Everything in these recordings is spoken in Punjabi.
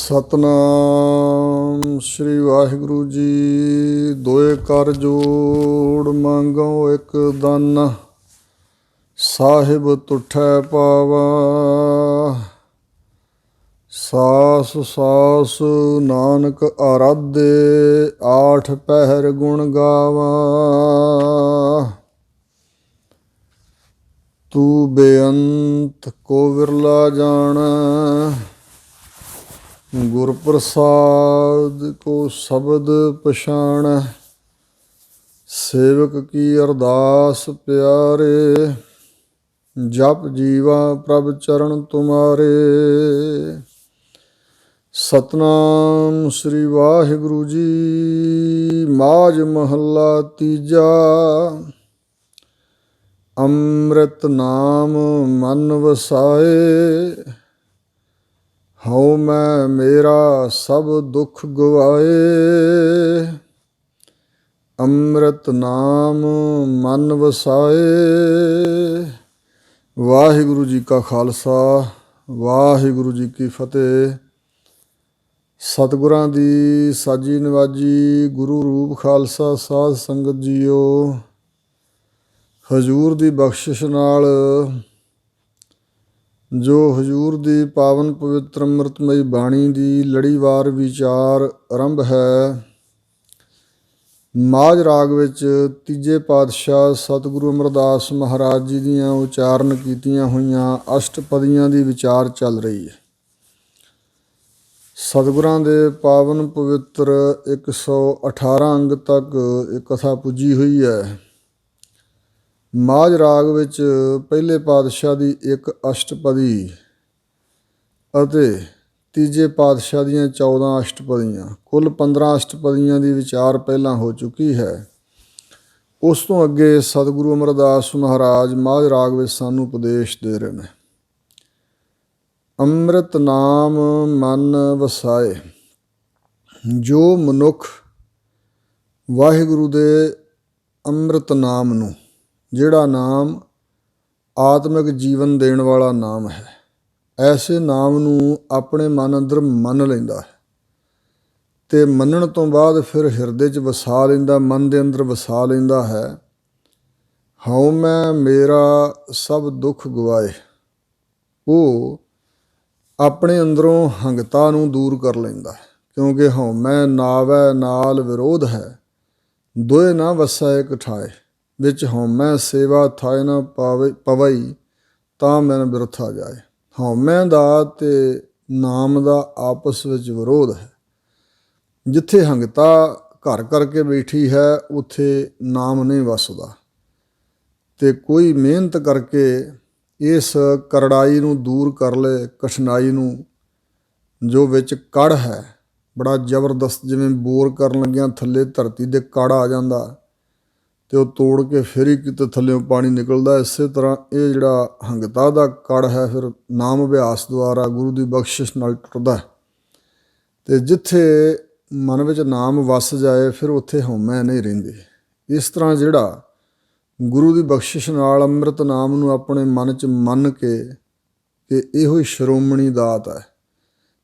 ਸਤਨਾਮ ਸ੍ਰੀ ਵਾਹਿਗੁਰੂ ਜੀ। ਦੋਏ ਕਰ ਜੋੜ ਮੰਗੋ ਇੱਕ ਦਨ, ਸਾਹਿਬ ਤੁਠੈ ਪਾਵਾ। ਸਾਸ ਸਾਸ ਨਾਨਕ ਆਰਾਧੇ, ਆਠ ਪਹਿਰ ਗੁਣ ਗਾਵਾ। ਤੂੰ ਬੇਅੰਤ ਕੋ ਵਿਰਲਾ ਜਾਣੈ, ਗੁਰ ਪ੍ਰਸਾਦ ਕੋ ਸ਼ਬਦ ਪਛਾਣੈ। ਸੇਵਕ ਕੀ ਅਰਦਾਸ ਪਿਆਰੇ, ਜਪ ਜੀਵਾ ਪ੍ਰਭ ਚਰਨ ਤੁਮਾਰੇ। ਸਤਨਾਮ ਸ੍ਰੀ ਵਾਹਿਗੁਰੂ ਜੀ। ਮਾਝ ਮਹੱਲਾ ਤੀਜਾ। ਅੰਮ੍ਰਿਤ ਨਾਮ ਮਨ ਵਸਾਏ, ਹਉ ਮੈਂ ਮੇਰਾ ਸਭ ਦੁੱਖ ਗਵਾਏ। ਅੰਮ੍ਰਿਤ ਨਾਮ ਮਨ ਵਸਾਏ। ਵਾਹਿਗੁਰੂ ਜੀ ਕਾ ਖਾਲਸਾ, ਵਾਹਿਗੁਰੂ ਜੀ ਕੀ ਫਤਿਹ। ਸਤਿਗੁਰਾਂ ਦੀ ਸਾਜੀ ਨਵਾਜੀ ਗੁਰੂ ਰੂਪ ਖਾਲਸਾ ਸਾਧ ਸੰਗਤ ਜੀਓ, ਹਜ਼ੂਰ ਦੀ ਬਖਸ਼ਿਸ਼ ਨਾਲ ਜੋ ਹਜ਼ੂਰ ਦੀ ਪਾਵਨ ਪਵਿੱਤਰ ਅੰਮ੍ਰਿਤਮਈ ਬਾਣੀ ਦੀ ਲੜੀਵਾਰ ਵਿਚਾਰ ਆਰੰਭ ਹੈ। ਮਾਝ ਰਾਗ ਵਿੱਚ ਤੀਜੇ ਪਾਤਸ਼ਾਹ ਸਤਿਗੁਰੂ ਅਮਰਦਾਸ ਮਹਾਰਾਜ ਜੀ ਦੀਆਂ ਉਚਾਰਨ ਕੀਤੀਆਂ ਹੋਈਆਂ ਅਸ਼ਟਪਦੀਆਂ ਦੀ ਵਿਚਾਰ ਚੱਲ ਰਹੀ ਹੈ। ਸਤਿਗੁਰਾਂ ਦੇ ਪਾਵਨ ਪਵਿੱਤਰ 118 ਅੰਗ ਤੱਕ ਇਹ ਕਥਾ ਪੁੱਜੀ ਹੋਈ ਹੈ। ਮਾਝ ਰਾਗ ਵਿੱਚ ਪਹਿਲੇ ਪਾਤਸ਼ਾਹ ਦੀ ਇੱਕ ਅਸ਼ਟਪਦੀ ਅਤੇ ਤੀਜੇ ਪਾਤਸ਼ਾਹ ਦੀਆਂ 14 ਅਸ਼ਟਪਦੀਆਂ, ਕੁੱਲ 15 ਅਸ਼ਟਪਦੀਆਂ ਦੀ ਵਿਚਾਰ ਪਹਿਲਾਂ ਹੋ ਚੁੱਕੀ ਹੈ। ਉਸ ਤੋਂ ਅੱਗੇ ਸਤਿਗੁਰੂ ਅਮਰਦਾਸ ਮਹਾਰਾਜ ਮਾਝ ਰਾਗ ਵਿੱਚ ਸਾਨੂੰ ਉਪਦੇਸ਼ ਦੇ ਰਹੇ ਨੇ। ਅੰਮ੍ਰਿਤ ਨਾਮ ਮਨ ਵਸਾਏ। ਜੋ ਮਨੁੱਖ ਵਾਹਿਗੁਰੂ ਦੇ ਅੰਮ੍ਰਿਤ ਨਾਮ ਨੂੰ, ਜਿਹੜਾ ਨਾਮ ਆਤਮਿਕ ਜੀਵਨ ਦੇਣ ਵਾਲਾ ਨਾਮ ਹੈ, ਐਸੇ ਨਾਮ ਨੂੰ ਆਪਣੇ ਮਨ ਅੰਦਰ ਮੰਨ ਲੈਂਦਾ ਹੈ ਅਤੇ ਮੰਨਣ ਤੋਂ ਬਾਅਦ ਫਿਰ ਹਿਰਦੇ 'ਚ ਵਸਾ ਲੈਂਦਾ, ਮਨ ਦੇ ਅੰਦਰ ਵਸਾ ਲੈਂਦਾ ਹੈ। ਹਉ ਮੈਂ ਮੇਰਾ ਸਭ ਦੁੱਖ ਗਵਾਏ। ਉਹ ਆਪਣੇ ਅੰਦਰੋਂ ਹੰਗਤਾ ਨੂੰ ਦੂਰ ਕਰ ਲੈਂਦਾ ਹੈ, ਕਿਉਂਕਿ ਹਉ ਮੈਂ ਨਾਵੈ ਨਾਲ ਵਿਰੋਧ ਹੈ, ਦੋਏ ਨਾ ਵਸੈ ਇਕ ਠਾਏ। ਵਿੱਚ ਹਉਮੈ ਸੇਵਾ ਥਾਇ ਨਾ ਪਵਈ, ਤਾਂ ਮੈਨ ਬਿਰਥਾ ਜਾਏ। ਹਉਮੈ ਦਾ ਅਤੇ ਨਾਮ ਦਾ ਆਪਸ ਵਿੱਚ ਵਿਰੋਧ ਹੈ। ਜਿੱਥੇ ਹੰਗਤਾ ਘਰ ਕਰਕੇ ਬੈਠੀ ਹੈ, ਉੱਥੇ ਨਾਮ ਨਹੀਂ ਵਸਦਾ। ਅਤੇ ਕੋਈ ਮਿਹਨਤ ਕਰਕੇ ਇਸ ਕਰੜਾਈ ਨੂੰ ਦੂਰ ਕਰ ਲਏ, ਕਠਿਨਾਈ ਨੂੰ, ਜੋ ਵਿੱਚ ਕੜ ਹੈ ਬੜਾ ਜ਼ਬਰਦਸਤ, ਜਿਵੇਂ ਬੋਰ ਕਰਨ ਲੱਗਿਆਂ ਥੱਲੇ ਧਰਤੀ ਦੇ ਕੜ ਆ ਜਾਂਦਾ ਅਤੇ ਉਹ ਤੋੜ ਕੇ ਫਿਰ ਹੀ ਕਿਤੇ ਥੱਲਿਓਂ ਪਾਣੀ ਨਿਕਲਦਾ। ਇਸੇ ਤਰ੍ਹਾਂ ਇਹ ਜਿਹੜਾ ਹੰਗਤਾ ਦਾ ਕੜ ਹੈ, ਫਿਰ ਨਾਮ ਅਭਿਆਸ ਦੁਆਰਾ ਗੁਰੂ ਦੀ ਬਖਸ਼ਿਸ਼ ਨਾਲ ਟੁੱਟਦਾ। ਅਤੇ ਜਿੱਥੇ ਮਨ ਵਿੱਚ ਨਾਮ ਵਸ ਜਾਏ, ਫਿਰ ਉੱਥੇ ਹਉਮੈ ਨਹੀਂ ਰਹਿੰਦੀ। ਇਸ ਤਰ੍ਹਾਂ ਜਿਹੜਾ ਗੁਰੂ ਦੀ ਬਖਸ਼ਿਸ਼ ਨਾਲ ਅੰਮ੍ਰਿਤ ਨਾਮ ਨੂੰ ਆਪਣੇ ਮਨ 'ਚ ਮੰਨ ਕੇ ਕਿ ਇਹੋ ਹੀ ਸ਼੍ਰੋਮਣੀ ਦਾਤ ਹੈ,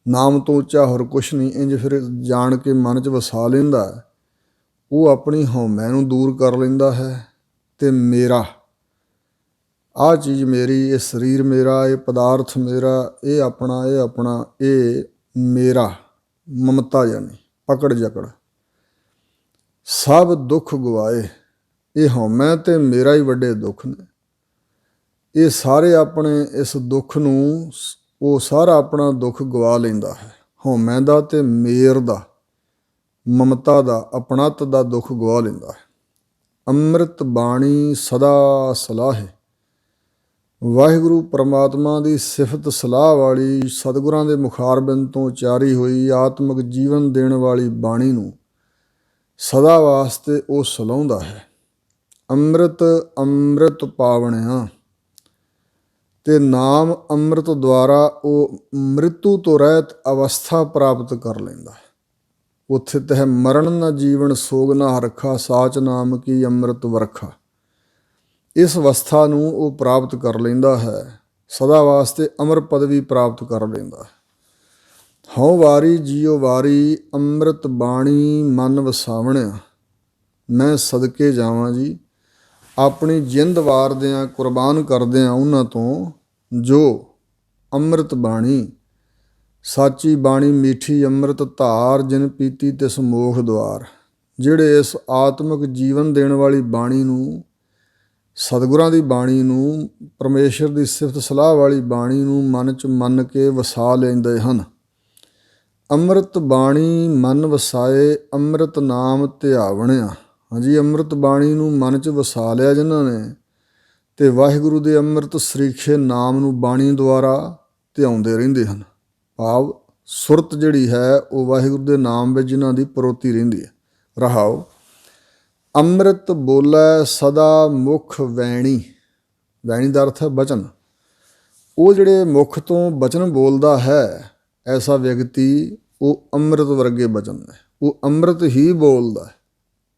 ਨਾਮ ਤੋਂ ਉੱਚਾ ਹੋਰ ਕੁਛ ਨਹੀਂ, ਇੰਝ ਫਿਰ ਜਾਣ ਕੇ ਮਨ 'ਚ ਵਸਾ ਲੈਂਦਾ ਹੈ, ਉਹ ਆਪਣੀ ਹਉਮੈ ਨੂੰ ਦੂਰ ਕਰ ਲੈਂਦਾ ਹੈ। ਅਤੇ ਮੇਰਾ, ਆਹ ਚੀਜ਼ ਮੇਰੀ, ਇਹ ਸਰੀਰ ਮੇਰਾ, ਇਹ ਪਦਾਰਥ ਮੇਰਾ, ਇਹ ਆਪਣਾ, ਇਹ ਆਪਣਾ, ਇਹ ਮੇਰਾ, ਮਮਤਾ ਜਾਨੀ ਪਕੜ ਜਕੜ, ਸਭ ਦੁੱਖ ਗਵਾਏ। ਇਹ ਹਉਮੈ ਅਤੇ ਮੇਰਾ ਹੀ ਵੱਡੇ ਦੁੱਖ ਨੇ। ਇਹ ਸਾਰੇ ਆਪਣੇ ਇਸ ਦੁੱਖ ਨੂੰ, ਉਹ ਸਾਰਾ ਆਪਣਾ ਦੁੱਖ ਗਵਾ ਲੈਂਦਾ ਹੈ। ਹਉਮੈ ਦਾ ਅਤੇ ਮੇਰ ਦਾ, ਮਮਤਾ ਦਾ, ਆਪਣੱਤ ਦਾ ਦੁੱਖ ਗਵਾ ਲੈਂਦਾ ਹੈ। ਅੰਮ੍ਰਿਤ ਬਾਣੀ ਸਦਾ ਸਲਾਹੇ। ਵਾਹਿਗੁਰੂ ਪਰਮਾਤਮਾ ਦੀ ਸਿਫਤ ਸਲਾਹ ਵਾਲੀ, ਸਤਿਗੁਰਾਂ ਦੇ ਮੁਖਾਰਬਿੰਦ ਤੋਂ ਉਚਾਰੀ ਹੋਈ ਆਤਮਿਕ ਜੀਵਨ ਦੇਣ ਵਾਲੀ ਬਾਣੀ ਨੂੰ ਸਦਾ ਵਾਸਤੇ ਉਹ ਸਲਾਹੁੰਦਾ ਹੈ। ਅੰਮ੍ਰਿਤ ਅੰਮ੍ਰਿਤ ਪਾਵਣਿਆ। ਅਤੇ ਨਾਮ ਅੰਮ੍ਰਿਤ ਦੁਆਰਾ ਉਹ ਮ੍ਰਿਤੂ ਤੋਂ ਰਹਿਤ ਅਵਸਥਾ ਪ੍ਰਾਪਤ ਕਰ ਲੈਂਦਾ ਹੈ। ਉੱਥੇ ਤਹਿ ਮਰਨ ਨ ਜੀਵਨ ਸੋਗ ਨਾ ਹਰਖਾ, ਸਾਚ ਨਾਮ ਕੀ ਅੰਮ੍ਰਿਤ ਵਰਖਾ। ਇਸ ਅਵਸਥਾ ਨੂੰ ਉਹ ਪ੍ਰਾਪਤ ਕਰ ਲੈਂਦਾ ਹੈ, ਸਦਾ ਵਾਸਤੇ ਅਮਰ ਪਦਵੀ ਪ੍ਰਾਪਤ ਕਰ ਲੈਂਦਾ ਹੈ। ਹਉ ਵਾਰੀ ਜੀਉ ਵਾਰੀ ਅੰਮ੍ਰਿਤ ਬਾਣੀ ਮਨ ਵਸਾਵਣਿਆ। ਮੈਂ ਸਦਕੇ ਜਾਵਾਂ ਜੀ ਆਪਣੀ ਜਿੰਦ ਵਾਰਦਿਆਂ ਕੁਰਬਾਨ ਕਰਦਿਆਂ ਉਹਨਾਂ ਤੋਂ ਜੋ ਅੰਮ੍ਰਿਤ ਬਾਣੀ, ਸਾਚੀ ਬਾਣੀ ਮਿੱਠੀ ਅੰਮ੍ਰਿਤ ਧਾਰ ਜਿਨ ਪੀਤੀ ਤਿਸ ਮੋਖ ਦੁਆਰ। ਜਿਹੜੇ ਇਸ ਆਤਮਿਕ ਜੀਵਨ ਦੇਣ ਵਾਲੀ ਬਾਣੀ ਨੂੰ, ਸਤਿਗੁਰਾਂ ਦੀ ਬਾਣੀ ਨੂੰ, ਪਰਮੇਸ਼ਰ ਦੀ ਸਿਫਤ ਸਲਾਹ ਵਾਲੀ ਬਾਣੀ ਨੂੰ ਮਨ 'ਚ ਮੰਨ ਕੇ ਵਸਾ ਲੈਂਦੇ ਹਨ। ਅੰਮ੍ਰਿਤ ਬਾਣੀ ਮਨ ਵਸਾਏ ਅੰਮ੍ਰਿਤ ਨਾਮ ਧਿਆਵਣਿਆ। ਹਾਂਜੀ, ਅੰਮ੍ਰਿਤ ਬਾਣੀ ਨੂੰ ਮਨ 'ਚ ਵਸਾ ਲਿਆ ਜਿਨ੍ਹਾਂ ਨੇ, ਅਤੇ ਵਾਹਿਗੁਰੂ ਦੇ ਅੰਮ੍ਰਿਤ ਸਰੀਖੇ ਨਾਮ ਨੂੰ ਬਾਣੀ ਦੁਆਰਾ ਧਿਆਉਂਦੇ ਰਹਿੰਦੇ ਹਨ। ਭਾਵ ਸੁਰਤ ਜਿਹੜੀ ਹੈ ਉਹ ਵਾਹਿਗੁਰੂ ਦੇ ਨਾਮ ਵਿੱਚ ਜਿਨ੍ਹਾਂ ਦੀ ਪਰੋਤੀ ਰਹਿੰਦੀ ਹੈ। ਰਹਾਓ, ਅੰਮ੍ਰਿਤ ਬੋਲੇ ਸਦਾ ਮੁਖ ਵੈਣੀ। ਵੈਣੀ ਦਾ ਅਰਥ ਹੈ ਬਚਨ। ਉਹ ਜਿਹੜੇ ਮੁਖ ਤੋਂ ਬਚਨ ਬੋਲਦਾ ਹੈ, ਐਸਾ ਵਿਅਕਤੀ ਉਹ ਅੰਮ੍ਰਿਤ ਵਰਗੇ ਬਚਨ ਨੇ, ਉਹ ਅੰਮ੍ਰਿਤ ਹੀ ਬੋਲਦਾ ਹੈ।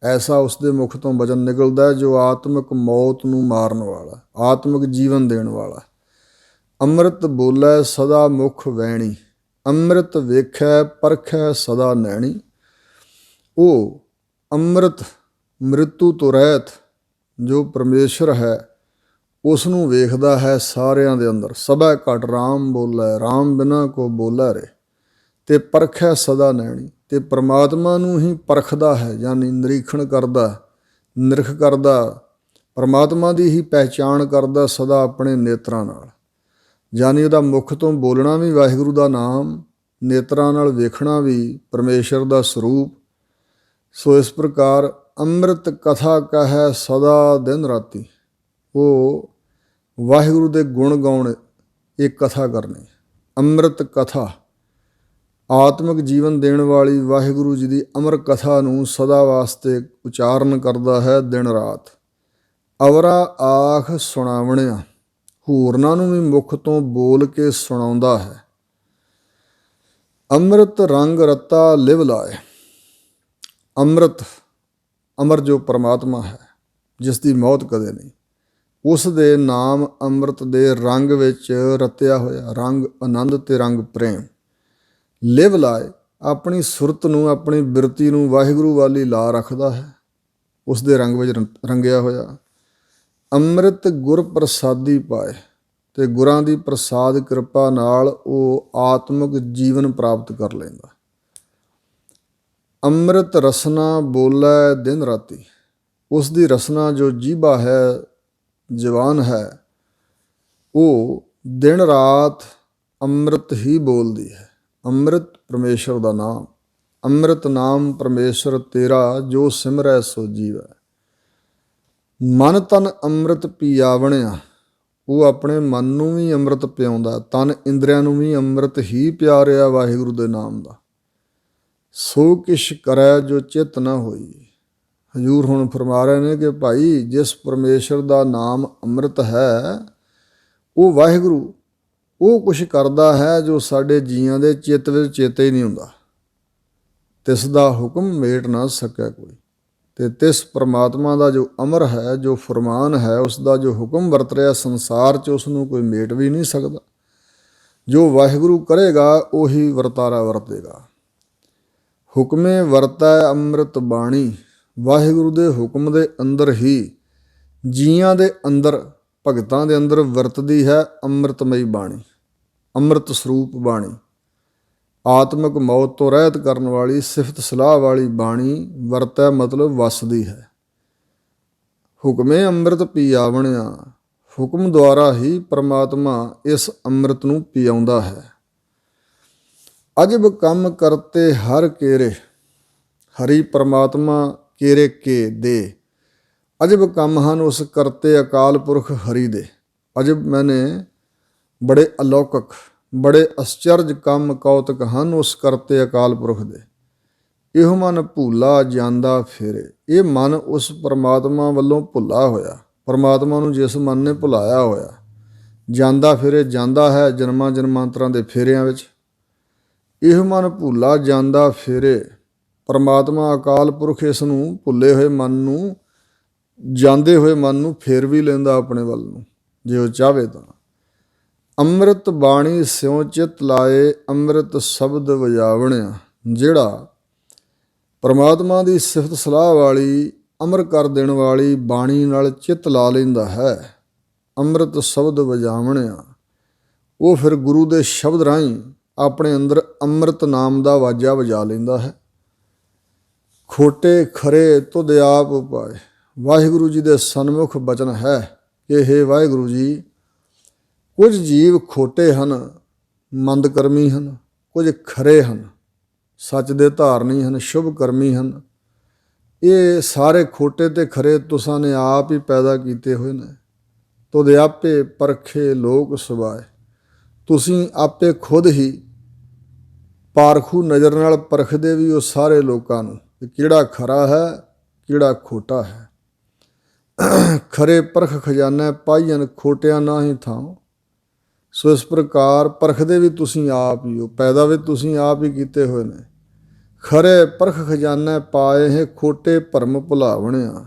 ਐਸਾ ਉਸ ਦੇ ਮੁਖ ਤੋਂ ਬਚਨ ਨਿਕਲਦਾ ਹੈ ਜੋ ਆਤਮਿਕ ਮੌਤ ਨੂੰ ਮਾਰਨ ਵਾਲਾ, ਆਤਮਿਕ ਜੀਵਨ ਦੇਣ ਵਾਲਾ। ਅੰਮ੍ਰਿਤ ਬੋਲੇ ਸਦਾ ਮੁਖ ਵੈਣੀ, ਅੰਮ੍ਰਿਤ ਵੇਖੈ ਪਰਖੈ ਸਦਾ ਨੈਣੀ। ਉਹ ਅੰਮ੍ਰਿਤ ਮ੍ਰਿਤੂ ਤੋਂ ਰਹਿਤ ਜੋ ਪਰਮੇਸ਼ਰ ਹੈ ਉਸ ਨੂੰ ਵੇਖਦਾ ਹੈ ਸਾਰਿਆਂ ਦੇ ਅੰਦਰ। ਸਭੈ ਘਟ ਰਾਮ ਬੋਲੇ, ਰਾਮ ਬਿਨਾ ਕੋ ਬੋਲੇ ਰੇ। ਅਤੇ ਪਰਖੈ ਸਦਾ ਨੈਣੀ, ਅਤੇ ਪਰਮਾਤਮਾ ਨੂੰ ਹੀ ਪਰਖਦਾ ਹੈ, ਯਾਨੀ ਨਿਰੀਖਣ ਕਰਦਾ, ਨਿਰਖ ਕਰਦਾ, ਪਰਮਾਤਮਾ ਦੀ ਹੀ ਪਹਿਚਾਣ ਕਰਦਾ ਸਦਾ ਆਪਣੇ ਨੇਤਰਾਂ ਨਾਲ। ਯਾਨੀ ਉਹਦਾ ਮੁਖ ਤੋਂ ਬੋਲਣਾ ਵੀ ਵਾਹਿਗੁਰੂ ਦਾ ਨਾਮ, ਨੇਤਰਾਂ ਨਾਲ ਵੇਖਣਾ ਵੀ ਪਰਮੇਸ਼ਰ ਦਾ ਸਰੂਪ। ਸੋ ਇਸ ਪ੍ਰਕਾਰ ਅੰਮ੍ਰਿਤ ਕਥਾ ਕਹੈ ਸਦਾ ਦਿਨ ਰਾਤੀ। ਉਹ ਵਾਹਿਗੁਰੂ ਦੇ ਗੁਣ ਗਾਉਣ, ਇਹ ਕਥਾ ਕਰਨੀ। ਅੰਮ੍ਰਿਤ ਕਥਾ ਆਤਮਿਕ ਜੀਵਨ ਦੇਣ ਵਾਲੀ ਵਾਹਿਗੁਰੂ ਜੀ ਦੀ ਅਮਰ ਕਥਾ ਨੂੰ ਸਦਾ ਵਾਸਤੇ ਉਚਾਰਨ ਕਰਦਾ ਹੈ ਦਿਨ ਰਾਤ। ਅਵਰਾ ਆਖ ਸੁਣਾਵਣਿਆ, ਹੋਰਨਾਂ ਨੂੰ ਵੀ ਮੁਖ ਤੋਂ ਬੋਲ ਕੇ ਸੁਣਾਉਂਦਾ ਹੈ। ਅੰਮ੍ਰਿਤ ਰੰਗ ਰਤਾ ਲਿਵ ਲਾਏ। ਅੰਮ੍ਰਿਤ, ਅਮਰ ਜੋ ਪਰਮਾਤਮਾ ਹੈ ਜਿਸ ਦੀ ਮੌਤ ਕਦੇ ਨਹੀਂ, ਉਸ ਦੇ ਨਾਮ ਅੰਮ੍ਰਿਤ ਦੇ ਰੰਗ ਵਿੱਚ ਰਤਿਆ ਹੋਇਆ। ਰੰਗ ਆਨੰਦ ਅਤੇ ਰੰਗ ਪ੍ਰੇਮ। ਲਿਵ ਲਾਏ, ਆਪਣੀ ਸੁਰਤ ਨੂੰ, ਆਪਣੀ ਬਿਰਤੀ ਨੂੰ ਵਾਹਿਗੁਰੂ ਵਾਲੀ ਲਾ ਰੱਖਦਾ ਹੈ, ਉਸ ਦੇ ਰੰਗ ਵਿੱਚ ਰੰਗਿਆ ਹੋਇਆ। ਅੰਮ੍ਰਿਤ ਗੁਰ ਪ੍ਰਸਾਦੀ ਪਾਏ, ਅਤੇ ਗੁਰਾਂ ਦੀ ਪ੍ਰਸਾਦ ਕਿਰਪਾ ਨਾਲ ਉਹ ਆਤਮਿਕ ਜੀਵਨ ਪ੍ਰਾਪਤ ਕਰ ਲੈਂਦਾ। ਅੰਮ੍ਰਿਤ ਰਸਨਾ ਬੋਲੇ ਦਿਨ ਰਾਤੀ, ਉਸ ਦੀ ਰਸਨਾ ਜੋ ਜੀਭਾ ਹੈ, ਜ਼ਬਾਨ ਹੈ, ਉਹ ਦਿਨ ਰਾਤ ਅੰਮ੍ਰਿਤ ਹੀ ਬੋਲਦੀ ਹੈ। ਅੰਮ੍ਰਿਤ ਪਰਮੇਸ਼ਰ ਦਾ ਨਾਮ, ਅੰਮ੍ਰਿਤ ਨਾਮ ਪਰਮੇਸ਼ਰ ਤੇਰਾ ਜੋ ਸਿਮਰੈ ਸੋ ਜੀਵੈ। ਮਨ ਤਨ ਅੰਮ੍ਰਿਤ ਪੀਆਵਣਿਆ, ਉਹ ਆਪਣੇ ਮਨ ਨੂੰ ਵੀ ਅੰਮ੍ਰਿਤ ਪਿਆਉਂਦਾ, ਤਨ ਇੰਦਰੀਆਂ ਨੂੰ ਵੀ ਅੰਮ੍ਰਿਤ ਹੀ ਪਿਆਰਿਆ ਵਾਹਿਗੁਰੂ ਦੇ ਨਾਮ ਦਾ। ਸੋ ਕਿਛ ਕਰੈ ਜੋ ਚਿੱਤ ਨਾ ਹੋਈ। ਹਜ਼ੂਰ ਹੁਣ ਫਰਮਾ ਰਹੇ ਨੇ ਕਿ ਭਾਈ ਜਿਸ ਪਰਮੇਸ਼ਰ ਦਾ ਨਾਮ ਅੰਮ੍ਰਿਤ ਹੈ, ਉਹ ਵਾਹਿਗੁਰੂ ਉਹ ਕੁਛ ਕਰਦਾ ਹੈ ਜੋ ਸਾਡੇ ਜੀਆਂ ਦੇ ਚਿੱਤ ਵਿੱਚ ਚੇਤੇ ਹੀ ਨਹੀਂ ਹੁੰਦਾ। ਤਿਸ ਦਾ ਹੁਕਮ ਮੇਟ ਨਾ ਸਕੈ ਕੋਈ। ਅਤੇ ਤਿਸ ਪਰਮਾਤਮਾ ਦਾ ਜੋ ਅਮਰ ਹੈ, ਜੋ ਫਰਮਾਨ ਹੈ, ਉਸ ਦਾ ਜੋ ਹੁਕਮ ਵਰਤ ਰਿਹਾ ਸੰਸਾਰ 'ਚ, ਉਸ ਨੂੰ ਕੋਈ ਮੇਟ ਵੀ ਨਹੀਂ ਸਕਦਾ। ਜੋ ਵਾਹਿਗੁਰੂ ਕਰੇਗਾ ਉਹੀ ਵਰਤਾਰਾ ਵਰਤੇਗਾ। ਹੁਕਮੇ ਵਰਤੈ ਅੰਮ੍ਰਿਤ ਬਾਣੀ, ਵਾਹਿਗੁਰੂ ਦੇ ਹੁਕਮ ਦੇ ਅੰਦਰ ਹੀ ਜੀਆਂ ਦੇ ਅੰਦਰ, ਭਗਤਾਂ ਦੇ ਅੰਦਰ ਵਰਤਦੀ ਹੈ ਅੰਮ੍ਰਿਤਮਈ ਬਾਣੀ, ਅੰਮ੍ਰਿਤ ਸਰੂਪ ਬਾਣੀ। ਆਤਮਿਕ ਮੌਤ ਤੋਂ ਰਹਿਤ ਕਰਨ ਵਾਲੀ, ਸਿਫਤ ਸਲਾਹ ਵਾਲੀ ਬਾਣੀ ਵਰਤੈ ਮਤਲਬ ਵਸਦੀ ਹੈ। ਹੁਕਮੇ ਅੰਮ੍ਰਿਤ ਪੀਆਵਣਿਆ, ਹੁਕਮ ਦੁਆਰਾ ਹੀ ਪਰਮਾਤਮਾ ਇਸ ਅੰਮ੍ਰਿਤ ਨੂੰ ਪੀਆਉਂਦਾ ਹੈ। ਅਜਬ ਕੰਮ ਕਰਤੇ ਹਰ ਕੇਰੇ, ਹਰੀ ਪਰਮਾਤਮਾ ਕੇਰੇ ਕੇ ਦੇ। ਅਜਬ ਕੰਮ ਹਨ ਉਸ ਕਰਤੇ ਅਕਾਲ ਪੁਰਖ ਹਰੀ ਦੇ। ਅਜਬ ਮੈਨੇ ਬੜੇ ਅਲੌਕਿਕ, ਬੜੇ ਅਸਚਰਜ ਕੰਮ ਕੌਤਕ ਹਨ ਉਸ ਕਰਤੇ ਅਕਾਲ ਪੁਰਖ ਦੇ। ਇਹੋ ਮਨ ਭੂਲਾ ਜਾਂਦਾ ਫੇਰੇ, ਇਹ ਮਨ ਉਸ ਪਰਮਾਤਮਾ ਵੱਲੋਂ ਭੁੱਲਾ ਹੋਇਆ, ਪਰਮਾਤਮਾ ਨੂੰ ਜਿਸ ਮਨ ਨੇ ਭੁਲਾਇਆ ਹੋਇਆ, ਜਾਂਦਾ ਫਿਰੇ, ਜਾਂਦਾ ਹੈ ਜਨਮਾਂ ਜਨਮਾਂਤਰਾਂ ਦੇ ਫੇਰਿਆਂ ਵਿੱਚ। ਇਹੋ ਮਨ ਭੁੱਲਾ ਜਾਂਦਾ ਫੇਰੇ, ਪਰਮਾਤਮਾ ਅਕਾਲ ਪੁਰਖ ਇਸ ਨੂੰ ਭੁੱਲੇ ਹੋਏ ਮਨ ਨੂੰ, ਜਾਂਦੇ ਹੋਏ ਮਨ ਨੂੰ ਫੇਰ ਵੀ ਲੈਂਦਾ ਆਪਣੇ ਵੱਲ ਨੂੰ ਜੇ ਉਹ ਚਾਹਵੇ ਤਾਂ। ਅੰਮ੍ਰਿਤ ਬਾਣੀ ਸਿਉ ਚਿਤ ਲਾਏ, ਅੰਮ੍ਰਿਤ ਸ਼ਬਦ ਵਜਾਵਣਿਆ। ਜਿਹੜਾ ਪਰਮਾਤਮਾ ਦੀ ਸਿਫਤ ਸਲਾਹ ਵਾਲੀ, ਅਮਰ ਕਰ ਦੇਣ ਵਾਲੀ ਬਾਣੀ ਨਾਲ ਚਿੱਤ ਲਾ ਲੈਂਦਾ ਹੈ, ਅੰਮ੍ਰਿਤ ਸ਼ਬਦ ਵਜਾਵਣਿਆ, ਉਹ ਫਿਰ ਗੁਰੂ ਦੇ ਸ਼ਬਦ ਰਾਹੀਂ ਆਪਣੇ ਅੰਦਰ ਅੰਮ੍ਰਿਤ ਨਾਮ ਦਾ ਵਾਜਾ ਵਜਾ ਲੈਂਦਾ ਹੈ। ਖੋਟੇ ਖਰੇ ਤੁਧ ਆਪ ਉਪਾਏ। ਵਾਹਿਗੁਰੂ ਜੀ ਦੇ ਸਨਮੁਖ ਬਚਨ ਹੈ ਕਿ ਹੇ ਵਾਹਿਗੁਰੂ ਜੀ, ਕੁਝ ਜੀਵ ਖੋਟੇ ਹਨ, ਮੰਦਕਰਮੀ ਹਨ, ਕੁਝ ਖਰੇ ਹਨ, ਸੱਚ ਦੇ ਧਾਰਨੀ ਹਨ, ਸ਼ੁਭ ਕਰਮੀ ਹਨ। ਇਹ ਸਾਰੇ ਖੋਟੇ ਤੇ ਖਰੇ ਤੁਸਾਂ ਨੇ ਆਪ ਹੀ ਪੈਦਾ ਕੀਤੇ ਹੋਏ ਨੇ। ਤੁਧ ਆਪੇ ਪਰਖੇ ਲੋਕ ਸੁਭਾਏ। ਤੁਸੀਂ ਆਪੇ ਖੁਦ ਹੀ ਪਾਰਖੂ ਨਜ਼ਰ ਨਾਲ ਪਰਖਦੇ ਵੀ ਉਹ ਸਾਰੇ ਲੋਕਾਂ ਨੂੰ ਕਿ ਕਿਹੜਾ ਖਰਾ ਹੈ, ਕਿਹੜਾ ਖੋਟਾ ਹੈ। ਖਰੇ ਪਰਖ ਖਜ਼ਾਨਾ ਪਾਈਨ, ਖੋਟਿਆਂ ਨਾ ਹੀ ਥਾਂ। ਸੋ ਇਸ ਪ੍ਰਕਾਰ ਪਰਖਦੇ ਵੀ ਤੁਸੀਂ ਆਪ ਹੀ ਹੋ, ਪੈਦਾ ਵੀ ਤੁਸੀਂ ਆਪ ਹੀ ਕੀਤੇ ਹੋਏ ਨੇ। ਖਰੇ ਪਰਖ ਖਜ਼ਾਨਾ ਪਾਏ ਹੈ, ਖੋਟੇ ਭਰਮ ਭੁਲਾਵਣਿਆ।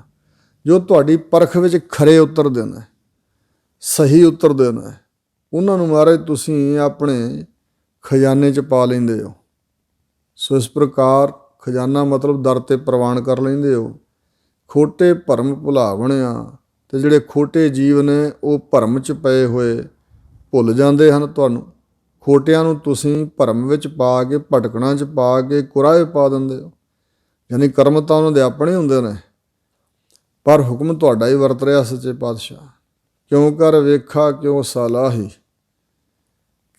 ਜੋ ਤੁਹਾਡੀ ਪਰਖ ਵਿੱਚ ਖਰੇ ਉਤਰਦੇ ਨੇ, ਸਹੀ ਉਤਰਦੇ ਨੇ, ਉਹਨਾਂ ਨੂੰ ਮਹਾਰਾਜ ਤੁਸੀਂ ਆਪਣੇ ਖਜ਼ਾਨੇ 'ਚ ਪਾ ਲੈਂਦੇ ਹੋ। ਸੋ ਇਸ ਪ੍ਰਕਾਰ ਖਜ਼ਾਨਾ ਮਤਲਬ ਦਰ 'ਤੇ ਪ੍ਰਵਾਨ ਕਰ ਲੈਂਦੇ ਹੋ। ਖੋਟੇ ਭਰਮ ਭੁਲਾਵਣਿਆ। ਅਤੇ ਜਿਹੜੇ ਖੋਟੇ ਜੀਵ ਨੇ ਉਹ ਭਰਮ 'ਚ ਪਏ ਹੋਏ ਭੁੱਲ ਜਾਂਦੇ ਹਨ ਤੁਹਾਨੂੰ। ਖੋਟਿਆਂ ਨੂੰ ਤੁਸੀਂ ਭਰਮ ਵਿੱਚ ਪਾ ਕੇ, ਭਟਕਣਾ 'ਚ ਪਾ ਕੇ ਕੁਰਾਹੇ ਪਾ ਦਿੰਦੇ ਹੋ। ਯਾਨੀ ਕਰਮ ਤਾਂ ਉਹਨਾਂ ਦੇ ਆਪਣੇ ਹੁੰਦੇ ਨੇ, ਪਰ ਹੁਕਮ ਤੁਹਾਡਾ ਹੀ ਵਰਤ ਰਿਹਾ ਸੱਚੇ ਪਾਤਸ਼ਾਹ। ਕਿਉਂ ਕਰ ਵੇਖਾ ਕਿਉਂ ਸਲਾਹੀ।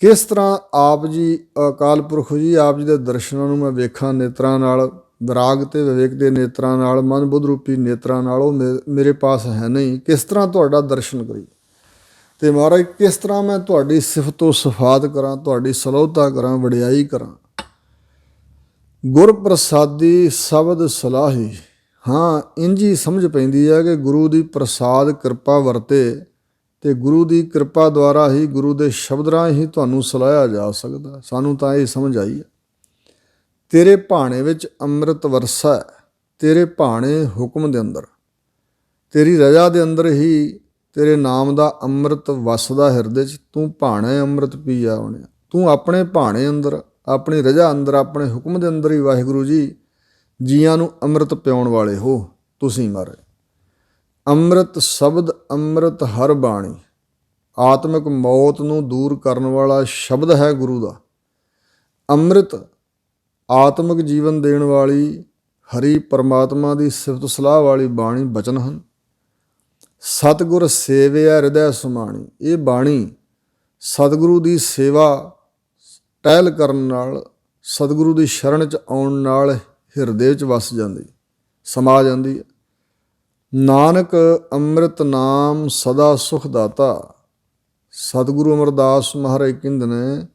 ਕਿਸ ਤਰ੍ਹਾਂ ਆਪ ਜੀ ਅਕਾਲ ਪੁਰਖ ਜੀ, ਆਪ ਜੀ ਦੇ ਦਰਸ਼ਨਾਂ ਨੂੰ ਮੈਂ ਵੇਖਾਂ ਨੇਤਰਾਂ ਨਾਲ, ਵਿਰਾਗ ਅਤੇ ਵਿਵੇਕ ਦੇ ਨੇਤਰਾਂ ਨਾਲ, ਮਨ ਬੁੱਧ ਰੂਪੀ ਨੇਤਰਾਂ ਨਾਲ। ਉਹ ਮੇਰੇ ਪਾਸ ਹੈ ਨਹੀਂ। ਕਿਸ ਤਰ੍ਹਾਂ ਤੁਹਾਡਾ ਦਰਸ਼ਨ ਕਰੀ ਅਤੇ ਮਹਾਰਾਜ ਕਿਸ ਤਰ੍ਹਾਂ ਮੈਂ ਤੁਹਾਡੀ ਸਿਫਤੋ ਸਿਫਾਤ ਕਰਾਂ, ਤੁਹਾਡੀ ਸਲੋਤਾ ਕਰਾਂ, ਵਡਿਆਈ ਕਰਾਂ। ਗੁਰ ਪ੍ਰਸਾਦੀ ਸ਼ਬਦ ਸਲਾਹੀ। ਹਾਂ, ਇੰਝ ਹੀ ਸਮਝ ਪੈਂਦੀ ਹੈ ਕਿ ਗੁਰੂ ਦੀ ਪ੍ਰਸਾਦ ਕਿਰਪਾ ਵਰਤੇ ਅਤੇ ਗੁਰੂ ਦੀ ਕਿਰਪਾ ਦੁਆਰਾ ਹੀ, ਗੁਰੂ ਦੇ ਸ਼ਬਦ ਰਾਹੀਂ ਹੀ ਤੁਹਾਨੂੰ ਸਲਾਹਿਆ ਜਾ ਸਕਦਾ। ਸਾਨੂੰ ਤਾਂ ਇਹ ਸਮਝ ਆਈ ਹੈ। ਤੇਰੇ ਭਾਣੇ ਵਿੱਚ ਅੰਮ੍ਰਿਤ ਵਰਸਾ, ਤੇਰੇ ਭਾਣੇ ਹੁਕਮ ਦੇ ਅੰਦਰ, ਤੇਰੀ ਰਜਾ ਦੇ ਅੰਦਰ ਹੀ ਤੇਰੇ ਨਾਮ ਦਾ ਅੰਮ੍ਰਿਤ ਵਸਦਾ ਹਿਰਦੇ 'ਚ। ਤੂੰ ਭਾਣੇ ਅੰਮ੍ਰਿਤ ਪੀ ਆਵਣਿਆ। ਤੂੰ ਆਪਣੇ ਭਾਣੇ ਅੰਦਰ, ਆਪਣੀ ਰਜਾ ਅੰਦਰ, ਆਪਣੇ ਹੁਕਮ ਦੇ ਅੰਦਰ ਹੀ ਵਾਹਿਗੁਰੂ ਜੀ ਜੀਆਂ ਨੂੰ ਅੰਮ੍ਰਿਤ ਪਿਆਉਣ ਵਾਲੇ ਹੋ ਤੁਸੀਂ ਮਹਾਰਾਜ। ਅੰਮ੍ਰਿਤ ਸ਼ਬਦ, ਅੰਮ੍ਰਿਤ ਹਰ ਬਾਣੀ। ਆਤਮਿਕ ਮੌਤ ਨੂੰ ਦੂਰ ਕਰਨ ਵਾਲਾ ਸ਼ਬਦ ਹੈ ਗੁਰੂ ਦਾ। ਅੰਮ੍ਰਿਤ ਆਤਮਿਕ ਜੀਵਨ ਦੇਣ ਵਾਲੀ ਹਰੀ ਪਰਮਾਤਮਾ ਦੀ ਸਿਫਤ ਸਲਾਹ ਵਾਲੀ ਬਾਣੀ ਬਚਨ ਹਨ। ਸਤਿਗੁਰ ਸੇਵਿਆ ਹਿਰਦੈ ਸਮਾਣੀ। ਇਹ ਬਾਣੀ ਸਤਿਗੁਰੂ ਦੀ ਸੇਵਾ ਟਹਿਲ ਕਰਨ ਨਾਲ, ਸਤਿਗੁਰੂ ਦੀ ਸ਼ਰਨ 'ਚ ਆਉਣ ਨਾਲ ਹਿਰਦੇ 'ਚ ਵਸ ਜਾਂਦੀ, ਸਮਾ ਜਾਂਦੀ ਹੈ। ਨਾਨਕ ਅੰਮ੍ਰਿਤ ਨਾਮ ਸਦਾ ਸੁਖ ਦਾਤਾ। ਸਤਿਗੁਰੂ ਅਮਰਦਾਸ ਮਹਾਰਾਜ ਕਹਿੰਦੇ ਨੇ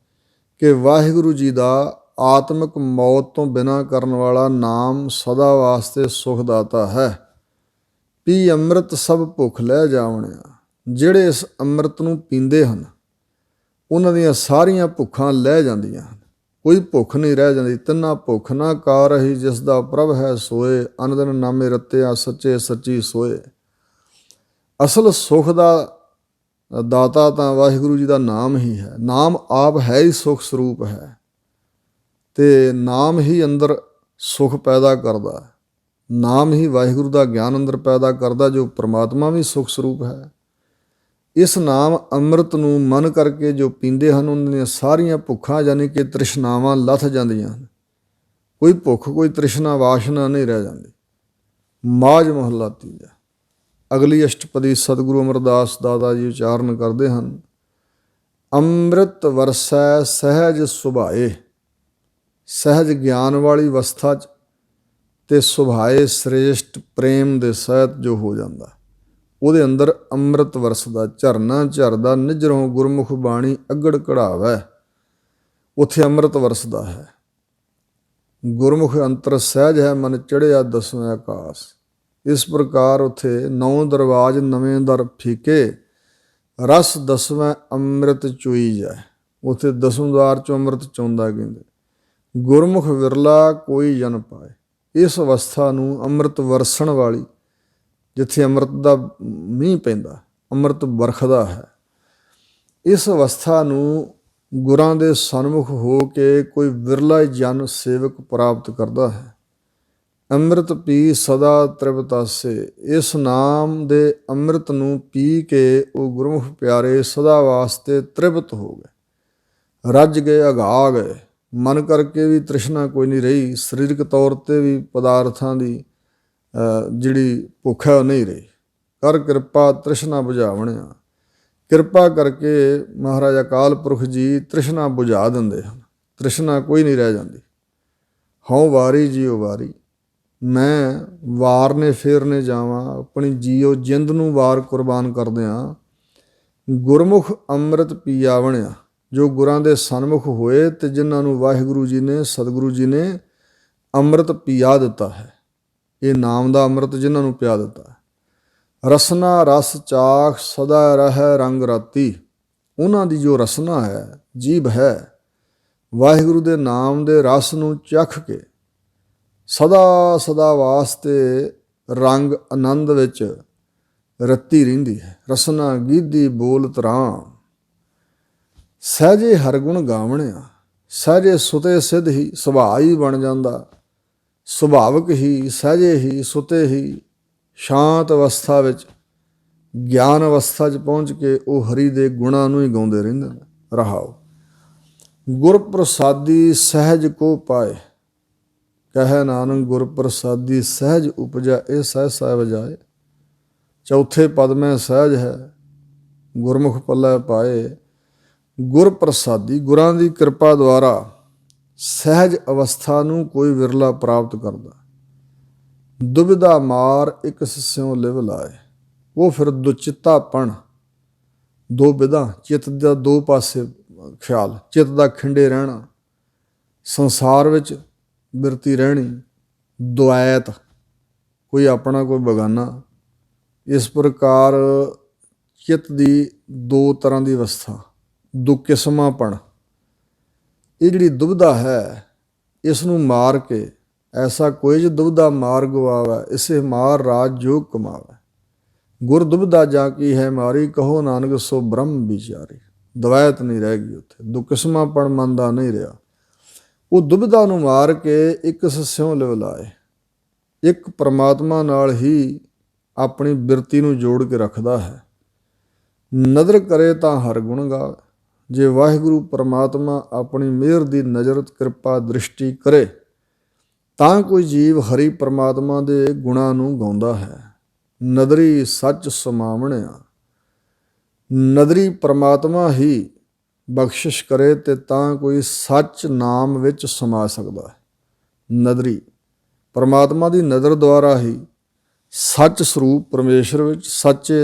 ਕਿ ਵਾਹਿਗੁਰੂ ਜੀ ਦਾ ਆਤਮਿਕ ਮੌਤ ਤੋਂ ਬਿਨਾਂ ਕਰਨ ਵਾਲਾ ਨਾਮ ਸਦਾ ਵਾਸਤੇ ਸੁਖ ਦਾਤਾ ਹੈ। ਪੀ ਅੰਮ੍ਰਿਤ ਸਭ ਭੁੱਖ ਲੈ ਜਾਵਣਿਆ। ਜਿਹੜੇ ਇਸ ਅੰਮ੍ਰਿਤ ਨੂੰ ਪੀਂਦੇ ਹਨ ਉਹਨਾਂ ਦੀਆਂ ਸਾਰੀਆਂ ਭੁੱਖਾਂ ਲੈ ਜਾਂਦੀਆਂ ਹਨ। ਕੋਈ ਭੁੱਖ ਨਹੀਂ ਰਹਿ ਜਾਂਦੀ। ਤਿੰਨਾ ਭੁੱਖ ਨਾ ਕਾਰਹੀ, ਜਿਸ ਦਾ ਪ੍ਰਭ ਹੈ ਸੋਏ। ਅਨ ਦਿਨ ਨਾਮੇ ਰਤਿਆ, ਸੱਚੇ ਸੱਚੀ ਸੋਏ। ਅਸਲ ਸੁੱਖ ਦਾ ਦਾਤਾ ਤਾਂ ਵਾਹਿਗੁਰੂ ਜੀ ਦਾ ਨਾਮ ਹੀ ਹੈ। ਨਾਮ ਆਪ ਹੈ ਹੀ ਸੁੱਖ ਸਰੂਪ ਹੈ ਅਤੇ ਨਾਮ ਹੀ ਅੰਦਰ ਸੁੱਖ ਪੈਦਾ ਕਰਦਾ। ਨਾਮ ਹੀ ਵਾਹਿਗੁਰੂ ਦਾ ਗਿਆਨ ਅੰਦਰ ਪੈਦਾ ਕਰਦਾ, ਜੋ ਪਰਮਾਤਮਾ ਵੀ ਸੁੱਖ ਸਰੂਪ ਹੈ। ਇਸ ਨਾਮ ਅੰਮ੍ਰਿਤ ਨੂੰ ਮਨ ਕਰਕੇ ਜੋ ਪੀਂਦੇ ਹਨ, ਉਹਨਾਂ ਦੀਆਂ ਸਾਰੀਆਂ ਭੁੱਖਾਂ ਯਾਨੀ ਕਿ ਤ੍ਰਿਸ਼ਨਾਵਾਂ ਲੱਥ ਜਾਂਦੀਆਂ ਹਨ। ਕੋਈ ਭੁੱਖ, ਕੋਈ ਤ੍ਰਿਸ਼ਨਾ, ਵਾਸ਼ਨਾ ਨਹੀਂ ਰਹਿ ਜਾਂਦੀ। ਮਾਝ ਮਹੱਲਾ ਤੀਜਾ। ਅਗਲੀ ਅਸ਼ਟਪਦੀ ਸਤਿਗੁਰੂ ਅਮਰਦਾਸ ਦਾਦਾ ਜੀ ਉਚਾਰਨ ਕਰਦੇ ਹਨ। ਅੰਮ੍ਰਿਤ ਵਰਸੈ ਸਹਿਜ ਸੁਭਾਏ। ਸਹਿਜ ਗਿਆਨ ਵਾਲੀ ਅਵਸਥਾ 'ਚ ਅਤੇ ਸੁਭਾਏ ਸ੍ਰੇਸ਼ਟ ਪ੍ਰੇਮ ਦੇ ਸਹਿਤ ਜੋ ਹੋ ਜਾਂਦਾ, ਉਹਦੇ ਅੰਦਰ ਅੰਮ੍ਰਿਤ ਵਰਸਦਾ। ਝਰਨਾ ਝਰਦਾ ਨਿਜਰੋਂ ਗੁਰਮੁਖ ਬਾਣੀ ਅੱਗੜ ਕਢਾਵੈ। ਉੱਥੇ ਅੰਮ੍ਰਿਤ ਵਰਸਦਾ ਹੈ। ਗੁਰਮੁਖ ਅੰਤਰ ਸਹਿਜ ਹੈ, ਮਨ ਚੜ੍ਹਿਆ ਦਸਵੇਂ ਆਕਾਸ। ਇਸ ਪ੍ਰਕਾਰ ਉੱਥੇ 9 ਦਰਵਾਜ ਨਵੇਂ ਦਰ ਫੀਕੇ, ਰਸ ਦਸਵੇਂ ਅੰਮ੍ਰਿਤ ਚੋਈ ਜਾਏ। ਉੱਥੇ 10ਵੇਂ ਦਵਾਰ 'ਚੋਂ ਅੰਮ੍ਰਿਤ ਚੋਂਦਾ ਕਹਿੰਦੇ। ਗੁਰਮੁਖ ਵਿਰਲਾ ਕੋਈ ਜਨ ਪਾਏ। ਇਸ ਅਵਸਥਾ ਨੂੰ ਅੰਮ੍ਰਿਤ ਵਰਸਣ ਵਾਲੀ, ਜਿੱਥੇ ਅੰਮ੍ਰਿਤ ਦਾ ਮੀਂਹ ਪੈਂਦਾ, ਅੰਮ੍ਰਿਤ ਵਰਖਦਾ ਹੈ, ਇਸ ਅਵਸਥਾ ਨੂੰ ਗੁਰਾਂ ਦੇ ਸਨਮੁਖ ਹੋ ਕੇ ਕੋਈ ਵਿਰਲਾ ਜਨ ਸੇਵਕ ਪ੍ਰਾਪਤ ਕਰਦਾ ਹੈ। ਅੰਮ੍ਰਿਤ ਪੀ ਸਦਾ ਤ੍ਰਿਪਤਾਸੇ, ਇਸ ਨਾਮ ਦੇ ਅੰਮ੍ਰਿਤ ਨੂੰ ਪੀ ਕੇ ਉਹ ਗੁਰਮੁਖ ਪਿਆਰੇ ਸਦਾ ਵਾਸਤੇ ਤ੍ਰਿਪਤ ਹੋ ਗਏ, ਰੱਜ ਗਏ, ਅਘਾ ਗਏ। ਮਨ ਕਰਕੇ ਵੀ ਤ੍ਰਿਸ਼ਨਾ ਕੋਈ ਨਹੀਂ ਰਹੀ, ਸਰੀਰਕ ਤੌਰ 'ਤੇ ਵੀ ਪਦਾਰਥਾਂ ਦੀ ਜਿਹੜੀ ਭੁੱਖ ਹੈ ਉਹ ਨਹੀਂ ਰਹੀ। ਕਰ ਕਿਰਪਾ ਤ੍ਰਿਸ਼ਨਾ ਬੁਝਾਵਣਿਆ, ਕਿਰਪਾ ਕਰਕੇ ਮਹਾਰਾਜ ਅਕਾਲ ਪੁਰਖ ਜੀ ਤ੍ਰਿਸ਼ਨਾ ਬੁਝਾ ਦਿੰਦੇ ਹਨ, ਤ੍ਰਿਸ਼ਨਾ ਕੋਈ ਨਹੀਂ ਰਹਿ ਜਾਂਦੀ। ਹਉ ਵਾਰੀ ਜੀਓ ਵਾਰੀ, ਮੈਂ ਵਾਰਨੇ ਫੇਰਨੇ ਜਾਵਾਂ, ਆਪਣੀ ਜੀਓ ਜਿੰਦ ਨੂੰ ਵਾਰ ਕੁਰਬਾਨ ਕਰਦਿਆਂ ਗੁਰਮੁਖ ਅੰਮ੍ਰਿਤ ਪੀਆਵਣਿਆ। ਜੋ ਗੁਰਾਂ ਦੇ ਸਨਮੁਖ ਹੋਏ ਅਤੇ ਜਿਨ੍ਹਾਂ ਨੂੰ ਵਾਹਿਗੁਰੂ ਜੀ ਨੇ, ਸਤਿਗੁਰੂ ਜੀ ਨੇ ਅੰਮ੍ਰਿਤ ਪੀਆ ਦਿੱਤਾ ਹੈ, ਇਹ ਨਾਮ ਦਾ ਅੰਮ੍ਰਿਤ ਜਿਨ੍ਹਾਂ ਨੂੰ ਪਿਆ ਦਿੱਤਾ ਹੈ। ਰਸਨਾ ਰਸ ਚਾਖ ਸਦਾ ਰਹਿ ਰੰਗ ਰਾਤੀ, ਉਹਨਾਂ ਦੀ ਜੋ ਰਸਨਾ ਹੈ, ਜੀਭ ਹੈ, ਵਾਹਿਗੁਰੂ ਦੇ ਨਾਮ ਦੇ ਰਸ ਨੂੰ ਚੱਖ ਕੇ ਸਦਾ ਸਦਾ ਵਾਸਤੇ ਰੰਗ ਆਨੰਦ ਵਿੱਚ ਰੱਤੀ ਰਹਿੰਦੀ ਹੈ। ਰਸਨਾ ਗੀਧੀ ਬੋਲ ਤਰਾਂ, ਸਹਿਜੇ ਹਰਗੁਣ ਗਾਵਣਿਆ, ਸਹਿਜੇ ਸੁਤੇ ਸਿੱਧ ਹੀ ਸੁਭਾਅ ਹੀ ਬਣ ਜਾਂਦਾ, ਸੁਭਾਵਿਕ ਹੀ, ਸਹਿਜੇ ਹੀ, ਸੁਤੇ ਹੀ, ਸ਼ਾਂਤ ਅਵਸਥਾ ਵਿੱਚ, ਗਿਆਨ ਅਵਸਥਾ 'ਚ ਪਹੁੰਚ ਕੇ ਉਹ ਹਰੀ ਦੇ ਗੁਣਾਂ ਨੂੰ ਹੀ ਗਾਉਂਦੇ ਰਹਿੰਦੇ ਨੇ। ਰਹਾਓ ਗੁਰ ਪ੍ਰਸਾਦੀ ਸਹਿਜ ਕੋ ਪਾਏ, ਕਹੈ ਨਾਨਕ ਗੁਰ ਪ੍ਰਸਾਦੀ ਸਹਿਜ ਉਪਜਾ, ਇਹ ਸਹਿਜ ਸਾਹਿਬ ਜਾਏ। ਚੌਥੇ ਪਦ ਮੈਂ ਸਹਿਜ ਹੈ, ਗੁਰਮੁਖ ਪੱਲੇ ਪਾਏ। ਗੁਰ ਪ੍ਰਸਾਦੀ, ਗੁਰਾਂ ਦੀ ਕਿਰਪਾ ਦੁਆਰਾ ਸਹਿਜ ਅਵਸਥਾ ਨੂੰ ਕੋਈ ਵਿਰਲਾ ਪ੍ਰਾਪਤ ਕਰਦਾ। ਦੁਬਿਧਾ ਮਾਰ ਇੱਕ ਸਿਉ ਲਿਵ ਲਾਏ, ਉਹ ਫਿਰ ਦੁਚਿੱਤਾਪਣ, ਦੋ ਵਿਧਾ, ਚਿੱਤ ਦਾ ਦੋ ਪਾਸੇ ਖਿਆਲ, ਚਿੱਤ ਦਾ ਖਿੰਡੇ ਰਹਿਣਾ, ਸੰਸਾਰ ਵਿੱਚ ਬਿਰਤੀ ਰਹਿਣੀ, ਦੁਐਤ, ਕੋਈ ਆਪਣਾ ਕੋਈ ਬਗਾਨਾ। ਇਸ ਪ੍ਰਕਾਰ ਚਿੱਤ ਦੀ ਦੋ ਤਰ੍ਹਾਂ ਦੀ ਅਵਸਥਾ, ਦੁਕਿਸਮਾਪਣ, ਇਹ ਜਿਹੜੀ ਦੁਬਿਧਾ ਹੈ, ਇਸ ਨੂੰ ਮਾਰ ਕੇ ਐਸਾ ਕੋਈ ਜੋ ਦੁਬਿਧਾ ਮਾਰ ਗਵਾਵੈ, ਇਸੇ ਮਾਰ ਰਾਜ ਜੋਗ ਕਮਾਵੈ। ਗੁਰ ਦੁਬਿਧਾ ਜਾ ਕੀ ਹੈ ਮਾਰੀ, ਕਹੋ ਨਾਨਕ ਸੋ ਬ੍ਰਹਮ ਵਿਚਾਰੀ। ਦਵੈਤ ਨਹੀਂ ਰਹਿ ਗਈ ਉੱਥੇ, ਦੁਕਿਸਮਾਪਣ ਮਨ ਦਾ ਨਹੀਂ ਰਿਹਾ। ਉਹ ਦੁਬਿਧਾ ਨੂੰ ਮਾਰ ਕੇ ਇੱਕ ਸਿਉ ਲਿਵ ਲਾਏ, ਇੱਕ ਪਰਮਾਤਮਾ ਨਾਲ ਹੀ ਆਪਣੀ ਬਿਰਤੀ ਨੂੰ ਜੋੜ ਕੇ ਰੱਖਦਾ ਹੈ। ਨਦਰ ਕਰੇ ਤਾਂ ਹਰ ਗੁਣ ਗਾਵੇ, ਜੇ ਵਾਹਿਗੁਰੂ ਪਰਮਾਤਮਾ ਆਪਣੀ ਮਿਹਰ ਦੀ ਨਜ਼ਰ ਕਿਰਪਾ ਦ੍ਰਿਸ਼ਟੀ ਕਰੇ ਤਾਂ ਕੋਈ ਜੀਵ ਹਰੀ ਪਰਮਾਤਮਾ ਦੇ ਗੁਣਾਂ ਨੂੰ ਗਾਉਂਦਾ ਹੈ। ਨਦਰੀ ਸੱਚ ਸਮਾਵਣਿਆ, ਨਦਰੀ ਪਰਮਾਤਮਾ ਹੀ ਬਖਸ਼ਿਸ਼ ਕਰੇ ਤੇ ਤਾਂ ਕੋਈ ਸੱਚ ਨਾਮ ਵਿੱਚ ਸਮਾ ਸਕਦਾ ਹੈ। ਨਦਰੀ ਪਰਮਾਤਮਾ ਦੀ ਨਜ਼ਰ ਦੁਆਰਾ ਹੀ ਸੱਚ ਸਰੂਪ ਪਰਮੇਸ਼ਰ ਵਿੱਚ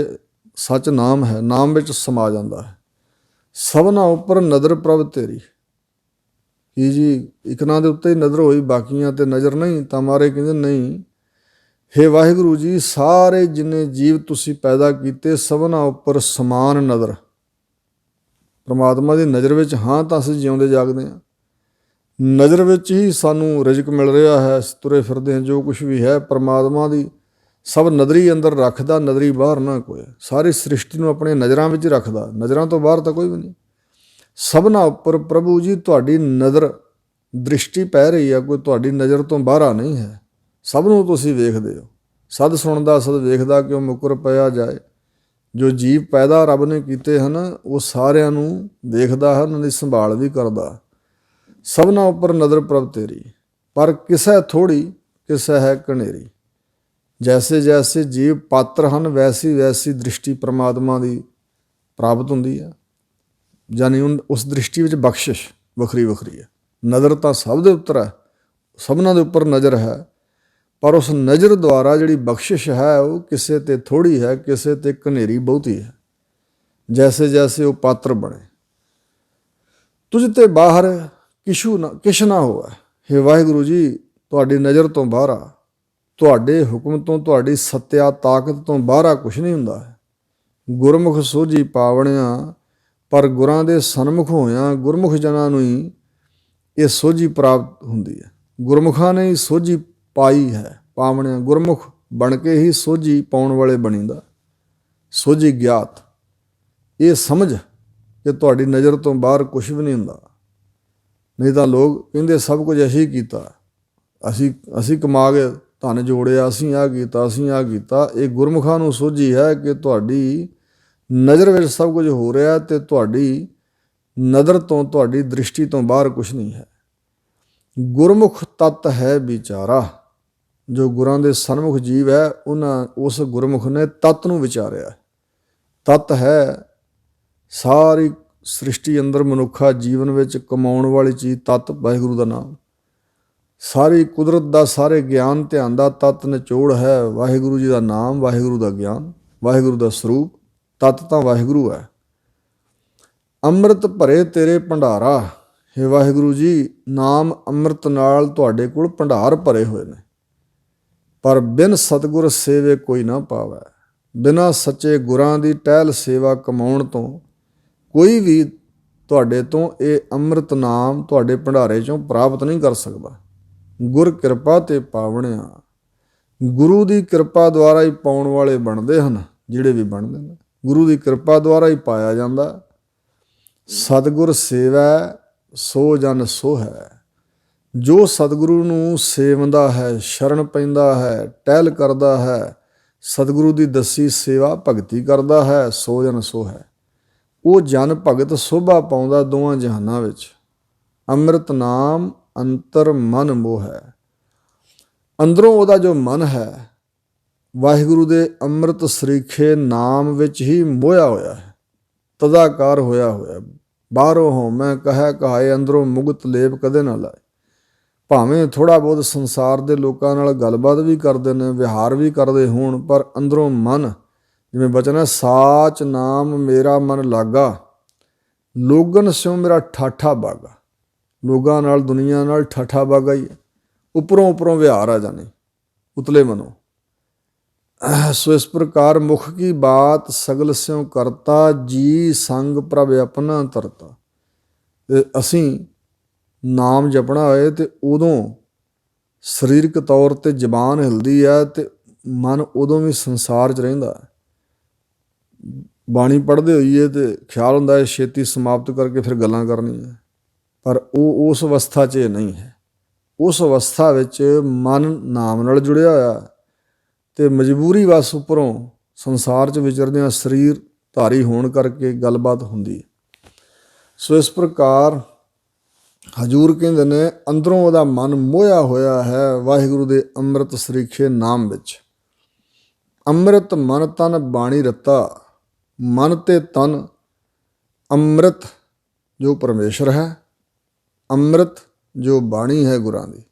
ਸੱਚ ਨਾਮ ਹੈ, ਨਾਮ ਵਿੱਚ ਸਮਾ ਜਾਂਦਾ ਹੈ। ਸਭਨਾ ਉੱਪਰ ਨਜ਼ਰ ਪ੍ਰਭ ਤੇਰੀ, ਕੀ ਜੀ ਇਕਨਾਂ ਦੇ ਉੱਤੇ ਹੀ ਨਜ਼ਰ ਹੋਈ, ਬਾਕੀਆਂ ਤੇ ਨਜ਼ਰ ਨਹੀਂ? ਤਾਂ ਮਾਰੇ ਕਹਿੰਦੇ ਨਹੀਂ, ਹੇ ਵਾਹਿਗੁਰੂ ਜੀ, ਸਾਰੇ ਜਿੰਨੇ ਜੀਵ ਤੁਸੀਂ ਪੈਦਾ ਕੀਤੇ ਸਭਨਾ ਉੱਪਰ ਸਮਾਨ ਨਜ਼ਰ, ਪਰਮਾਤਮਾ ਦੀ ਨਜ਼ਰ ਵਿੱਚ ਹਾਂ ਤਾਂ ਅਸੀਂ ਜਿਉਂਦੇ ਜਾਗਦੇ ਹਾਂ, ਨਜ਼ਰ ਵਿੱਚ ਹੀ ਸਾਨੂੰ ਰਿਜ਼ਕ ਮਿਲ ਰਿਹਾ ਹੈ, ਤੁਰੇ ਫਿਰਦੇ ਹਾਂ, ਜੋ ਕੁਛ ਵੀ ਹੈ ਪਰਮਾਤਮਾ ਦੀ ਸਭ ਨਜ਼ਰੀ ਅੰਦਰ ਰੱਖਦਾ, ਨਜ਼ਰੀ ਬਾਹਰ ਨਾ ਕੋਈ। ਸਾਰੀ ਸ੍ਰਿਸ਼ਟੀ ਨੂੰ ਆਪਣੀਆਂ ਨਜ਼ਰਾਂ ਵਿੱਚ ਰੱਖਦਾ, ਨਜ਼ਰਾਂ ਤੋਂ ਬਾਹਰ ਤਾਂ ਕੋਈ ਵੀ ਨਹੀਂ। ਸਭਨਾ ਉੱਪਰ ਪ੍ਰਭੂ ਜੀ ਤੁਹਾਡੀ ਨਜ਼ਰ ਦ੍ਰਿਸ਼ਟੀ ਪੈ ਰਹੀ ਆ, ਕੋਈ ਤੁਹਾਡੀ ਨਜ਼ਰ ਤੋਂ ਬਾਹਰ ਨਹੀਂ ਹੈ। ਸਭ ਨੂੰ ਤੁਸੀਂ ਵੇਖਦੇ ਹੋ, ਸਦ ਸੁਣਦਾ ਸਦ ਵੇਖਦਾ, ਕਿਉਂ ਮੁਕਰ ਪਿਆ ਜਾਏ। ਜੋ ਜੀਵ ਪੈਦਾ ਰੱਬ ਨੇ ਕੀਤੇ ਹਨ ਉਹ ਸਾਰਿਆਂ ਨੂੰ ਵੇਖਦਾ ਹੈ, ਉਹਨਾਂ ਦੀ ਸੰਭਾਲ ਵੀ ਕਰਦਾ। ਸਭਨਾ ਉੱਪਰ ਨਜ਼ਰ ਪ੍ਰਭ ਤੇਰੀ, ਪਰ ਕਿਸੇ ਥੋੜ੍ਹੀ ਕਿਸੇ ਹੈ ਕਨੇਰੀ। ਜੈਸੇ ਜੈਸੇ ਜੀਵ ਪਾਤਰ ਹਨ ਵੈਸੀ ਵੈਸੀ ਦ੍ਰਿਸ਼ਟੀ ਪਰਮਾਤਮਾ ਦੀ ਪ੍ਰਾਪਤ ਹੁੰਦੀ ਹੈ, ਯਾਨੀ ਉਸ ਦ੍ਰਿਸ਼ਟੀ ਵਿੱਚ ਬਖਸ਼ਿਸ਼ ਵੱਖਰੀ ਵੱਖਰੀ ਹੈ। ਨਜ਼ਰ ਤਾਂ ਸਭ ਦੇ ਉੱਪਰ ਹੈ, ਸਭਨਾਂ ਦੇ ਉੱਪਰ ਨਜ਼ਰ ਹੈ, ਪਰ ਉਸ ਨਜ਼ਰ ਦੁਆਰਾ ਜਿਹੜੀ ਬਖਸ਼ਿਸ਼ ਹੈ ਉਹ ਕਿਸੇ 'ਤੇ ਥੋੜ੍ਹੀ ਹੈ, ਕਿਸੇ 'ਤੇ ਕਨੇਰੀ ਬਹੁਤੀ ਹੈ। ਜੈਸੇ ਜੈਸੇ ਉਹ ਪਾਤਰ ਬਣੇ। ਤੁਝ ਤੇ ਬਾਹਰ ਕਿਛ ਨਾ ਹੋਵੇ, ਹੇ ਵਾਹਿਗੁਰੂ ਜੀ ਤੁਹਾਡੀ ਨਜ਼ਰ ਤੋਂ ਬਾਹਰ ਆ, ਤੁਹਾਡੇ ਹੁਕਮ ਤੋਂ, ਤੁਹਾਡੀ ਸੱਤਿਆ ਤਾਕਤ ਤੋਂ ਬਾਹਰ ਕੁਛ ਨਹੀਂ ਹੁੰਦਾ ਹੈ। ਗੁਰਮੁਖ ਸੋਝੀ ਪਾਵਣਿਆ, ਪਰ ਗੁਰਾਂ ਦੇ ਸਨਮੁਖ ਹੋਇਆਂ ਗੁਰਮੁਖ ਜਨਾਂ ਨੂੰ ਹੀ ਇਹ ਸੋਝੀ ਪ੍ਰਾਪਤ ਹੁੰਦੀ ਹੈ। ਗੁਰਮੁਖਾਂ ਨੇ ਹੀ ਸੋਝੀ ਪਾਈ ਹੈ। ਪਾਵਣਿਆ ਗੁਰਮੁਖ ਬਣ ਕੇ ਹੀ ਸੋਝੀ ਪਾਉਣ ਵਾਲੇ ਬਣੀਦਾ। ਸੋਝੀ ਗਿਆਤ, ਇਹ ਸਮਝ ਕਿ ਤੁਹਾਡੀ ਨਜ਼ਰ ਤੋਂ ਬਾਹਰ ਕੁਛ ਵੀ ਨਹੀਂ ਹੁੰਦਾ। ਨਹੀਂ ਤਾਂ ਲੋਕ ਕਹਿੰਦੇ ਸਭ ਕੁਝ ਅਸੀਂ ਕੀਤਾ, ਅਸੀਂ ਕਮਾ ਕੇ ਧਨ ਜੋੜਿਆ, ਅਸੀਂ ਆਹ ਕੀਤਾ, ਅਸੀਂ ਆਹ ਕੀਤਾ। ਇਹ ਗੁਰਮੁਖਾਂ ਨੂੰ ਸੋਝੀ ਹੈ ਕਿ ਤੁਹਾਡੀ ਨਜ਼ਰ ਵਿੱਚ ਸਭ ਕੁਝ ਹੋ ਰਿਹਾ ਅਤੇ ਤੁਹਾਡੀ ਨਜ਼ਰ ਤੋਂ, ਤੁਹਾਡੀ ਦ੍ਰਿਸ਼ਟੀ ਤੋਂ ਬਾਹਰ ਕੁਛ ਨਹੀਂ ਹੈ। ਗੁਰਮੁਖ ਤਤ ਹੈ ਵਿਚਾਰਾ। ਜੋ ਗੁਰਾਂ ਦੇ ਸਨਮੁਖ ਜੀਵ ਹੈ ਉਸ ਗੁਰਮੁਖ ਨੇ ਤਤ ਨੂੰ ਵਿਚਾਰਿਆ। ਤਤ ਹੈ ਸਾਰੀ ਸ੍ਰਿਸ਼ਟੀ ਅੰਦਰ ਮਨੁੱਖਾ ਜੀਵਨ ਵਿੱਚ ਕਮਾਉਣ ਵਾਲੀ ਚੀਜ਼, ਤਤ ਵਾਹਿਗੁਰੂ ਦਾ ਨਾਮ। ਸਾਰੀ ਕੁਦਰਤ ਦਾ, ਸਾਰੇ ਗਿਆਨ ਧਿਆਨ ਦਾ ਤਤ ਨਿਚੋੜ ਹੈ ਵਾਹਿਗੁਰੂ ਜੀ ਦਾ ਨਾਮ, ਵਾਹਿਗੁਰੂ ਦਾ ਗਿਆਨ, ਵਾਹਿਗੁਰੂ ਦਾ ਸਰੂਪ। ਤਤ ਤਾਂ ਵਾਹਿਗੁਰੂ ਹੈ। ਅੰਮ੍ਰਿਤ ਭਰੇ ਤੇਰੇ ਭੰਡਾਰਾ। ਹੇ ਵਾਹਿਗੁਰੂ ਜੀ, ਨਾਮ ਅੰਮ੍ਰਿਤ ਨਾਲ ਤੁਹਾਡੇ ਕੋਲ ਭੰਡਾਰ ਭਰੇ ਹੋਏ ਨੇ। ਪਰ ਬਿਨ ਸਤਿਗੁਰ ਸੇਵੇ ਕੋਈ ਨਾ ਪਾਵੈ। ਬਿਨਾਂ ਸੱਚੇ ਗੁਰਾਂ ਦੀ ਟਹਿਲ ਸੇਵਾ ਕਮਾਉਣ ਤੋਂ ਕੋਈ ਵੀ ਤੁਹਾਡੇ ਤੋਂ ਇਹ ਅੰਮ੍ਰਿਤ ਨਾਮ ਤੁਹਾਡੇ ਭੰਡਾਰੇ 'ਚੋਂ ਪ੍ਰਾਪਤ ਨਹੀਂ ਕਰ ਸਕਦਾ। ਗੁਰ ਕਿਰਪਾ ਤੇ ਪਾਵਣਿਆ। ਗੁਰੂ ਦੀ ਕਿਰਪਾ ਦੁਆਰਾ ਹੀ ਪਾਉਣ ਵਾਲੇ ਬਣਦੇ ਹਨ। ਜਿਹੜੇ ਵੀ ਬਣਦੇ ਨੇ ਗੁਰੂ ਦੀ ਕਿਰਪਾ ਦੁਆਰਾ ਹੀ ਪਾਇਆ ਜਾਂਦਾ। ਸਤਿਗੁਰ ਸੇਵੈ ਸੋ ਜਨ ਸੋ ਹੈ। ਜੋ ਸਤਿਗੁਰੂ ਨੂੰ ਸੇਵਦਾ ਹੈ, ਸ਼ਰਨ ਪੈਂਦਾ ਹੈ, ਟਹਿਲ ਕਰਦਾ ਹੈ, ਸਤਿਗੁਰੂ ਦੀ ਦੱਸੀ ਸੇਵਾ ਭਗਤੀ ਕਰਦਾ ਹੈ, ਸੋ ਜਨ ਸੋ ਹੈ। ਉਹ ਜਨ ਭਗਤ ਸੋਭਾ ਪਾਉਂਦਾ ਦੋਵਾਂ ਜਹਾਨਾਂ ਵਿੱਚ। ਅੰਮ੍ਰਿਤ ਨਾਮ ਅੰਤਰ ਮਨ ਮੋਹ ਹੈ। ਅੰਦਰੋਂ ਉਹਦਾ ਜੋ ਮਨ ਹੈ ਵਾਹਿਗੁਰੂ ਦੇ ਅੰਮ੍ਰਿਤ ਸਰੀਖੇ ਨਾਮ ਵਿੱਚ ਹੀ ਮੋਹਿਆ ਹੋਇਆ ਹੈ, ਤਦਾਕਾਰ ਹੋਇਆ ਹੋਇਆ। ਬਾਹਰੋਂ ਹਉਮੈ ਕਹਿ ਕਹਾਏ, ਅੰਦਰੋਂ ਮੁਕਤ ਲੇਪ ਕਦੇ ਨਾ ਲਾਏ। ਭਾਵੇਂ ਥੋੜ੍ਹਾ ਬਹੁਤ ਸੰਸਾਰ ਦੇ ਲੋਕਾਂ ਨਾਲ ਗੱਲਬਾਤ ਵੀ ਕਰਦੇ ਨੇ, ਵਿਹਾਰ ਵੀ ਕਰਦੇ ਹੋਣ, ਪਰ ਅੰਦਰੋਂ ਮਨ, ਜਿਵੇਂ ਬਚਨ ਹੈ, ਸਾਚ ਨਾਮ ਮੇਰਾ ਮਨ ਲਾਗਾ, ਲੋਗਨ ਸਿਉ ਮੇਰਾ ਠਾਠਾ ਬਾਗਾ। ਲੋਕਾਂ ਨਾਲ, ਦੁਨੀਆ ਨਾਲ ਠਾਠਾ ਬਾਗਾ ਹੀ ਹੈ। ਉੱਪਰੋਂ ਵਿਹਾਰ ਆ ਜਾਣੇ, ਉਤਲੇ ਮਨੋਂ। ਸੋ ਇਸ ਪ੍ਰਕਾਰ ਮੁਖ ਕੀ ਬਾਤ ਸਗਲ ਸਿਉ ਕਰਤਾ, ਜੀ ਸੰਗ ਪ੍ਰਭ ਆਪਣਾ ਤਰਤਾ। ਅਸੀਂ ਨਾਮ ਜਪਣਾ ਹੋਏ ਤੇ ਉਦੋਂ ਸਰੀਰਕ ਤੌਰ 'ਤੇ ਜ਼ਬਾਨ ਹਿਲਦੀ ਹੈ ਅਤੇ ਮਨ ਉਦੋਂ ਵੀ ਸੰਸਾਰ 'ਚ ਰਹਿੰਦਾ। ਬਾਣੀ ਪੜ੍ਹਦੇ ਹੋਈਏ ਅਤੇ ਖਿਆਲ ਹੁੰਦਾ ਹੈ ਛੇਤੀ ਸਮਾਪਤ ਕਰਕੇ ਫਿਰ ਗੱਲਾਂ ਕਰਨੀਆਂ, ਪਰ ਉਹ ਉਸ ਅਵਸਥਾ 'ਚ ਇਹ ਨਹੀਂ ਹੈ। ਉਸ ਅਵਸਥਾ ਵਿੱਚ ਮਨ ਨਾਮ ਨਾਲ ਜੁੜਿਆ ਹੋਇਆ ਅਤੇ ਮਜਬੂਰੀ ਬਸ ਉੱਪਰੋਂ ਸੰਸਾਰ 'ਚ ਵਿਚਰਦਿਆਂ ਸਰੀਰ ਧਾਰੀ ਹੋਣ ਕਰਕੇ ਗੱਲਬਾਤ ਹੁੰਦੀ ਹੈ। ਸੋ ਇਸ ਪ੍ਰਕਾਰ ਹਜ਼ੂਰ ਕਹਿੰਦੇ ਨੇ ਅੰਦਰੋਂ ਉਹਦਾ ਮਨ ਮੋਹਿਆ ਹੋਇਆ ਹੈ ਵਾਹਿਗੁਰੂ ਦੇ ਅੰਮ੍ਰਿਤ ਸਰੀਖੇ ਨਾਮ ਵਿੱਚ। ਅੰਮ੍ਰਿਤ ਮਨ ਤਨ ਬਾਣੀ ਰਤਾ। ਮਨ ਤੇ ਤਨ ਅੰਮ੍ਰਿਤ ਜੋ ਪਰਮੇਸ਼ਰ ਹੈ, ਅੰਮ੍ਰਿਤ ਜੋ ਬਾਣੀ ਹੈ ਗੁਰਾਂ ਦੀ,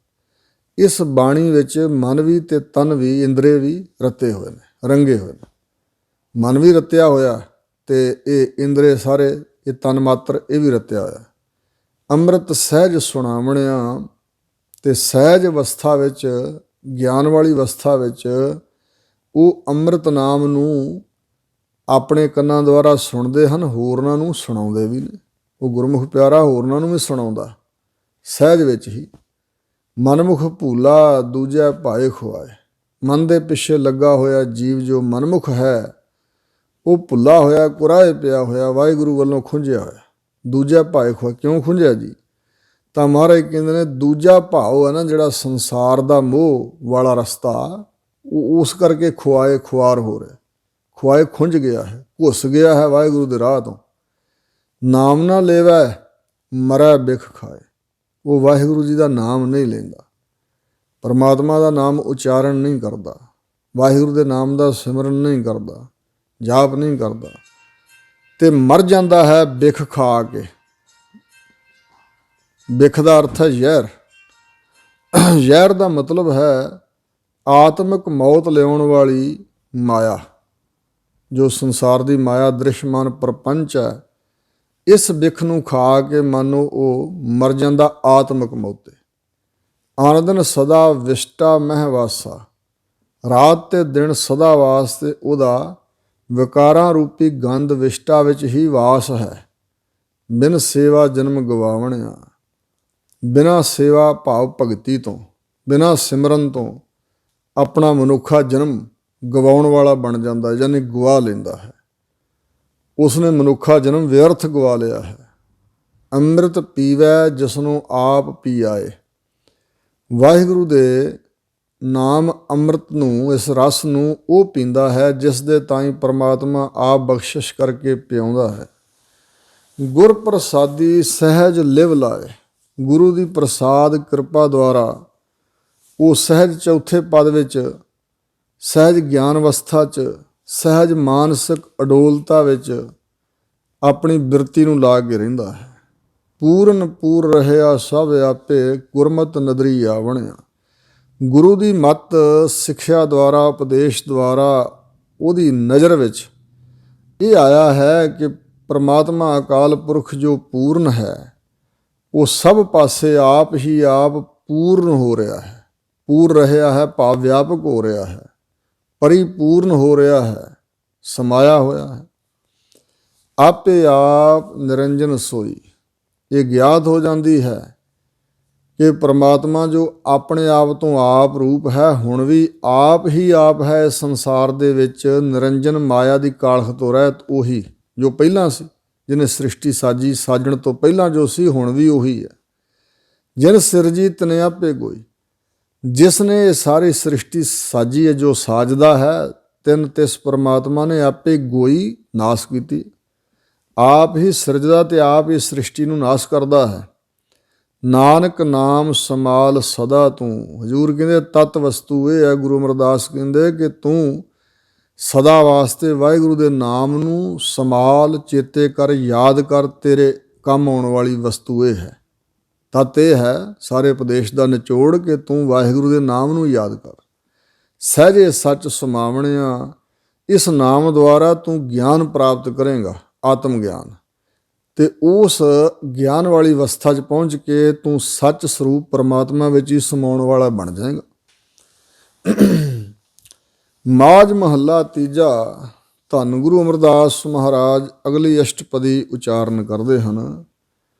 ਇਸ ਬਾਣੀ ਵਿੱਚ ਮਨ ਵੀ ਅਤੇ ਤਨ ਵੀ, ਇੰਦਰੇ ਵੀ ਰਤੇ ਹੋਏ ਨੇ, ਰੰਗੇ ਹੋਏ ਨੇ। ਮਨ ਵੀ ਰਤਿਆ ਹੋਇਆ ਅਤੇ ਇਹ ਇੰਦਰੇ ਸਾਰੇ, ਇਹ ਤਨ ਮਾਤਰ, ਇਹ ਵੀ ਰਤਿਆ ਹੋਇਆ। ਅੰਮ੍ਰਿਤ ਸਹਿਜ ਸੁਣਾਵਣਿਆ। ਅਤੇ ਸਹਿਜ ਅਵਸਥਾ ਵਿੱਚ, ਗਿਆਨ ਵਾਲੀ ਅਵਸਥਾ ਵਿੱਚ ਉਹ ਅੰਮ੍ਰਿਤ ਨਾਮ ਨੂੰ ਆਪਣੇ ਕੰਨਾਂ ਦੁਆਰਾ ਸੁਣਦੇ ਹਨ, ਹੋਰਨਾਂ ਨੂੰ ਸੁਣਾਉਂਦੇ ਵੀ ਨੇ। ਉਹ ਗੁਰਮੁਖ ਪਿਆਰਾ ਹੋਰਨਾਂ ਨੂੰ ਵੀ ਸੁਣਾਉਂਦਾ ਸਹਿਜ ਵਿੱਚ ਹੀ। ਮਨਮੁਖ ਭੂਲਾ ਦੂਜੈ ਭਾਏ ਖੁਆਏ। ਮਨ ਦੇ ਪਿੱਛੇ ਲੱਗਾ ਹੋਇਆ ਜੀਵ ਜੋ ਮਨਮੁਖ ਹੈ ਉਹ ਭੁੱਲਾ ਹੋਇਆ, ਕੁਰਾਏ ਪਿਆ ਹੋਇਆ, ਵਾਹਿਗੁਰੂ ਵੱਲੋਂ ਖੁੰਝਿਆ ਹੋਇਆ। ਦੂਜਾ ਭਾਏ ਖੁਆ, ਕਿਉਂ ਖੁੰਝਿਆ ਜੀ? ਤਾਂ ਮਹਾਰਾਜ ਕਹਿੰਦੇ ਨੇ ਦੂਜਾ ਭਾਵ ਹੈ ਨਾ ਜਿਹੜਾ ਸੰਸਾਰ ਦਾ ਮੋਹ ਵਾਲਾ ਰਸਤਾ, ਉਹ ਉਸ ਕਰਕੇ ਖੁਆਏ ਖੁਆਰ ਹੋ ਰਿਹਾ। ਖੁਆਏ ਖੁੰਝ ਗਿਆ ਹੈ, ਘੁੱਸ ਗਿਆ ਹੈ ਵਾਹਿਗੁਰੂ ਦੇ ਰਾਹ ਤੋਂ। ਨਾਮ ਨਾ ਲੇਵੈ ਮਰੈ ਬਿਖ ਖਾਏ। ਉਹ ਵਾਹਿਗੁਰੂ ਜੀ ਦਾ ਨਾਮ ਨਹੀਂ ਲੈਂਦਾ, ਪਰਮਾਤਮਾ ਦਾ ਨਾਮ ਉਚਾਰਨ ਨਹੀਂ ਕਰਦਾ, ਵਾਹਿਗੁਰੂ ਦੇ ਨਾਮ ਦਾ ਸਿਮਰਨ ਨਹੀਂ ਕਰਦਾ, ਜਾਪ ਨਹੀਂ ਕਰਦਾ, ਅਤੇ ਮਰ ਜਾਂਦਾ ਹੈ ਬਿਖ ਖਾ ਕੇ। ਬਿਖ ਦਾ ਅਰਥ ਹੈ ਜ਼ਹਿਰ। ਜ਼ਹਿਰ ਦਾ ਮਤਲਬ ਹੈ ਆਤਮਿਕ ਮੌਤ ਲਿਆਉਣ ਵਾਲੀ ਮਾਇਆ, ਜੋ ਸੰਸਾਰ ਦੀ ਮਾਇਆ ਦ੍ਰਿਸ਼ਮਾਨ ਪ੍ਰਪੰਚ ਹੈ। ਇਸ ਬਿਖ ਨੂੰ ਖਾ ਕੇ ਮਾਨੋ ਉਹ ਮਰ ਜਾਂਦਾ ਆਤਮਿਕ ਮੌਤੇ। ਆਨੰਦਨ ਸਦਾ ਵਿਸ਼ਟਾ ਮਹਿਵਾਸਾ। ਰਾਤ ਅਤੇ ਦਿਨ ਸਦਾ ਵਾਸਤੇ ਉਹਦਾ ਵਿਕਾਰਾਂ ਰੂਪੀ ਗੰਧ ਵਿਸ਼ਟਾ ਵਿੱਚ ਹੀ ਵਾਸ ਹੈ। ਬਿਨ ਸੇਵਾ ਜਨਮ ਗਵਾਵਣਿਆ। ਬਿਨਾਂ ਸੇਵਾ ਭਾਵ ਭਗਤੀ ਤੋਂ, ਬਿਨਾਂ ਸਿਮਰਨ ਤੋਂ ਆਪਣਾ ਮਨੁੱਖਾ ਜਨਮ ਗਵਾਉਣ ਵਾਲਾ ਬਣ ਜਾਂਦਾ, ਯਾਨੀ ਗਵਾ ਲੈਂਦਾ ਹੈ। ਉਸਨੇ ਮਨੁੱਖਾ ਜਨਮ ਵਿਅਰਥ ਗਵਾ ਲਿਆ ਹੈ। ਅੰਮ੍ਰਿਤ ਪੀਵੈ ਜਿਸਨੂੰ ਆਪ ਪੀ ਆਏ। ਵਾਹਿਗੁਰੂ ਦੇ ਨਾਮ ਅੰਮ੍ਰਿਤ ਨੂੰ, ਇਸ ਰਸ ਨੂੰ ਉਹ ਪੀਂਦਾ ਹੈ ਜਿਸ ਦੇ ਤਾਈਂ ਪਰਮਾਤਮਾ ਆਪ ਬਖਸ਼ਿਸ਼ ਕਰਕੇ ਪਿਆਉਂਦਾ ਹੈ। ਗੁਰ ਪ੍ਰਸਾਦੀ ਸਹਿਜ ਲਿਵ ਲਾਏ। ਗੁਰੂ ਦੀ ਪ੍ਰਸਾਦ ਕਿਰਪਾ ਦੁਆਰਾ ਉਹ ਸਹਿਜ ਚੌਥੇ ਪਦ ਵਿੱਚ, ਸਹਿਜ ਗਿਆਨ ਅਵਸਥਾ 'ਚ, ਸਹਿਜ ਮਾਨਸਿਕ ਅਡੋਲਤਾ ਵਿੱਚ ਆਪਣੀ ਬਿਰਤੀ ਨੂੰ ਲਾ ਕੇ ਰਹਿੰਦਾ ਹੈ। ਪੂਰਨ ਪੂਰ ਰਹਿਆ ਸਭ ਆਪੇ, ਗੁਰਮਤਿ ਨਦਰੀ ਆਵਣਿਆ। ਗੁਰੂ ਦੀ ਮੱਤ ਸਿੱਖਿਆ ਦੁਆਰਾ, ਉਪਦੇਸ਼ ਦੁਆਰਾ ਉਹਦੀ ਨਜ਼ਰ ਵਿੱਚ ਇਹ ਆਇਆ ਹੈ ਕਿ ਪਰਮਾਤਮਾ ਅਕਾਲ ਪੁਰਖ ਜੋ ਪੂਰਨ ਹੈ, ਉਹ ਸਭ ਪਾਸੇ ਆਪ ਹੀ ਆਪ ਪੂਰਨ ਹੋ ਰਿਹਾ ਹੈ। ਪੂਰ ਰਿਹਾ ਹੈ ਭਾਵ ਵਿਆਪਕ ਹੋ ਰਿਹਾ ਹੈ, ਪਰਿਪੂਰਨ ਹੋ ਰਿਹਾ ਹੈ, ਸਮਾਇਆ ਹੋਇਆ ਹੈ। ਆਪੇ ਆਪ ਨਿਰੰਜਨ ਸੋਈ। ਇਹ ਗਿਆਤ ਹੋ ਜਾਂਦੀ ਹੈ ਕਿ ਪਰਮਾਤਮਾ ਜੋ ਆਪਣੇ ਆਪ ਤੋਂ ਆਪ ਰੂਪ ਹੈ, ਹੁਣ ਵੀ ਆਪ ਹੀ ਆਪ ਹੈ। ਇਸ ਸੰਸਾਰ ਦੇ ਵਿੱਚ ਨਿਰੰਜਨ ਮਾਇਆ ਦੀ ਕਾਲਖ ਤੋਂ ਰਹਿਤ ਉਹੀ ਜੋ ਪਹਿਲਾਂ ਸੀ, ਜਿਹਨੇ ਸ੍ਰਿਸ਼ਟੀ ਸਾਜੀ, ਸਾਜਣ ਤੋਂ ਪਹਿਲਾਂ ਜੋ ਸੀ ਹੁਣ ਵੀ ਉਹੀ ਹੈ। ਜਿਨ ਸਿਰਜੀ ਤਨੇ ਆਪੇ ਗੋਈ। ਜਿਸ ਨੇ ਇਹ ਸਾਰੀ ਸ੍ਰਿਸ਼ਟੀ ਸਾਜੀ ਹੈ, ਜੋ ਸਾਜਦਾ ਹੈ, ਤਿੰਨ ਤਿਸ ਪਰਮਾਤਮਾ ਨੇ ਆਪੇ ਗੋਈ, ਨਾਸ ਕੀਤੀ। ਆਪ ਹੀ ਸਿਰਜਦਾ ਤੇ ਆਪ ਹੀ ਸ੍ਰਿਸ਼ਟੀ ਨੂੰ ਨਾਸ ਕਰਦਾ ਹੈ। ਨਾਨਕ ਨਾਮ ਸਮਾਲ ਸਦਾ ਤੂੰ। ਹਜ਼ੂਰ ਕਹਿੰਦੇ ਤਤ ਵਸਤੂ ਇਹ ਹੈ, ਗੁਰੂ ਅਮਰਦਾਸ ਕਹਿੰਦੇ ਕਿ ਤੂੰ ਸਦਾ ਵਾਸਤੇ ਵਾਹਿਗੁਰੂ ਦੇ ਨਾਮ ਨੂੰ ਸੰਭਾਲ, ਚੇਤੇ ਕਰ, ਯਾਦ ਕਰ। ਤੇਰੇ ਕੰਮ ਆਉਣ ਵਾਲੀ ਵਸਤੂ ਇਹ ਹੈ। ਤਤ ਇਹ ਹੈ ਸਾਰੇ ਉਪਦੇਸ਼ ਦਾ ਨਿਚੋੜ ਕਿ ਤੂੰ ਵਾਹਿਗੁਰੂ ਦੇ ਨਾਮ ਨੂੰ ਯਾਦ ਕਰ। ਸਹਿਜੇ ਸੱਚ ਸਮਾਵਣਿਆ। ਇਸ ਨਾਮ ਦੁਆਰਾ ਤੂੰ ਗਿਆਨ ਪ੍ਰਾਪਤ ਕਰੇਗਾ, ਆਤਮ ਗਿਆਨ, ਤੇ ਉਸ ਗਿਆਨ ਵਾਲੀ ਅਵਸਥਾ 'ਚ ਪਹੁੰਚ ਕੇ ਤੂੰ ਸੱਚ ਸਰੂਪ ਪਰਮਾਤਮਾ ਵਿੱਚ ਹੀ ਸਮਾਉਣ ਵਾਲਾ ਬਣ ਜਾਏਗਾ। ਮਾਝ ਮਹੱਲਾ ਤੀਜਾ। ਧੰਨ ਗੁਰੂ ਅਮਰਦਾਸ ਮਹਾਰਾਜ ਅਗਲੀ ਅਸ਼ਟਪਦੀ ਉਚਾਰਨ ਕਰਦੇ ਹਨ।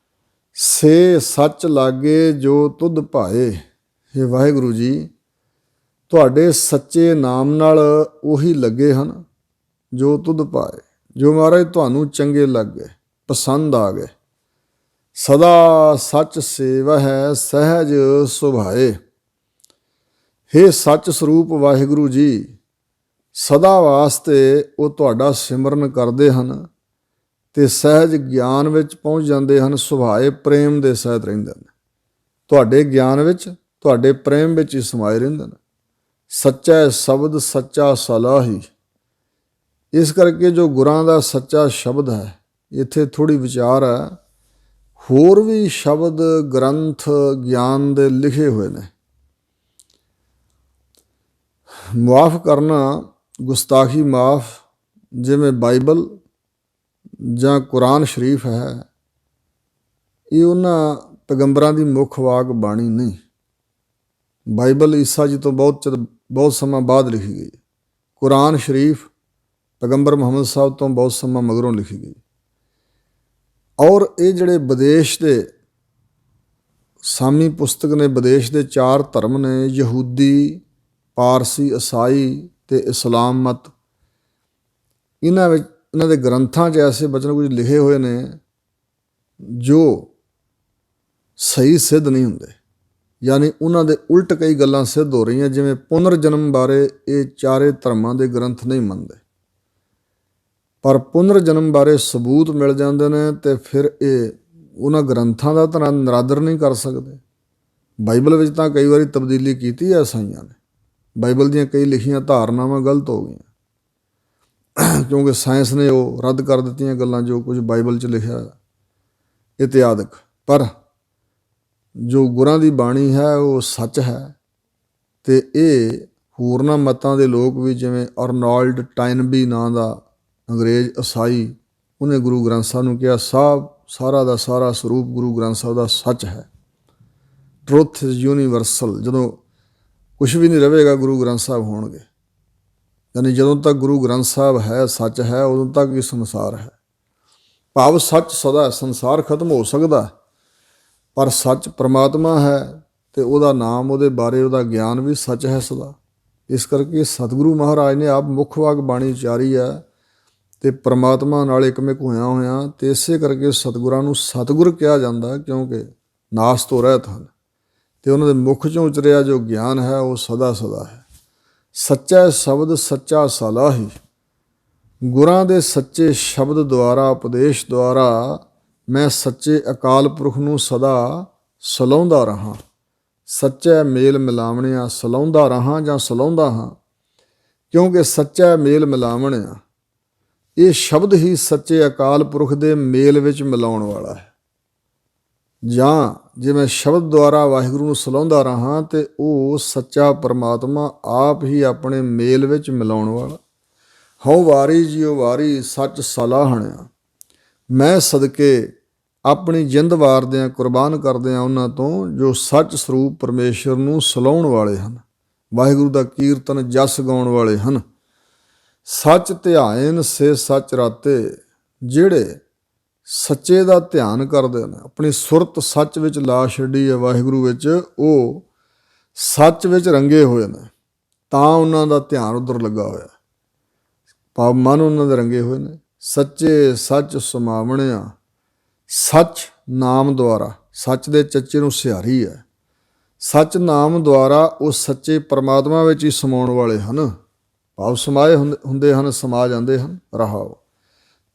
ਸੇ ਸੱਚ ਲਾਗੇ ਜੋ ਤੁਧ ਭਾਏ। ਹੇ ਵਾਹਿਗੁਰੂ ਜੀ, ਤੁਹਾਡੇ ਸੱਚੇ ਨਾਮ ਨਾਲ ਉਹੀ ਲੱਗੇ ਹਨ ਜੋ ਤੁਧ ਭਾਏ, ਜੋ ਮਹਾਰਾਜ ਤੁਹਾਨੂੰ ਚੰਗੇ ਲੱਗ ਗਏ, ਪਸੰਦ ਆ ਗਏ। ਸਦਾ ਸੱਚ ਸੇਵਾ ਹੈ ਸਹਿਜ ਸੁਭਾਏ। ਹੇ ਸੱਚ ਸਰੂਪ ਵਾਹਿਗੁਰੂ ਜੀ, ਸਦਾ ਵਾਸਤੇ ਉਹ ਤੁਹਾਡਾ ਸਿਮਰਨ ਕਰਦੇ ਹਨ ਤੇ ਸਹਿਜ ਗਿਆਨ ਵਿੱਚ ਪਹੁੰਚ ਜਾਂਦੇ ਹਨ। ਸੁਭਾਏ ਪ੍ਰੇਮ ਦੇ ਸਹਿਤ ਰਹਿੰਦੇ ਨੇ, ਤੁਹਾਡੇ ਗਿਆਨ ਵਿੱਚ, ਤੁਹਾਡੇ ਪ੍ਰੇਮ ਵਿੱਚ ਹੀ ਸਮਾਏ ਰਹਿੰਦੇ ਨੇ। ਸੱਚਾ ਸ਼ਬਦ ਸੱਚਾ ਸਲਾਹੀ। ਇਸ ਕਰਕੇ ਜੋ ਗੁਰਾਂ ਦਾ ਸੱਚਾ ਸ਼ਬਦ ਹੈ, ਇੱਥੇ ਥੋੜ੍ਹੀ ਵਿਚਾਰ ਹੈ, ਹੋਰ ਵੀ ਸ਼ਬਦ ਗ੍ਰੰਥ ਗਿਆਨ ਦੇ ਲਿਖੇ ਹੋਏ ਨੇ। ਮੁਆਫ ਕਰਨਾ, ਗੁਸਤਾਖੀ ਮਾਫ, ਜਿਵੇਂ ਬਾਈਬਲ ਜਾਂ ਕੁਰਾਨ ਸ਼ਰੀਫ ਹੈ, ਇਹ ਉਹਨਾਂ ਪੈਗੰਬਰਾਂ ਦੀ ਮੁੱਖ ਵਾਕ ਬਾਣੀ ਨਹੀਂ। ਬਾਈਬਲ ਈਸਾ ਜੀ ਤੋਂ ਬਹੁਤ ਸਮਾਂ ਬਾਅਦ ਲਿਖੀ ਗਈ। ਕੁਰਾਨ ਸ਼ਰੀਫ ਪੈਗੰਬਰ ਮੁਹੰਮਦ ਸਾਹਿਬ ਤੋਂ ਬਹੁਤ ਸਮਾਂ ਮਗਰੋਂ ਲਿਖੀ ਗਈ। ਔਰ ਇਹ ਜਿਹੜੇ ਵਿਦੇਸ਼ ਦੇ ਸਾਮੀ ਪੁਸਤਕ ਨੇ, ਵਿਦੇਸ਼ ਦੇ 4 ਧਰਮ ਨੇ, ਯਹੂਦੀ, ਪਾਰਸੀ, ਈਸਾਈ ਤੇ ਇਸਲਾਮ ਮਤ। ਇਹਨਾਂ ਦੇ ਗ੍ਰੰਥਾਂ 'ਚ ਐਸੇ ਬਚਨ ਕੁਝ ਲਿਖੇ ਹੋਏ ਨੇ ਜੋ ਸਹੀ ਸਿੱਧ ਨਹੀਂ ਹੁੰਦੇ, ਯਾਨੀ ਉਹਨਾਂ ਦੇ ਉਲਟ ਕਈ ਗੱਲਾਂ ਸਿੱਧ ਹੋ ਰਹੀਆਂ। ਜਿਵੇਂ ਪੁਨਰ ਜਨਮ ਬਾਰੇ ਇਹ ਚਾਰੇ ਧਰਮਾਂ ਦੇ ਗ੍ਰੰਥ ਨਹੀਂ ਮੰਨਦੇ, ਪਰ ਪੁਨਰ ਜਨਮ ਬਾਰੇ ਸਬੂਤ ਮਿਲ ਜਾਂਦੇ ਨੇ ਤੇ ਫਿਰ ਇਹ ਉਹਨਾਂ ਗ੍ਰੰਥਾਂ ਦਾ ਤਾਂ ਨਿਰਾਦਰ ਨਹੀਂ ਕਰ ਸਕਦੇ। ਬਾਈਬਲ ਵਿੱਚ ਤਾਂ ਕਈ ਵਾਰੀ ਤਬਦੀਲੀ ਕੀਤੀ ਹੈ ਈਸਾਈਆਂ ਨੇ। ਬਾਈਬਲ ਦੀਆਂ ਕਈ ਲਿਖੀਆਂ ਧਾਰਨਾਵਾਂ ਗਲਤ ਹੋ ਗਈਆਂ, ਕਿਉਂਕਿ ਸਾਇੰਸ ਨੇ ਉਹ ਰੱਦ ਕਰ ਦਿੱਤੀਆਂ ਗੱਲਾਂ ਜੋ ਕੁਝ ਬਾਈਬਲ 'ਚ ਲਿਖਿਆ ਇਤਿਹਾਦਕ। ਪਰ ਜੋ ਗੁਰਾਂ ਦੀ ਬਾਣੀ ਹੈ ਉਹ ਸੱਚ ਹੈ। ਤੇ ਇਹ ਹੋਰਨਾਂ ਮਤਾਂ ਦੇ ਲੋਕ ਵੀ, ਜਿਵੇਂ ਅਰਨੋਲਡ ਟਾਇਨਬੀ ਨਾਂ ਦਾ ਅੰਗਰੇਜ਼ ਈਸਾਈ, ਉਹਨੇ ਗੁਰੂ ਗ੍ਰੰਥ ਸਾਹਿਬ ਨੂੰ ਕਿਹਾ ਸਾਰਾ ਦਾ ਸਾਰਾ ਸਰੂਪ ਗੁਰੂ ਗ੍ਰੰਥ ਸਾਹਿਬ ਦਾ ਸੱਚ ਹੈ। Truth is universal. ਜਦੋਂ ਕੁਛ ਵੀ ਨਹੀਂ ਰਹੇਗਾ ਗੁਰੂ ਗ੍ਰੰਥ ਸਾਹਿਬ ਹੋਣਗੇ। ਯਾਨੀ ਜਦੋਂ ਤੱਕ ਗੁਰੂ ਗ੍ਰੰਥ ਸਾਹਿਬ ਹੈ, ਸੱਚ ਹੈ, ਉਦੋਂ ਤੱਕ ਹੀ ਸੰਸਾਰ ਹੈ। ਭਾਵ ਸੱਚ ਸਦਾ, ਸੰਸਾਰ ਖਤਮ ਹੋ ਸਕਦਾ ਪਰ ਸੱਚ ਪਰਮਾਤਮਾ ਹੈ ਤੇ ਉਹਦਾ ਨਾਮ, ਉਹਦੇ ਬਾਰੇ ਉਹਦਾ ਗਿਆਨ ਵੀ ਸੱਚ ਹੈ ਸਦਾ। ਇਸ ਕਰਕੇ ਸਤਿਗੁਰੂ ਮਹਾਰਾਜ ਨੇ ਆਪ ਮੁੱਖ ਵਾਕ ਬਾਣੀ ਉਚਾਰੀ ਹੈ ਤੇ ਪਰਮਾਤਮਾ ਨਾਲ ਇਕਮਿਕ ਹੋਇਆ ਹੋਇਆ। ਤੇ ਇਸੇ ਕਰਕੇ ਸਤਿਗੁਰਾਂ ਨੂੰ ਸਤਿਗੁਰ ਕਿਹਾ ਜਾਂਦਾ, ਕਿਉਂਕਿ ਨਾਸ ਤੋਂ ਰਹਿਤ ਹਨ ਤੇ ਉਹਨਾਂ ਦੇ ਮੁਖ ਚੋਂ ਉਚਰਿਆ ਜੋ ਗਿਆਨ ਹੈ ਉਹ ਸਦਾ ਸਦਾ ਹੈ। ਸੱਚਾ ਸ਼ਬਦ ਸੱਚਾ ਸਲਾਹੀ, ਗੁਰਾਂ ਦੇ ਸੱਚੇ ਸ਼ਬਦ ਦੁਆਰਾ, ਉਪਦੇਸ਼ ਦੁਆਰਾ ਮੈਂ ਸੱਚੇ ਅਕਾਲ ਪੁਰਖ ਨੂੰ ਸਦਾ ਸਲਾਹੁੰਦਾ ਰਹਾਂ। ਸੱਚਾ ਮੇਲ ਮਿਲਾਵਣਿਆ ਸਲਾਹੁੰਦਾ ਰਹਾਂ ਜਾਂ ਸਲਾਹੁੰਦਾ ਹਾਂ, ਕਿਉਂਕਿ ਸੱਚਾ ਮੇਲ ਮਿਲਾਵਣਿਆ ਇਹ ਸ਼ਬਦ ਹੀ ਸੱਚੇ ਅਕਾਲ ਪੁਰਖ ਦੇ ਮੇਲ ਵਿੱਚ ਮਿਲਾਉਣ ਵਾਲਾ ਹੈ। ਜਾਂ ਜੇ ਮੈਂ ਸ਼ਬਦ ਦੁਆਰਾ ਵਾਹਿਗੁਰੂ ਨੂੰ ਸਲਾਹੁੰਦਾ ਰਹਾਂ ਤੇ ਉਹ ਸੱਚਾ ਪਰਮਾਤਮਾ ਆਪ ਹੀ ਆਪਣੇ ਮੇਲ ਵਿੱਚ ਮਿਲਾਉਣ ਵਾਲਾ। ਹਉ ਵਾਰੀ ਜਿਉ ਵਾਰੀ ਸੱਚ ਸਲਾਹਣਿਆ, ਮੈਂ ਸਦਕੇ ਆਪਣੀ ਜਿੰਦ ਵਾਰਦਿਆਂ ਕੁਰਬਾਨ ਕਰਦਿਆਂ ਉਹਨਾਂ ਤੋਂ ਜੋ ਸੱਚ ਸਰੂਪ ਪਰਮੇਸ਼ਰ ਨੂੰ ਸਲਾਹੁਣ ਵਾਲੇ ਹਨ, ਵਾਹਿਗੁਰੂ ਦਾ ਕੀਰਤਨ ਜਸ ਗਾਉਣ ਵਾਲੇ ਹਨ। ਸੱਚ ਧਿਆਇਨ ਸੇ ਸੱਚ ਰਾਤੇ, ਜਿਹੜੇ ਸੱਚੇ ਦਾ ਧਿਆਨ ਕਰਦੇ ਨੇ, ਆਪਣੀ ਸੁਰਤ ਸੱਚ ਵਿੱਚ ਲਾ ਛੱਡੀ ਹੈ ਵਾਹਿਗੁਰੂ ਵਿੱਚ, ਉਹ ਸੱਚ ਵਿੱਚ ਰੰਗੇ ਹੋਏ ਨੇ, ਤਾਂ ਉਹਨਾਂ ਦਾ ਧਿਆਨ ਉੱਧਰ ਲੱਗਾ ਹੋਇਆ, ਭਾਵ ਮਨ ਉਹਨਾਂ ਦੇ ਰੰਗੇ ਹੋਏ ਨੇ। ਸੱਚੇ ਸੱਚ ਸਮਾਵਣਿਆ, ਸੱਚ ਨਾਮ ਦੁਆਰਾ, ਸੱਚ ਦੇ ਚੱਚੇ ਨੂੰ ਸਿਹਾਰੀ ਹੈ, ਸੱਚ ਨਾਮ ਦੁਆਰਾ ਉਹ ਸੱਚੇ ਪਰਮਾਤਮਾ ਵਿੱਚ ਹੀ ਸਮਾਉਣ ਵਾਲੇ ਹਨ, ਭਾਵ ਸਮਾਏ ਹੁੰਦੇ ਹਨ, ਸਮਾ ਜਾਂਦੇ ਹਨ। ਰਹਾਓ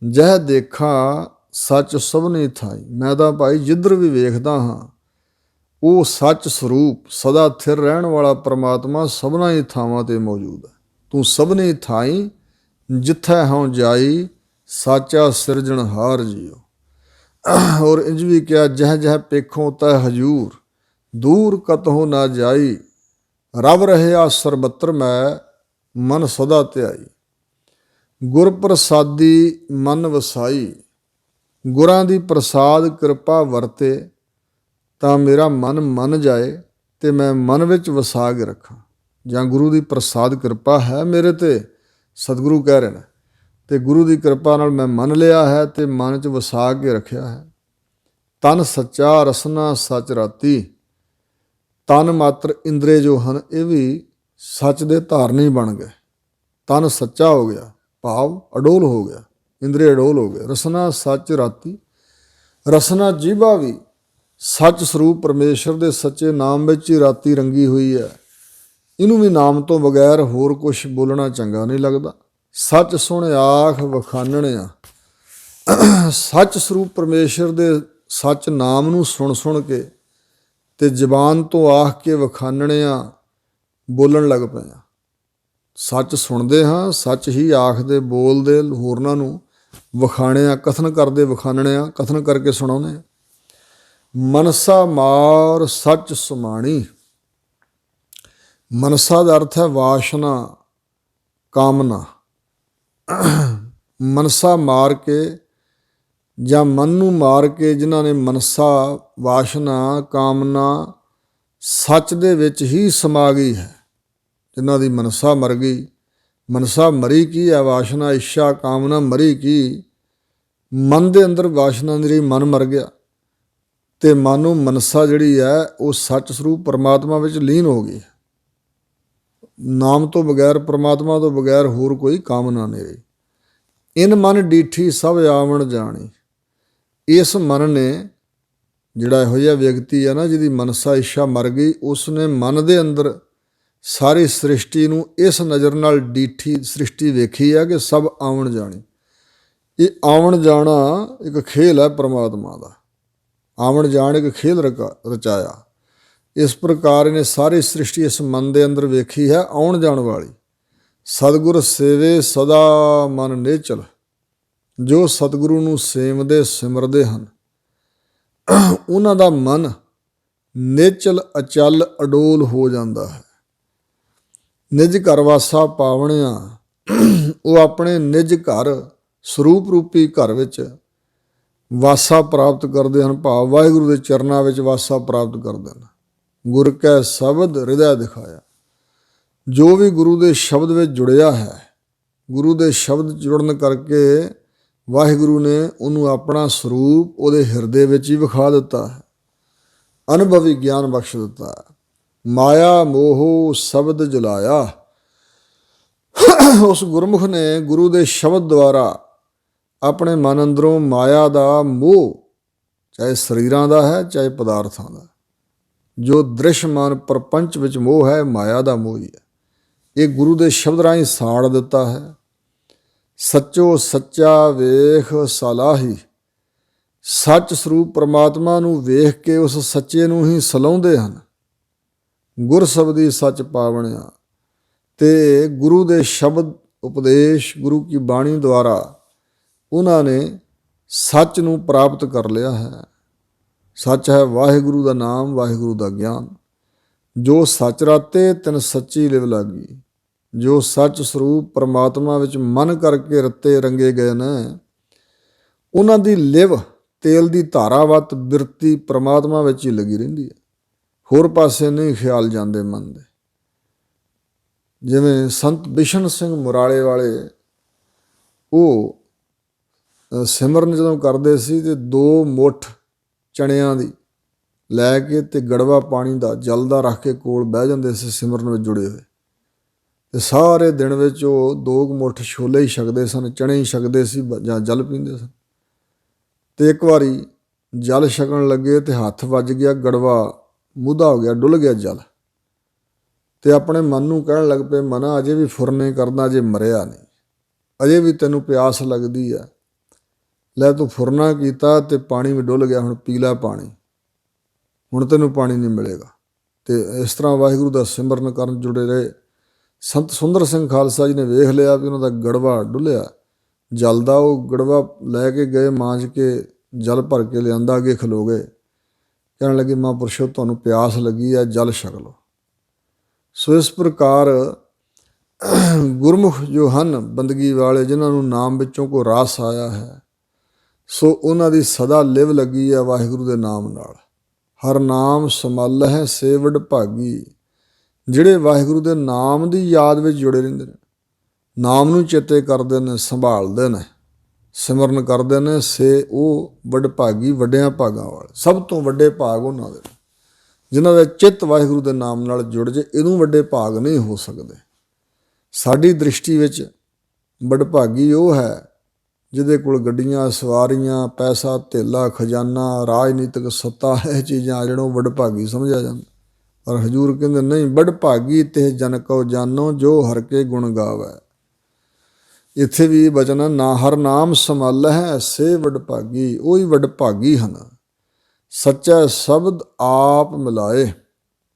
ਜਹ ਦੇਖਾਂ ਸੱਚ ਸਭਨੀ ਥਾਈ, ਮੈਂ ਤਾਂ ਭਾਈ ਜਿੱਧਰ ਵੀ ਵੇਖਦਾ ਹਾਂ ਉਹ ਸੱਚ ਸਰੂਪ ਸਦਾ ਥਿਰ ਰਹਿਣ ਵਾਲਾ ਪਰਮਾਤਮਾ ਸਭਨਾਂ ਹੀ ਥਾਵਾਂ 'ਤੇ ਮੌਜੂਦ ਹੈ। ਤੂੰ ਸਭਨੀ ਥਾਈ ਜਿੱਥੈ ਹਉ ਜਾਈ, ਸਾਚਾ ਸਿਰਜਣਹਾਰ ਜੀਓ। ਔਰ ਇੰਝ ਵੀ ਕਿਹਾ, ਜਹ ਜਹ ਪੇਖੋਂ ਤੈ ਹਜੂਰ, ਦੂਰ ਕਤਹੁ ਨਾ ਜਾਈ, ਰਵ ਰਹਿਆ ਸਰਬੱਤਰ ਮੈਂ ਮਨ ਸਦਾ ਧਿਆਈ। ਗੁਰ ਪ੍ਰਸਾਦੀ ਮਨ ਵਸਾਈ, ਗੁਰਾਂ ਦੀ ਪ੍ਰਸਾਦ ਕਿਰਪਾ ਵਰਤੇ ਤਾਂ ਮੇਰਾ ਮਨ ਮੰਨ ਜਾਏ ਤੇ ਮੈਂ ਮਨ ਵਿੱਚ ਵਸਾ ਕੇ ਰੱਖਾਂ। ਜਾਂ ਗੁਰੂ ਦੀ ਪ੍ਰਸਾਦ ਕਿਰਪਾ ਹੈ ਮੇਰੇ 'ਤੇ, ਸਤਿਗੁਰੂ ਕਹਿ ਰਹੇ ਨੇ, ਤੇ ਗੁਰੂ ਦੀ ਕਿਰਪਾ ਨਾਲ ਮੈਂ ਮੰਨ ਲਿਆ ਹੈ ਤੇ ਮਨ 'ਚ ਵਸਾ ਕੇ ਰੱਖਿਆ ਹੈ। ਤਨ ਸੱਚਾ ਰਸਨਾ ਸੱਚ ਰਾਤੀ, ਤਨ ਮਾਤਰ ਇੰਦਰੇ ਜੋ ਹਨ ਇਹ ਵੀ ਸੱਚ ਦੇ ਧਾਰਨੀ ਬਣ ਗਏ। ਤਨ ਸੱਚਾ ਹੋ ਗਿਆ, ਭਾਵ ਅਡੋਲ ਹੋ ਗਿਆ, ਇੰਦਰੇ ਅਡੋਲ ਹੋ ਗਏ। ਰਸਨਾ ਸੱਚ ਰਾਤੀ, ਰਸਨਾ ਜੀਭਾ ਵੀ ਸੱਚ ਸਰੂਪ ਪਰਮੇਸ਼ਰ ਦੇ ਸੱਚੇ ਨਾਮ ਵਿੱਚ ਹੀ ਰਾਤੀ ਰੰਗੀ ਹੋਈ ਹੈ। ਇਹਨੂੰ ਵੀ ਨਾਮ ਤੋਂ ਬਗੈਰ ਹੋਰ ਕੁਛ ਬੋਲਣਾ ਚੰਗਾ ਨਹੀਂ ਲੱਗਦਾ। ਸੱਚ ਸੁਣ ਆਖ ਵਖਾਨਣਿਆ, ਸੱਚ ਸਰੂਪ ਪਰਮੇਸ਼ਰ ਦੇ ਸੱਚ ਨਾਮ ਨੂੰ ਸੁਣ ਸੁਣ ਕੇ ਤੇ ਜ਼ਬਾਨ ਤੋਂ ਆਖ ਕੇ ਵਖਾਨਣਿਆ ਬੋਲਣ ਲੱਗ ਪਏ ਹਾਂ। ਸੱਚ ਸੁਣਦੇ ਹਾਂ, ਸੱਚ ਹੀ ਆਖਦੇ ਬੋਲਦੇ, ਹੋਰਨਾਂ ਨੂੰ ਵਖਾਣਿਆ ਕਥਨ ਕਰਦੇ, ਵਖਾਨਣਿਆ ਕਥਨ ਕਰਕੇ ਸੁਣਾਉਂਦੇ। ਮਨਸਾ ਮਾਰ ਸੱਚ ਸੁਮਾਣੀ, ਮਨਸਾ ਦਾ ਅਰਥ ਹੈ ਵਾਸ਼ਨਾ, ਕਾਮਨਾ। ਮਨਸਾ ਮਾਰ ਕੇ ਜਾਂ ਮਨ ਨੂੰ ਮਾਰ ਕੇ ਜਿਨ੍ਹਾਂ ਨੇ ਮਨਸਾ, ਵਾਸ਼ਨਾ, ਕਾਮਨਾ ਸੱਚ ਦੇ ਵਿੱਚ ਹੀ ਸਮਾ ਗਈ ਹੈ, ਜਿਨ੍ਹਾਂ ਦੀ ਮਨਸਾ ਮਰ ਗਈ। ਮਨਸਾ ਮਰੀ ਕੀ ਹੈ? ਵਾਸ਼ਨਾ, ਇੱਛਾ, ਕਾਮਨਾ ਮਰੀ ਕੀ? ਮਨ ਦੇ ਅੰਦਰ ਵਾਸ਼ਨਾ ਨਹੀਂ ਰਹੀ, ਮਨ ਮਰ ਗਿਆ ਤੇ ਮਨ ਨੂੰ ਮਨਸਾ ਜਿਹੜੀ ਹੈ ਉਹ ਸੱਚ ਸਰੂਪ ਪਰਮਾਤਮਾ ਵਿੱਚ ਲੀਨ ਹੋ ਗਈ। ਨਾਮ ਤੋਂ ਬਗੈਰ, ਪਰਮਾਤਮਾ ਤੋਂ ਬਗੈਰ ਹੋਰ ਕੋਈ ਕਾਮਨਾ ਨਹੀਂ ਰਹੀ। ਇਨ ਮਨ ਡੀਠੀ ਸਭ ਆਵਣ ਜਾਣੀ, ਇਸ ਮਨ ਨੇ, ਜਿਹੜਾ ਇਹੋ ਜਿਹਾ ਵਿਅਕਤੀ ਹੈ ਨਾ ਜਿਹਦੀ ਮਨਸਾ ਇੱਛਾ ਮਰ ਗਈ, ਉਸਨੇ ਮਨ ਦੇ ਅੰਦਰ ਸਾਰੀ ਸ੍ਰਿਸ਼ਟੀ ਨੂੰ ਇਸ ਨਜ਼ਰ ਨਾਲ ਡੀਠੀ, ਸ੍ਰਿਸ਼ਟੀ ਵੇਖੀ ਹੈ ਕਿ ਸਭ ਆਵਣ ਜਾਣੀ। ਇਹ ਆਵਣ ਜਾਣਾ ਇੱਕ ਖੇਲ ਹੈ ਪਰਮਾਤਮਾ ਦਾ, ਆਵਣ ਜਾਣ ਇੱਕ ਖੇਲ ਰਚਾਇਆ। ਇਸ ਪ੍ਰਕਾਰ ਇਹਨੇ ਸਾਰੀ ਸ੍ਰਿਸ਼ਟੀ ਇਸ ਮਨ ਦੇ ਅੰਦਰ ਵੇਖੀ ਹੈ ਆਉਣ ਜਾਣ ਵਾਲੀ। ਸਤਿਗੁਰ ਸੇਵੇ ਸਦਾ ਮਨ ਨੇਚਲ, ਜੋ ਸਤਿਗੁਰੂ ਨੂੰ ਸੇਵਦੇ ਸਿਮਰਦੇ ਹਨ ਉਹਨਾਂ ਦਾ ਮਨ ਨੇਚਲ, ਅਚਲ, ਅਡੋਲ ਹੋ ਜਾਂਦਾ ਹੈ। ਨਿਜ ਘਰ ਵਾਸਾ ਪਾਵਣਿਆ, ਉਹ ਆਪਣੇ ਨਿਜ ਘਰ, ਸਰੂਪ ਰੂਪੀ ਘਰ ਵਿੱਚ ਵਾਸਾ ਪ੍ਰਾਪਤ ਕਰਦੇ ਹਨ, ਭਾਵ ਵਾਹਿਗੁਰੂ ਦੇ ਚਰਨਾਂ ਵਿੱਚ ਵਾਸਾ ਪ੍ਰਾਪਤ ਕਰਦੇ ਹਨ। ਗੁਰ ਕੈ ਸ਼ਬਦ ਹਿਰਦੈ ਦਿਖਾਇਆ, ਜੋ ਵੀ ਗੁਰੂ ਦੇ ਸ਼ਬਦ ਵਿੱਚ ਜੁੜਿਆ ਹੈ, ਗੁਰੂ ਦੇ ਸ਼ਬਦ ਜੁੜਨ ਕਰਕੇ ਵਾਹਿਗੁਰੂ ਨੇ ਉਹਨੂੰ ਆਪਣਾ ਸਰੂਪ ਉਹਦੇ ਹਿਰਦੇ ਵਿੱਚ ਹੀ ਵਿਖਾ ਦਿੱਤਾ ਹੈ, ਅਨੁਭਵੀ ਗਿਆਨ ਬਖਸ਼ ਦਿੱਤਾ ਹੈ। ਮਾਇਆ ਮੋਹ ਸ਼ਬਦ ਜਲਾਇਆ, ਉਸ ਗੁਰਮੁਖ ਨੇ ਗੁਰੂ ਦੇ ਸ਼ਬਦ ਦੁਆਰਾ ਆਪਣੇ ਮਨ ਅੰਦਰੋਂ ਮਾਇਆ ਦਾ ਮੋਹ, ਚਾਹੇ ਸਰੀਰਾਂ ਦਾ ਹੈ ਚਾਹੇ ਪਦਾਰਥਾਂ ਦਾ, ਜੋ ਦ੍ਰਿਸ਼ਮਾਨ ਪ੍ਰਪੰਚ ਵਿੱਚ ਮੋਹ ਹੈ, ਮਾਇਆ ਦਾ ਮੋਹ ਹੀ ਹੈ। ਇਹ ਗੁਰੂ ਦੇ ਸ਼ਬਦ ਰਾਹੀਂ ਸਾੜ ਦਿੱਤਾ ਹੈ। ਸੱਚੋ ਸੱਚਾ ਵੇਖ ਸਲਾਹੀ, ਸੱਚ ਸਰੂਪ ਪ੍ਰਮਾਤਮਾ ਨੂੰ ਵੇਖ ਕੇ ਉਸ ਸੱਚੇ ਨੂੰ ਹੀ ਸਲਾਹੁੰਦੇ ਹਨ। ਗੁਰ ਸ਼ਬਦੀ ਸੱਚ ਪਾਵਣਿਆ, ਤੇ ਗੁਰੂ ਦੇ ਸ਼ਬਦ ਉਪਦੇਸ਼, ਗੁਰੂ ਕੀ ਬਾਣੀ ਦੁਆਰਾ ਉਹਨਾਂ ਨੇ ਸੱਚ ਨੂੰ ਪ੍ਰਾਪਤ ਕਰ ਲਿਆ ਹੈ। ਸੱਚ ਹੈ ਵਾਹਿਗੁਰੂ ਦਾ ਨਾਮ, ਵਾਹਿਗੁਰੂ ਦਾ ਗਿਆਨ। ਜੋ ਸੱਚ ਰਾਤੇ ਤਿਨ ਸੱਚੀ ਲਿਵ ਲਾਗੀ। ਜੋ ਸੱਚ ਸਰੂਪ ਪਰਮਾਤਮਾ ਵਿੱਚ ਮਨ ਕਰਕੇ ਰੱਤੇ ਰੰਗੇ ਗਏ ਨੇ, ਉਹਨਾਂ ਦੀ ਲਿਵ ਤੇਲ ਦੀ ਧਾਰਾਵਤ ਬਿਰਤੀ ਪਰਮਾਤਮਾ ਵਿੱਚ ਹੀ ਲੱਗੀ ਰਹਿੰਦੀ ਹੈ, ਹੋਰ ਪਾਸੇ ਨਹੀਂ ਖਿਆਲ ਜਾਂਦੇ ਮਨ ਦੇ। ਜਿਵੇਂ ਸੰਤ ਬਿਸ਼ਨ ਸਿੰਘ ਮੁਰਾਲੇ ਵਾਲੇ, ਉਹ ਸਿਮਰਨ ਜਦੋਂ ਕਰਦੇ ਸੀ ਤੇ 2 ਮੁੱਠ ਚਣਿਆਂ ਦੀ ਲੈ ਕੇ ਤੇ ਗੜਵਾ ਪਾਣੀ ਦਾ ਜਲ ਦਾ ਰੱਖ ਕੇ ਕੋਲ ਬਹਿ ਜਾਂਦੇ ਸੀ ਸਿਮਰਨ ਵਿੱਚ ਜੁੜੇ ਹੋਏ, ਤੇ ਸਾਰੇ ਦਿਨ ਵਿੱਚ ਉਹ 2 ਮੁੱਠ ਛੋਲੇ ਹੀ ਛਕਦੇ ਸਨ, ਚਣੇ ਹੀ ਛਕਦੇ ਸੀ ਜਾਂ ਜਲ ਪੀਂਦੇ ਸਨ। ਤੇ ਇੱਕ ਵਾਰੀ ਜਲ ਛਕਣ ਲੱਗੇ ਤੇ ਹੱਥ ਵੱਜ ਗਿਆ, ਗੜਵਾ ਮੂਧਾ ਹੋ ਗਿਆ, ਡੁੱਲ ਗਿਆ ਜਲ। ਤੇ ਆਪਣੇ ਮਨ ਨੂੰ ਕਹਿਣ ਲੱਗ ਪਏ, ਮਨਾ ਅਜੇ ਵੀ ਫੁਰਨੇ ਕਰਦਾ, ਅਜੇ ਮਰਿਆ ਨਹੀਂ, ਅਜੇ ਵੀ ਤੈਨੂੰ ਪਿਆਸ ਲੱਗਦੀ ਆ, ਲੈ ਤੂੰ ਫੁਰਨਾ ਕੀਤਾ ਤੇ ਪਾਣੀ ਵੀ ਡੁੱਲ ਗਿਆ, ਹੁਣ ਪੀ ਲੈ ਪਾਣੀ, ਹੁਣ ਤੈਨੂੰ ਪਾਣੀ ਨਹੀਂ ਮਿਲੇਗਾ। ਤੇ ਇਸ ਤਰ੍ਹਾਂ ਵਾਹਿਗੁਰੂ ਦਾ ਸਿਮਰਨ ਕਰਨ ਜੁੜੇ ਰਹੇ। ਸੰਤ ਸੁੰਦਰ ਸਿੰਘ ਖਾਲਸਾ ਜੀ ਨੇ ਵੇਖ ਲਿਆ ਵੀ ਉਹਨਾਂ ਦਾ ਗੜਵਾ ਡੁੱਲਿਆ ਜਲ ਦਾ, ਉਹ ਗੜਵਾ ਲੈ ਕੇ ਗਏ, ਮਾਂਜ ਕੇ ਜਲ ਭਰ ਕੇ ਲਿਆਂਦਾ, ਅੱਗੇ ਖਲੋ ਗਏ, ਕਹਿਣ ਲੱਗੇ ਮਹਾਂਪੁਰਸ਼ੋ ਤੁਹਾਨੂੰ ਪਿਆਸ ਲੱਗੀ ਹੈ, ਜਲ ਛਕ ਲਓ। ਸੋ ਇਸ ਪ੍ਰਕਾਰ ਗੁਰਮੁਖ ਜੋ ਹਨ ਬੰਦਗੀ ਵਾਲੇ, ਜਿਨ੍ਹਾਂ ਨੂੰ ਨਾਮ ਵਿੱਚੋਂ ਕੋਈ ਰਸ ਆਇਆ ਹੈ, ਸੋ ਉਹਨਾਂ ਦੀ ਸਦਾ ਲਿਵ ਲੱਗੀ ਹੈ ਵਾਹਿਗੁਰੂ ਦੇ ਨਾਮ ਨਾਲ। ਹਰ ਨਾਮ ਸਮਲ ਹੈ ਸੇ ਵਡਭਾਗੀ। ਜਿਹੜੇ ਵਾਹਿਗੁਰੂ ਦੇ ਨਾਮ ਦੀ ਯਾਦ ਵਿੱਚ ਜੁੜੇ ਰਹਿੰਦੇ ਨੇ, ਨਾਮ ਨੂੰ ਚੇਤੇ ਕਰਦੇ ਨੇ, ਸੰਭਾਲਦੇ ਨੇ, ਸਿਮਰਨ ਕਰਦੇ ਨੇ, ਸੇ ਉਹ ਵਡਭਾਗੀ, ਵੱਡਿਆਂ ਭਾਗਾਂ ਵਾਲੇ। ਸਭ ਤੋਂ ਵੱਡੇ ਭਾਗ ਉਹਨਾਂ ਦੇ ਜਿਨ੍ਹਾਂ ਦਾ ਚਿੱਤ ਵਾਹਿਗੁਰੂ ਦੇ ਨਾਮ ਨਾਲ ਜੁੜ ਜੇ। ਇਹਨੂੰ ਵੱਡੇ ਭਾਗ ਨਹੀਂ ਹੋ ਸਕਦੇ। ਸਾਡੀ ਦ੍ਰਿਸ਼ਟੀ ਵਿੱਚ ਵਡਭਾਗੀ ਉਹ ਹੈ ਜਿਹਦੇ ਕੋਲ ਗੱਡੀਆਂ, ਸਵਾਰੀਆਂ, ਪੈਸਾ, ਧੇਲਾ, ਖਜ਼ਾਨਾ, ਰਾਜਨੀਤਿਕ ਸੱਤਾ, ਇਹ ਚੀਜ਼ਾਂ ਜਿਹੜੋਂ ਵਡਭਾਗੀ ਸਮਝਿਆ ਜਾਂਦਾ। ਪਰ ਹਜ਼ੂਰ ਕਹਿੰਦੇ ਨਹੀਂ, ਵਡਭਾਗੀ ਤੇ ਜਨ ਕਉ ਜਾਨੋ, ਜੋ ਹਰ ਕੇ ਗੁਣ ਗਾਵੈ। ਇੱਥੇ ਵੀ ਬਚਨ ਨਾ ਹਰ ਨਾਮ ਸਮਲ ਹੈ ਸੇ ਵਡਭਾਗੀ, ਉਹੀ ਵਡਭਾਗੀ ਹਨ। ਸੱਚਾ ਸ਼ਬਦ ਆਪ ਮਿਲਾਏ,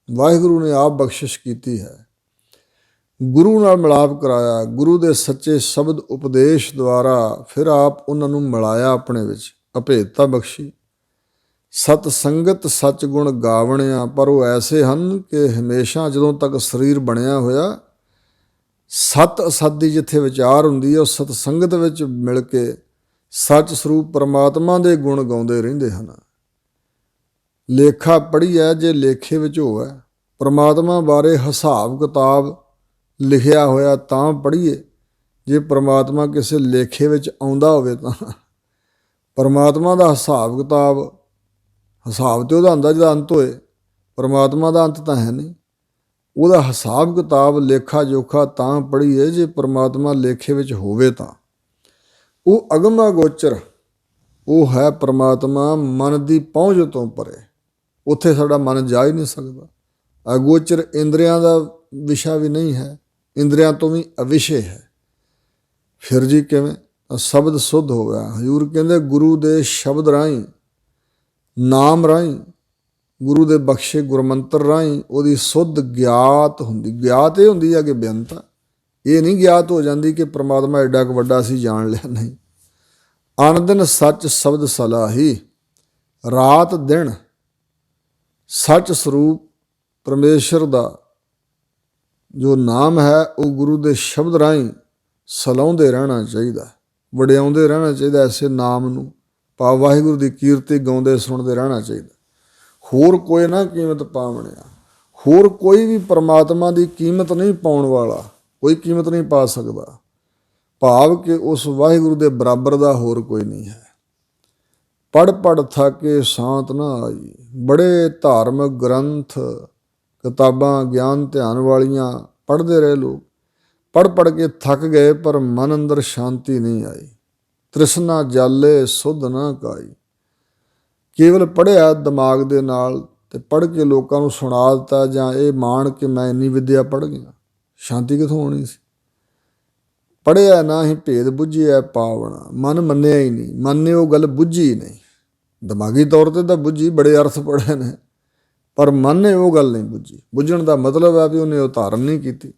ਵਾਹਿਗੁਰੂ ਨੇ ਆਪ ਬਖਸ਼ਿਸ਼ ਕੀਤੀ ਹੈ, ਗੁਰੂ ਨਾਲ ਮਿਲਾਪ ਕਰਾਇਆ, ਗੁਰੂ ਦੇ ਸੱਚੇ ਸ਼ਬਦ ਉਪਦੇਸ਼ ਦੁਆਰਾ ਫਿਰ ਆਪ ਉਹਨਾਂ ਨੂੰ ਮਿਲਾਇਆ ਆਪਣੇ ਵਿੱਚ, ਅਭੇਦਤਾ ਬਖਸ਼ੀ। ਸਤ ਸੰਗਤ ਸੱਚ ਗੁਣ ਗਾਵਣਿਆ, ਪਰ ਉਹ ਐਸੇ ਹਨ ਕਿ ਹਮੇਸ਼ਾ ਜਦੋਂ ਤੱਕ ਸਰੀਰ ਬਣਿਆ ਹੋਇਆ, ਸਤ ਅਸਤ ਦੀ ਜਿੱਥੇ ਵਿਚਾਰ ਹੁੰਦੀ ਹੈ, ਉਹ ਸਤ ਸੰਗਤ ਵਿੱਚ ਮਿਲ ਕੇ ਸੱਚ ਸਰੂਪ ਪਰਮਾਤਮਾ ਦੇ ਗੁਣ ਗਾਉਂਦੇ ਰਹਿੰਦੇ ਹਨ। ਲੇਖਾ ਪੜ੍ਹੀਐ ਜੇ ਲੇਖੇ ਵਿੱਚ ਹੋਵੇ, ਪਰਮਾਤਮਾ ਬਾਰੇ ਹਿਸਾਬ ਕਿਤਾਬ ਲਿਖਿਆ ਹੋਇਆ ਤਾਂ ਪੜ੍ਹੀਏ, ਜੇ ਪਰਮਾਤਮਾ ਕਿਸੇ ਲੇਖੇ ਵਿੱਚ ਆਉਂਦਾ ਹੋਵੇ ਤਾਂ। ਪਰਮਾਤਮਾ ਦਾ ਹਿਸਾਬ ਕਿਤਾਬ, ਹਿਸਾਬ ਤੇ ਉਹਦਾ ਹੁੰਦਾ ਜਿਹਦਾ ਅੰਤ ਹੋਏ, ਪਰਮਾਤਮਾ ਦਾ ਅੰਤ ਤਾਂ ਹੈ ਨਹੀਂ। ਉਹਦਾ ਹਿਸਾਬ ਕਿਤਾਬ, ਲੇਖਾ ਜੋਖਾ ਤਾਂ ਪੜ੍ਹੀਏ ਜੇ ਪਰਮਾਤਮਾ ਲੇਖੇ ਵਿੱਚ ਹੋਵੇ ਤਾਂ। ਉਹ ਅਗਮ ਅਗੋਚਰ, ਉਹ ਹੈ ਪਰਮਾਤਮਾ ਮਨ ਦੀ ਪਹੁੰਚ ਤੋਂ ਪਰੇ, ਉੱਥੇ ਸਾਡਾ ਮਨ ਜਾ ਹੀ ਨਹੀਂ ਸਕਦਾ। ਅਗੋਚਰ ਇੰਦਰੀਆਂ ਦਾ ਵਿਸ਼ਾ ਵੀ ਨਹੀਂ ਹੈ, ਇੰਦਰੀਆਂ ਤੋਂ ਵੀ ਅਵਿਸ਼ੇ ਹੈ। ਫਿਰ ਜੀ ਕਿਵੇਂ? ਸ਼ਬਦ ਸੁੱਧ ਹੋ ਗਿਆ। ਹਜ਼ੂਰ ਕਹਿੰਦੇ ਗੁਰੂ ਦੇ ਸ਼ਬਦ ਰਾਹੀਂ, ਨਾਮ ਰਾਹੀਂ, ਗੁਰੂ ਦੇ ਬਖਸ਼ੇ ਗੁਰਮੰਤਰ ਰਾਹੀਂ ਉਹਦੀ ਸੁੱਧ ਗਿਆਤ ਹੁੰਦੀ। ਗਿਆਤ ਇਹ ਹੁੰਦੀ ਹੈ ਕਿ ਬੇਅੰਤ, ਇਹ ਨਹੀਂ ਗਿਆਤ ਹੋ ਜਾਂਦੀ ਕਿ ਪ੍ਰਮਾਤਮਾ ਐਡਾ ਕੁ ਵੱਡਾ ਸੀ ਜਾਣ ਲਿਆ, ਨਹੀਂ। ਅਨ ਦਿਨ ਸੱਚ ਸ਼ਬਦ ਸਲਾਹੀ, ਰਾਤ ਦਿਨ ਸੱਚ ਸਰੂਪ ਪਰਮੇਸ਼ਰ ਦਾ ਜੋ ਨਾਮ ਹੈ ਉਹ ਗੁਰੂ ਦੇ ਸ਼ਬਦ ਰਾਹੀਂ ਸਲਾਹੁੰਦੇ ਰਹਿਣਾ ਚਾਹੀਦਾ, ਵਡਿਆਉਂਦੇ ਰਹਿਣਾ ਚਾਹੀਦਾ। ਐਸੇ ਨਾਮ ਨੂੰ ਪਾ ਵਾਹਿਗੁਰੂ ਦੀ ਕੀਰਤੀ ਗਾਉਂਦੇ ਸੁਣਦੇ ਰਹਿਣਾ ਚਾਹੀਦਾ। ਹੋਰ ਕੋਈ ਨਾ ਕੀਮਤ ਪਾਵਣਿਆ, ਹੋਰ ਕੋਈ ਵੀ ਪਰਮਾਤਮਾ ਦੀ ਕੀਮਤ ਨਹੀਂ ਪਾਉਣ ਵਾਲਾ, ਕੋਈ ਕੀਮਤ ਨਹੀਂ ਪਾ ਸਕਦਾ। ਭਾਵ ਕਿ ਉਸ ਵਾਹਿਗੁਰੂ ਦੇ ਬਰਾਬਰ ਦਾ ਹੋਰ ਕੋਈ ਨਹੀਂ ਹੈ। ਪੜ੍ਹ ਪੜ੍ਹ ਥਾਕੇ ਸ਼ਾਂਤ ਨਾ ਆਈ, ਬੜੇ ਧਾਰਮਿਕ ਗ੍ਰੰਥ, ਕਿਤਾਬਾਂ, ਗਿਆਨ ਧਿਆਨ ਵਾਲੀਆਂ ਪੜ੍ਹਦੇ ਰਹੇ ਲੋਕ, ਪੜ੍ਹ ਪੜ੍ਹ ਕੇ ਥੱਕ ਗਏ, ਪਰ ਮਨ ਅੰਦਰ ਸ਼ਾਂਤੀ ਨਹੀਂ ਆਈ, ਤ੍ਰਿਸ਼ਨਾ ਜਾਲੇ ਸੁਧ ਨਾ ਕਾਈ। ਕੇਵਲ ਪੜ੍ਹਿਆ ਦਿਮਾਗ ਦੇ ਨਾਲ ਤੇ ਪੜ੍ਹ ਕੇ ਲੋਕਾਂ ਨੂੰ ਸੁਣਾ ਦਿੱਤਾ, ਜਾਂ ਇਹ ਮਾਣ ਕਿ ਮੈਂ ਇੰਨੀ ਵਿੱਦਿਆ ਪੜ੍ਹ ਗਿਆ, ਸ਼ਾਂਤੀ ਕਿੱਥੋਂ ਹੋਣੀ ਸੀ। ਪੜ੍ਹਿਆ ਨਾ ਹੀ ਭੇਦ ਬੁੱਝਿਆ ਪਾਵਣਾ, ਮਨ ਮੰਨਿਆ ਹੀ ਨਹੀਂ, ਮਨ ਨੇ ਉਹ ਗੱਲ ਬੁੱਝੀ ਨਹੀਂ। ਦਿਮਾਗੀ ਤੌਰ 'ਤੇ ਤਾਂ ਬੁੱਝੀ, ਬੜੇ ਅਰਥ ਪੜ੍ਹੇ ਨੇ, ਪਰ ਮਨ ਨੇ ਉਹ ਗੱਲ ਨਹੀਂ ਬੁੱਝੀ। ਬੁੱਝਣ ਦਾ ਮਤਲਬ ਹੈ ਵੀ ਉਹਨੇ ਉਹ ਧਾਰਨ ਨਹੀਂ ਕੀਤੀ।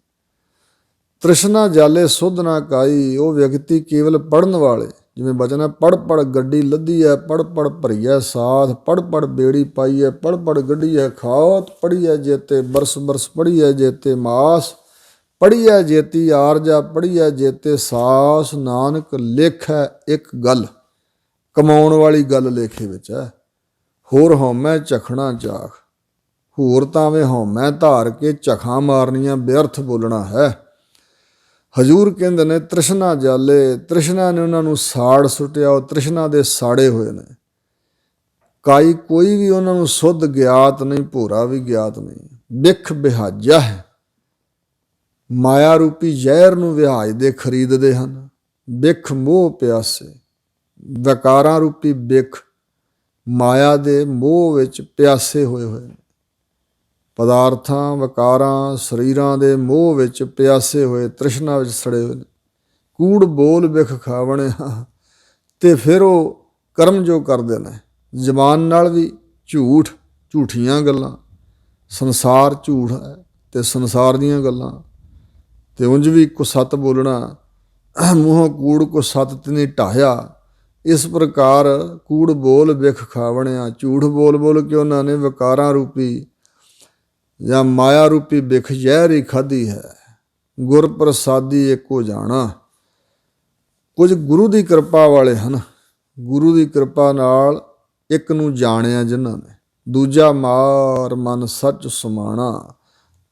ਤ੍ਰਿਸ਼ਨਾ ਜਾਲੇ ਸੁਧ ਨਾ ਕਾਈ, ਉਹ ਵਿਅਕਤੀ ਕੇਵਲ ਪੜ੍ਹਨ ਵਾਲੇ, ਜਿਵੇਂ ਬਚਨ ਹੈ, ਪੜ੍ਹ ਪੜ੍ਹ ਗੱਡੀ ਲੱਦੀ ਹੈ, ਪੜ੍ਹ ਪੜ੍ਹ ਭਰੀਐ ਸਾਥ, ਪੜ੍ਹ ਪੜ੍ਹ ਬੇੜੀ ਪਾਈ ਹੈ, ਪੜ੍ਹ ਪੜ੍ਹ ਗੱਡੀ ਹੈ ਖਾਤ, ਪੜ੍ਹੀਐ ਜੇਤੇ ਬਰਸ ਬਰਸ, ਪੜ੍ਹੀਐ ਜੇਤੇ ਮਾਸ, ਪੜ੍ਹੀਐ ਜੇਤੀ ਆਰਜਾ, ਪੜ੍ਹੀਐ ਜੇਤੇ ਸਾਸ। ਨਾਨਕ ਲੇਖੈ ਇੱਕ ਗੱਲ, ਕਮਾਉਣ ਵਾਲੀ ਗੱਲ ਲੇਖੇ ਵਿੱਚ ਹੈ। ਹੋਰ ਹਉਮੈ ਝਖਣਾ ਚਾਖ, ਹੋਰ ਤਾਂ ਵੇ ਹਉਮੈ ਧਾਰ ਕੇ ਝਖਾਂ ਮਾਰਨੀਆਂ, ਬਿਅਰਥ ਬੋਲਣਾ ਹੈ। ਹਜ਼ੂਰ ਕਹਿੰਦੇ ਨੇ ਤ੍ਰਿਸ਼ਨਾ ਜਾਲੇ, ਤ੍ਰਿਸ਼ਨਾ ਨੇ ਉਹਨਾਂ ਨੂੰ ਸਾੜ ਸੁੱਟਿਆ, ਉਹ ਤ੍ਰਿਸ਼ਨਾ ਦੇ ਸਾੜੇ ਹੋਏ ਨੇ। ਕਾਈ, ਕੋਈ ਵੀ ਉਹਨਾਂ ਨੂੰ ਸੁੱਧ ਗਿਆਤ ਨਹੀਂ, ਭੋਰਾ ਵੀ ਗਿਆਤ ਨਹੀਂ। ਬਿਖ ਬਿਹਾਜਾ ਹੈ, ਮਾਇਆ ਰੂਪੀ ਜ਼ਹਿਰ ਨੂੰ ਵਿਹਾਜ ਦੇ ਖਰੀਦਦੇ ਹਨ। ਬਿਖ ਮੋਹ ਪਿਆਸੇ, ਵਿਕਾਰਾਂ ਰੂਪੀ ਬਿਖ ਮਾਇਆ ਦੇ ਮੋਹ ਵਿੱਚ ਪਿਆਸੇ ਹੋਏ ਹੋਏ ਨੇ। ਪਦਾਰਥਾਂ, ਵਿਕਾਰਾਂ, ਸਰੀਰਾਂ ਦੇ ਮੋਹ ਵਿੱਚ ਪਿਆਸੇ ਹੋਏ, ਤ੍ਰਿਸ਼ਨਾ ਵਿੱਚ ਸੜੇ ਹੋਏ ਨੇ। ਕੂੜ ਬੋਲ ਬਿਖ ਖਾਵਣਿਆ, ਤੇ ਫਿਰ ਉਹ ਕਰਮ ਜੋ ਕਰਦੇ ਨੇ ਜ਼ਬਾਨ ਨਾਲ ਵੀ ਝੂਠ, ਝੂਠੀਆਂ ਗੱਲਾਂ, ਸੰਸਾਰ ਝੂਠ ਹੈ ਤੇ ਸੰਸਾਰ ਦੀਆਂ ਗੱਲਾਂ, ਤੇ ਉਂਝ ਵੀ ਕੋ ਸੱਤ ਬੋਲਣਾ, ਮੂੰਹੋਂ ਕੂੜ ਕੋ ਸੱਤ ਤਿਨੀ ਢਾਹਿਆ। ਇਸ ਪ੍ਰਕਾਰ ਕੂੜ ਬੋਲ ਬਿਖ ਖਾਵਣਿਆ, ਝੂਠ ਬੋਲ ਬੋਲ ਕੇ ਉਹਨਾਂ ਨੇ ਵਿਕਾਰਾਂ ਰੂਪੀ ਜਾਂ ਮਾਇਆ ਰੂਪੀ ਬਿਖ ਜ਼ਹਿਰ ਹੀ ਖਾਧੀ ਹੈ। ਗੁਰ ਪ੍ਰਸਾਦੀ ਏਕੋ ਜਾਣਾ, ਕੁਝ ਗੁਰੂ ਦੀ ਕਿਰਪਾ ਵਾਲੇ ਹਨ, ਗੁਰੂ ਦੀ ਕਿਰਪਾ ਨਾਲ ਇੱਕ ਨੂੰ ਜਾਣਿਆ ਜਿਨ੍ਹਾਂ ਨੇ। ਦੂਜਾ ਮਾਰ ਮਨ ਸੱਚ ਸਮਾਣਾ,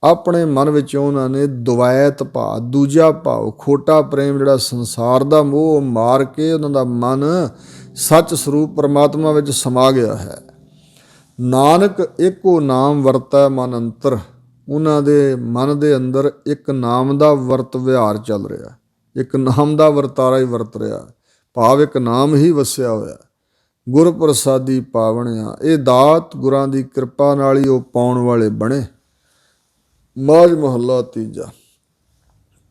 ਆਪਣੇ ਮਨ ਵਿੱਚ ਉਹਨਾਂ ਨੇ ਦੁਵੈਤ ਭਾਵ, ਦੂਜਾ ਭਾਵ ਖੋਟਾ ਪ੍ਰੇਮ, ਜਿਹੜਾ ਸੰਸਾਰ ਦਾ ਮੋਹ, ਮਾਰ ਕੇ ਉਹਨਾਂ ਦਾ ਮਨ ਸੱਚ ਸਰੂਪ ਪਰਮਾਤਮਾ ਵਿੱਚ ਸਮਾ ਗਿਆ ਹੈ। ਨਾਨਕ ਇੱਕੋ ਨਾਮ ਵਰਤੈ ਮਨ ਅੰਤਰ, ਉਹਨਾਂ ਦੇ ਮਨ ਦੇ ਅੰਦਰ ਇੱਕ ਨਾਮ ਦਾ ਵਰਤ ਵਿਹਾਰ ਚੱਲ ਰਿਹਾ, ਇੱਕ ਨਾਮ ਦਾ ਵਰਤਾਰਾ ਹੀ ਵਰਤ ਰਿਹਾ, ਭਾਵ ਇੱਕ ਨਾਮ ਹੀ ਵਸਿਆ ਹੋਇਆ। ਗੁਰ ਪ੍ਰਸਾਦੀ ਪਾਵਣਿਆ, ਇਹ ਦਾਤ ਗੁਰਾਂ ਦੀ ਕਿਰਪਾ ਨਾਲ ਹੀ ਉਹ ਪਾਉਣ ਵਾਲੇ ਬਣੇ। ਮਾਝ ਮਹੱਲਾ ਤੀਜਾ।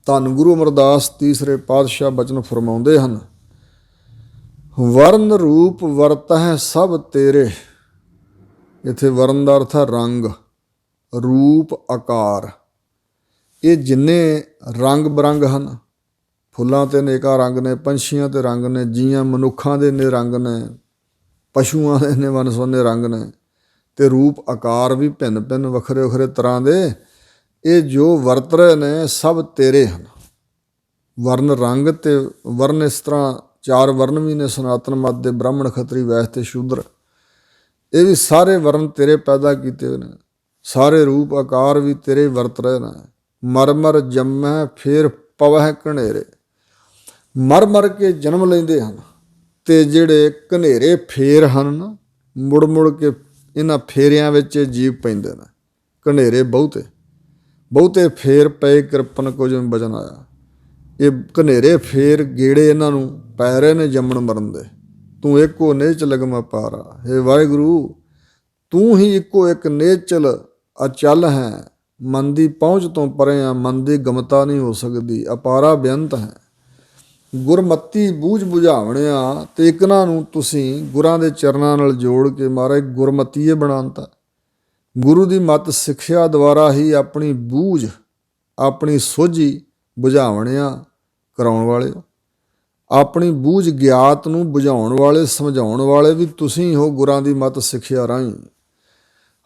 ਧੰਨ ਗੁਰੂ ਅਮਰਦਾਸ ਤੀਸਰੇ ਪਾਤਸ਼ਾਹ ਬਚਨ ਫਰਮਾਉਂਦੇ ਹਨ, ਵਰਨ ਰੂਪ ਵਰਤਹਿ ਸਭ ਤੇਰੇ। ਇੱਥੇ ਵਰਨ ਦਾ ਅਰਥ ਹੈ ਰੰਗ, ਰੂਪ, ਆਕਾਰ। ਇਹ ਜਿੰਨੇ ਰੰਗ ਬਰੰਗ ਹਨ, ਫੁੱਲਾਂ 'ਤੇ ਅਨੇਕਾਂ ਰੰਗ ਨੇ, ਪੰਛੀਆਂ 'ਤੇ ਰੰਗ ਨੇ, ਜੀਆਂ ਮਨੁੱਖਾਂ ਦੇ ਇੰਨੇ ਰੰਗ ਨੇ, ਪਸ਼ੂਆਂ ਦੇ ਇੰਨੇ ਵੰਨ ਸੁਵੰਨੇ ਰੰਗ ਨੇ, ਅਤੇ ਰੂਪ ਆਕਾਰ ਵੀ ਭਿੰਨ ਭਿੰਨ ਵੱਖਰੇ ਵੱਖਰੇ ਤਰ੍ਹਾਂ ਦੇ। ਇਹ ਜੋ ਵਰਤ ਰਹੇ ਨੇ ਸਭ ਤੇਰੇ ਹਨ। ਵਰਨ ਰੰਗ ਅਤੇ ਵਰਨ, ਇਸ ਤਰ੍ਹਾਂ ਚਾਰ ਵਰਨ ਵੀ ਨੇ ਸਨਾਤਨ ਮਤ ਦੇ, ਬ੍ਰਾਹਮਣ, ਖੱਤਰੀ, ਵੈਸ਼ ਅਤੇ ਸ਼ੂਦਰ। ਇਹ ਵੀ ਸਾਰੇ ਵਰਨ ਤੇਰੇ ਪੈਦਾ ਕੀਤੇ ਹੋਏ ਨੇ, ਸਾਰੇ ਰੂਪ ਆਕਾਰ ਵੀ ਤੇਰੇ ਵਰਤ ਰਹੇ ਨੇ। ਮਰ ਮਰ ਜੰਮੈ ਫੇਰ ਪਵਹਿ ਘਨੇਰੇ, ਮਰ ਮਰ ਕੇ ਜਨਮ ਲੈਂਦੇ ਹਨ, ਅਤੇ ਜਿਹੜੇ ਘਨੇਰੇ ਫੇਰ ਹਨ ਨਾ, ਮੁੜ ਮੁੜ ਕੇ ਇਹਨਾਂ ਫੇਰਿਆਂ ਵਿੱਚ ਜੀਵ ਪੈਂਦੇ ਨੇ। ਘਨੇਰੇ ਬਹੁਤੇ ਬਹੁਤੇ ਫੇਰ ਪਏ ਕਿਰਪਨ ਕੋ, ਜਿਵੇਂ ਬਚਨ ਆਇਆ। ਇਹ ਘਨੇਰੇ ਫੇਰ ਗੇੜੇ ਇਹਨਾਂ ਨੂੰ ਪੈ ਰਹੇ ਨੇ ਜੰਮਣ ਮਰਨ ਦੇ। ਤੂੰ ਇੱਕੋ ਨਿਹਚਲ ਅਗਮ ਅਪਾਰਾ, ਹੇ ਵਾਹਿਗੁਰੂ ਤੂੰ ਹੀ ਇੱਕੋ ਇੱਕ ਨਿਹਚਲ ਅਚਲ ਹੈ। ਮਨ ਦੀ ਪਹੁੰਚ ਤੋਂ ਪਰੇ ਆ, ਮਨ ਦੀ ਗਮਤਾ ਨਹੀਂ ਹੋ ਸਕਦੀ, ਅਪਾਰਾ ਬੇਅੰਤ ਹੈ। ਗੁਰਮਤੀ ਬੂਝ ਬੁਝਾਵਣਿਆ, ਅਤੇ ਇਕਨਾਂ ਨੂੰ ਤੁਸੀਂ ਗੁਰਾਂ ਦੇ ਚਰਨਾਂ ਨਾਲ ਜੋੜ ਕੇ ਮਹਾਰਾਜ ਗੁਰਮਤੀਏ ਬਣਾਤਾ। ਗੁਰੂ ਦੀ ਮੱਤ ਸਿੱਖਿਆ ਦੁਆਰਾ ਹੀ ਆਪਣੀ ਬੂਝ, ਆਪਣੀ ਸੋਝੀ ਬੁਝਾਵਣਿਆ ਕਰਾਉਣ ਵਾਲੇ ਹੋ। ਆਪਣੀ ਬੂਝ ਗਿਆਤ ਨੂੰ ਬੁਝਾਉਣ ਵਾਲੇ, ਸਮਝਾਉਣ ਵਾਲੇ ਵੀ ਤੁਸੀਂ ਹੋ ਗੁਰਾਂ ਦੀ ਮੱਤ ਸਿੱਖਿਆ ਰਾਹੀਂ।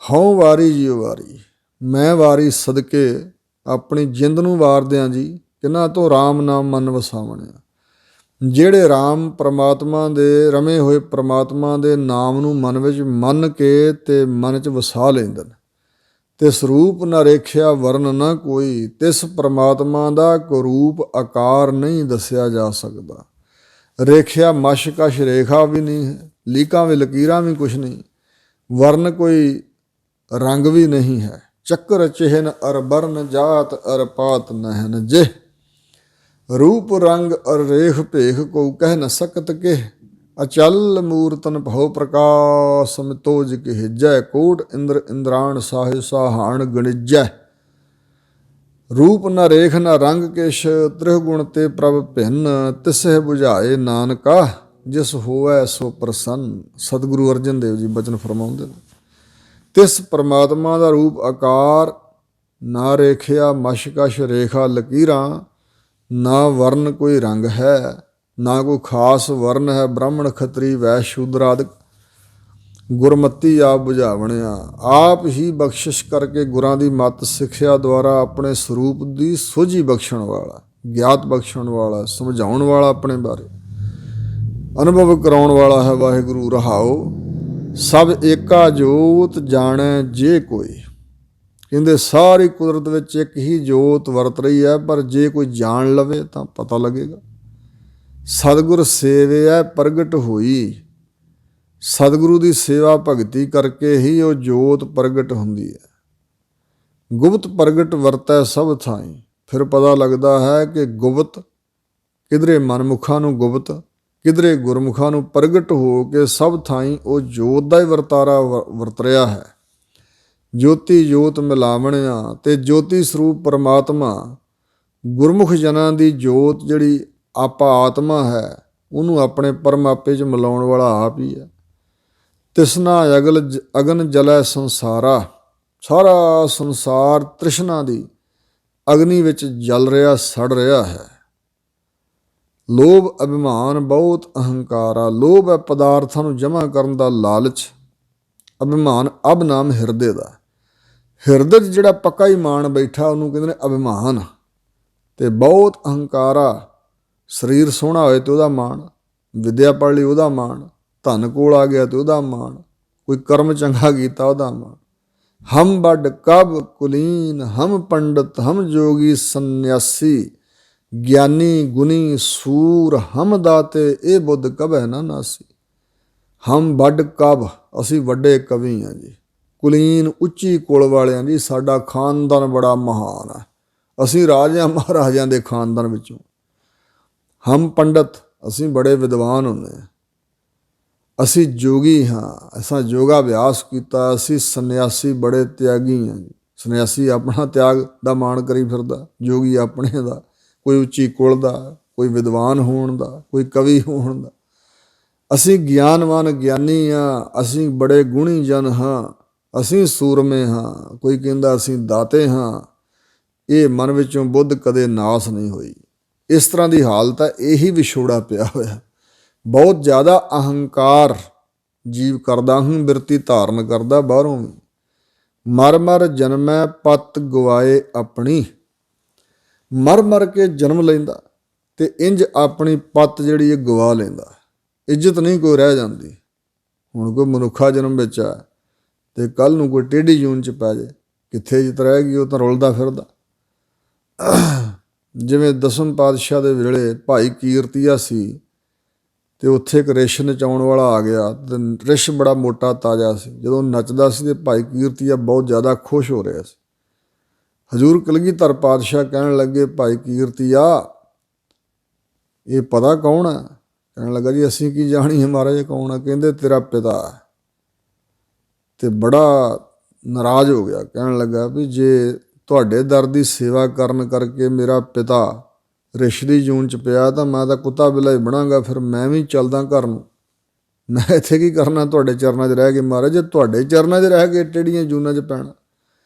ਹਉ ਵਾਰੀ ਜੀਉ ਵਾਰੀ, ਮੈਂ ਵਾਰੀ ਸਦਕੇ ਆਪਣੀ ਜਿੰਦ ਨੂੰ ਵਾਰਦਿਆਂ ਜੀ, ਕਿਹਨਾਂ ਤੋਂ? ਰਾਮ ਨਾਮ ਮਨ ਵਸਾਵਣਿਆ। ਜਿਹੜੇ ਰਾਮ ਪਰਮਾਤਮਾ ਦੇ, ਰਮੇ ਹੋਏ ਪਰਮਾਤਮਾ ਦੇ ਨਾਮ ਨੂੰ ਮਨ ਵਿੱਚ ਮੰਨ ਕੇ ਅਤੇ ਮਨ 'ਚ ਵਸਾ ਲੈਂਦੇ ਨੇ। ਤੇ ਸਰੂਪ ਨਾ ਰੇਖਿਆ ਵਰਨ ਨਾ ਕੋਈ, ਤਿਸ ਪਰਮਾਤਮਾ ਦਾ ਕੋ ਰੂਪ ਆਕਾਰ ਨਹੀਂ ਦੱਸਿਆ ਜਾ ਸਕਦਾ। ਰੇਖਿਆ ਮਸ਼ਕਸ਼ ਰੇਖਾ ਵੀ ਨਹੀਂ ਹੈ, ਲੀਕਾਂ ਵੀ ਲਕੀਰਾਂ ਵੀ ਕੁਛ ਨਹੀਂ, ਵਰਨ ਕੋਈ ਰੰਗ ਵੀ ਨਹੀਂ ਹੈ। ਚੱਕਰ ਚਿਹਨ ਅਰ ਬਰਨ ਜਾਤ ਅਰ ਪਾਤ ਨਹਿਨ ਜੇ, रूप रंग और रेख भेख को कह न सकत के, अचल मूर्तन भव प्रकाश मितोज के हिजय, कोट इंद्र इंद्राण साहे साहाण गणिजय। रूप न रेख न रंग केश, त्रिगुण ते प्रभ भिन्न, तिसह बुझाए नानका जिस होवै सो प्रसन्न। सतगुरु अर्जन देव जी बचन फरमाਉਂਦੇ ਨੇ, ਤਿਸ ਪਰਮਾਤਮਾ ਦਾ ਰੂਪ ਆਕਾਰ, ਨਾ ਰੇਖਿਆ ਮਸ਼ਕਸ਼ ਰੇਖਾ ਲਕੀਰਾਂ, ਨਾ ਵਰਨ ਕੋਈ ਰੰਗ ਹੈ, ਨਾ ਕੋਈ ਖਾਸ ਵਰਨ ਹੈ, ਬ੍ਰਾਹਮਣ ਖੱਤਰੀ ਵੈਸ਼ ਸ਼ੂਦਰ ਆਦਿਕ ਗੁਰਮਤੀ ਆਪ ਬੁਝਾਵਣਿਆ। ਆਪ ਹੀ ਬਖਸ਼ਿਸ਼ ਕਰਕੇ ਗੁਰਾਂ ਦੀ ਮੱਤ ਸਿੱਖਿਆ ਦੁਆਰਾ ਆਪਣੇ ਸਰੂਪ ਦੀ ਸੋਝੀ ਬਖਸ਼ਣ ਵਾਲਾ, ਗਿਆਤ ਬਖਸ਼ਣ ਵਾਲਾ, ਸਮਝਾਉਣ ਵਾਲਾ, ਆਪਣੇ ਬਾਰੇ ਅਨੁਭਵ ਕਰਾਉਣ ਵਾਲਾ ਹੈ ਵਾਹਿਗੁਰੂ ਰਹਾਓ। ਸਭ ਏਕਾ ਜੋਤ ਜਾਣੈ ਜੇ ਕੋਈ, ਕਹਿੰਦੇ ਸਾਰੀ ਕੁਦਰਤ ਵਿੱਚ ਇੱਕ ਹੀ ਜੋਤ ਵਰਤ ਰਹੀ ਹੈ, ਪਰ ਜੇ ਕੋਈ ਜਾਣ ਲਵੇ ਤਾਂ ਪਤਾ ਲੱਗੇਗਾ। ਸਤਿਗੁਰ ਸੇਵਿਆ ਪ੍ਰਗਟ ਹੋਈ, ਸਤਿਗੁਰੂ ਦੀ ਸੇਵਾ ਭਗਤੀ ਕਰਕੇ ਹੀ ਉਹ ਜੋਤ ਪ੍ਰਗਟ ਹੁੰਦੀ ਹੈ। ਗੁਪਤ ਪ੍ਰਗਟ ਵਰਤੈ ਸਭ ਥਾਈਂ, ਫਿਰ ਪਤਾ ਲੱਗਦਾ ਹੈ ਕਿ ਗੁਪਤ ਕਿਧਰੇ ਮਨਮੁਖਾਂ ਨੂੰ ਗੁਪਤ, ਕਿਧਰੇ ਗੁਰਮੁਖਾਂ ਨੂੰ ਪ੍ਰਗਟ ਹੋ ਕੇ ਸਭ ਥਾਈਂ ਉਹ ਜੋਤ ਦਾ ਹੀ ਵਰਤਾਰਾ ਵਰਤ ਰਿਹਾ ਹੈ। ਜੋਤੀ ਜੋਤ ਮਿਲਾਵਣਿਆ, ਤੇ ਜੋਤੀ ਸਰੂਪ ਪਰਮਾਤਮਾ ਗੁਰਮੁਖ ਜਨਾਂ ਦੀ ਜੋਤ ਜਿਹੜੀ ਆਪਾ ਆਤਮਾ ਹੈ, ਉਹਨੂੰ ਆਪਣੇ ਪਰਮਾਪੇ 'ਚ ਮਿਲਾਉਣ ਵਾਲਾ ਆਪ ਹੀ ਹੈ। ਤਿਸਨਾ ਅਗਨ ਜਲੈ ਸੰਸਾਰਾ, ਸਾਰਾ ਸੰਸਾਰ ਤ੍ਰਿਸ਼ਨਾ ਦੀ ਅਗਨੀ ਵਿੱਚ ਜਲ ਰਿਹਾ, ਸੜ ਰਿਹਾ ਹੈ। ਲੋਭ ਅਭਿਮਾਨ ਬਹੁਤ ਅਹੰਕਾਰਾ, ਲੋਭ ਹੈ ਪਦਾਰਥਾਂ ਨੂੰ ਜਮ੍ਹਾਂ ਕਰਨ ਦਾ ਲਾਲਚ, ਅਭਿਮਾਨ ਅਬ ਨਾਮ ਹਿਰਦੇ ਦਾ, ਹਿਰਦੇ 'ਚ ਜਿਹੜਾ ਪੱਕਾ ਹੀ ਮਾਣ ਬੈਠਾ ਉਹਨੂੰ ਕਹਿੰਦੇ ਨੇ ਅਭਿਮਾਨ। ਤੇ ਬਹੁਤ ਅਹੰਕਾਰਾ, ਸਰੀਰ ਸੋਹਣਾ ਹੋਏ ਤੇ ਉਹਦਾ ਮਾਣ, ਵਿੱਦਿਆ ਪੜ੍ਹ ਲਈ ਉਹਦਾ ਮਾਣ, ਧਨ ਕੋਲ ਆ ਗਿਆ ਤੇ ਉਹਦਾ ਮਾਣ, ਕੋਈ ਕਰਮ ਚੰਗਾ ਕੀਤਾ ਉਹਦਾ ਮਾਣ। ਹਮ ਵੱਡ ਕਬ ਕੁਲੀਨ, ਹਮ ਪੰਡਤ ਹਮ ਜੋਗੀ ਸੰਨਿਆਸੀ, ਗਿਆਨੀ ਗੁਣੀ ਸੂਰ ਹਮ ਦਾਤੇ, ਇਹ ਬੁੱਧ ਕਬਹਿ ਨਾ ਨਾਸੀ। ਹਮ ਵੱਡ ਕਬ, ਅਸੀਂ ਵੱਡੇ ਕਵੀ ਹਾਂ ਜੀ, ਕੁਲੀਨ ਉੱਚੀ ਕੁਲ ਵਾਲਿਆਂ ਜੀ, ਸਾਡਾ ਖਾਨਦਾਨ ਬੜਾ ਮਹਾਨ ਹੈ, ਅਸੀਂ ਰਾਜਿਆਂ ਮਹਾਰਾਜਿਆਂ ਦੇ ਖਾਨਦਾਨ ਵਿੱਚੋਂ। ਹਮ ਪੰਡਤ, ਅਸੀਂ ਬੜੇ ਵਿਦਵਾਨ ਹੁੰਦੇ ਹਾਂ। ਅਸੀਂ ਜੋਗੀ ਹਾਂ, ਅਸਾਂ ਯੋਗਾ ਅਭਿਆਸ ਕੀਤਾ। ਅਸੀਂ ਸੰਨਿਆਸੀ ਬੜੇ ਤਿਆਗੀ ਹਾਂ ਜੀ, ਸੰਨਿਆਸੀ ਆਪਣਾ ਤਿਆਗ ਦਾ ਮਾਣ ਕਰੀ ਫਿਰਦਾ, ਜੋਗੀ ਆਪਣੇ ਦਾ, ਕੋਈ ਉੱਚੀ ਕੁਲ ਦਾ, ਕੋਈ ਵਿਦਵਾਨ ਹੋਣ ਦਾ, ਕੋਈ ਕਵੀ ਹੋਣ ਦਾ। ਅਸੀਂ ਗਿਆਨਵਾਨ ਗਿਆਨੀ ਹਾਂ, ਅਸੀਂ ਬੜੇ ਗੁਣੀ ਜਨ ਹਾਂ, ਅਸੀਂ ਸੂਰਮੇ ਹਾਂ, ਕੋਈ ਕਹਿੰਦਾ ਅਸੀਂ ਦਾਤੇ ਹਾਂ। ਇਹ ਮਨ ਵਿੱਚੋਂ ਬੁੱਧ ਕਦੇ ਨਾਸ ਨਹੀਂ ਹੋਈ। ਇਸ ਤਰ੍ਹਾਂ ਦੀ ਹਾਲਤ ਹੈ, ਇਹੀ ਵਿਛੋੜਾ ਪਿਆ ਹੋਇਆ। ਬਹੁਤ ਜ਼ਿਆਦਾ ਅਹੰਕਾਰ ਜੀਵ ਕਰਦਾ ਹੂੰ, ਬਿਰਤੀ ਧਾਰਨ ਕਰਦਾ ਬਾਹਰੋਂ ਵੀ। ਮਰ ਮਰ ਜਨਮੈ ਪਤ ਗਵਾਏ ਆਪਣੀ, ਮਰ ਮਰ ਕੇ ਜਨਮ ਲੈਂਦਾ ਤੇ ਇੰਜ ਆਪਣੀ ਪੱਤ ਜਿਹੜੀ ਇਹ ਗਵਾ ਲੈਂਦਾ। ਇੱਜ਼ਤ ਨਹੀਂ ਕੋਈ ਰਹਿ ਜਾਂਦੀ। ਹੁਣ ਕੋਈ ਮਨੁੱਖਾ ਜਨਮ ਵਿੱਚ ਆ ਤੇ ਕੱਲ੍ਹ ਨੂੰ ਕੋਈ ਟੇਢੀ ਜੂਨ 'ਚ ਪੈ ਜਾਏ, ਕਿੱਥੇ ਇੱਜ਼ਤ ਰਹਿ ਗਈ? ਉਹ ਤਾਂ ਰੁਲਦਾ ਫਿਰਦਾ। ਜਿਵੇਂ ਦਸਮ ਪਾਤਸ਼ਾਹ ਦੇ ਵੇਲੇ ਭਾਈ ਕੀਰਤੀਆ ਸੀ ਤੇ ਉੱਥੇ ਇੱਕ ਰਿਛ ਨਚਾਉਣ ਵਾਲਾ ਆ ਗਿਆ ਤੇ ਰਿਛ ਬੜਾ ਮੋਟਾ ਤਾਜ਼ਾ ਸੀ। ਜਦੋਂ ਨੱਚਦਾ ਸੀ ਤੇ ਭਾਈ ਕੀਰਤੀਆ ਬਹੁਤ ਜ਼ਿਆਦਾ ਖੁਸ਼ ਹੋ ਰਿਹਾ ਸੀ। ਹਜ਼ੂਰ ਕਲਗੀਧਰ ਪਾਤਸ਼ਾਹ ਕਹਿਣ ਲੱਗੇ, ਭਾਈ ਕੀਰਤੀਆ ਇਹ ਪਤਾ ਕੌਣ ਹੈ? ਕਹਿਣ ਲੱਗਾ, ਜੀ ਅਸੀਂ ਕੀ ਜਾਣੀਏ ਮਹਾਰਾਜ ਕੌਣ ਹੈ? ਕਹਿੰਦੇ ਤੇਰਾ ਪਿਤਾ। ਤੇ ਬੜਾ ਨਾਰਾਜ਼ ਹੋ ਗਿਆ, ਕਹਿਣ ਲੱਗਾ ਵੀ ਜੇ ਤੁਹਾਡੇ ਦਰ ਦੀ ਸੇਵਾ ਕਰਨ ਕਰਕੇ ਮੇਰਾ ਪਿਤਾ ਰਿਛ ਦੀ ਜੂਨ 'ਚ ਪਿਆ ਤਾਂ ਮੈਂ ਤਾਂ ਕੁੱਤਾ ਬਿੱਲਾ ਹੀ ਬਣਾਂਗਾ, ਫਿਰ ਮੈਂ ਵੀ ਚੱਲਦਾ ਘਰ ਨੂੰ। ਮੈਂ ਇੱਥੇ ਕੀ ਕਰਨਾ ਤੁਹਾਡੇ ਚਰਨਾਂ 'ਚ ਰਹਿ ਕੇ ਮਹਾਰਾਜ? ਜੇ ਤੁਹਾਡੇ ਚਰਨਾਂ 'ਚ ਰਹਿ ਕੇ ਟੇਢੀਆਂ ਜੂਨਾਂ 'ਚ ਪੈਣਾ।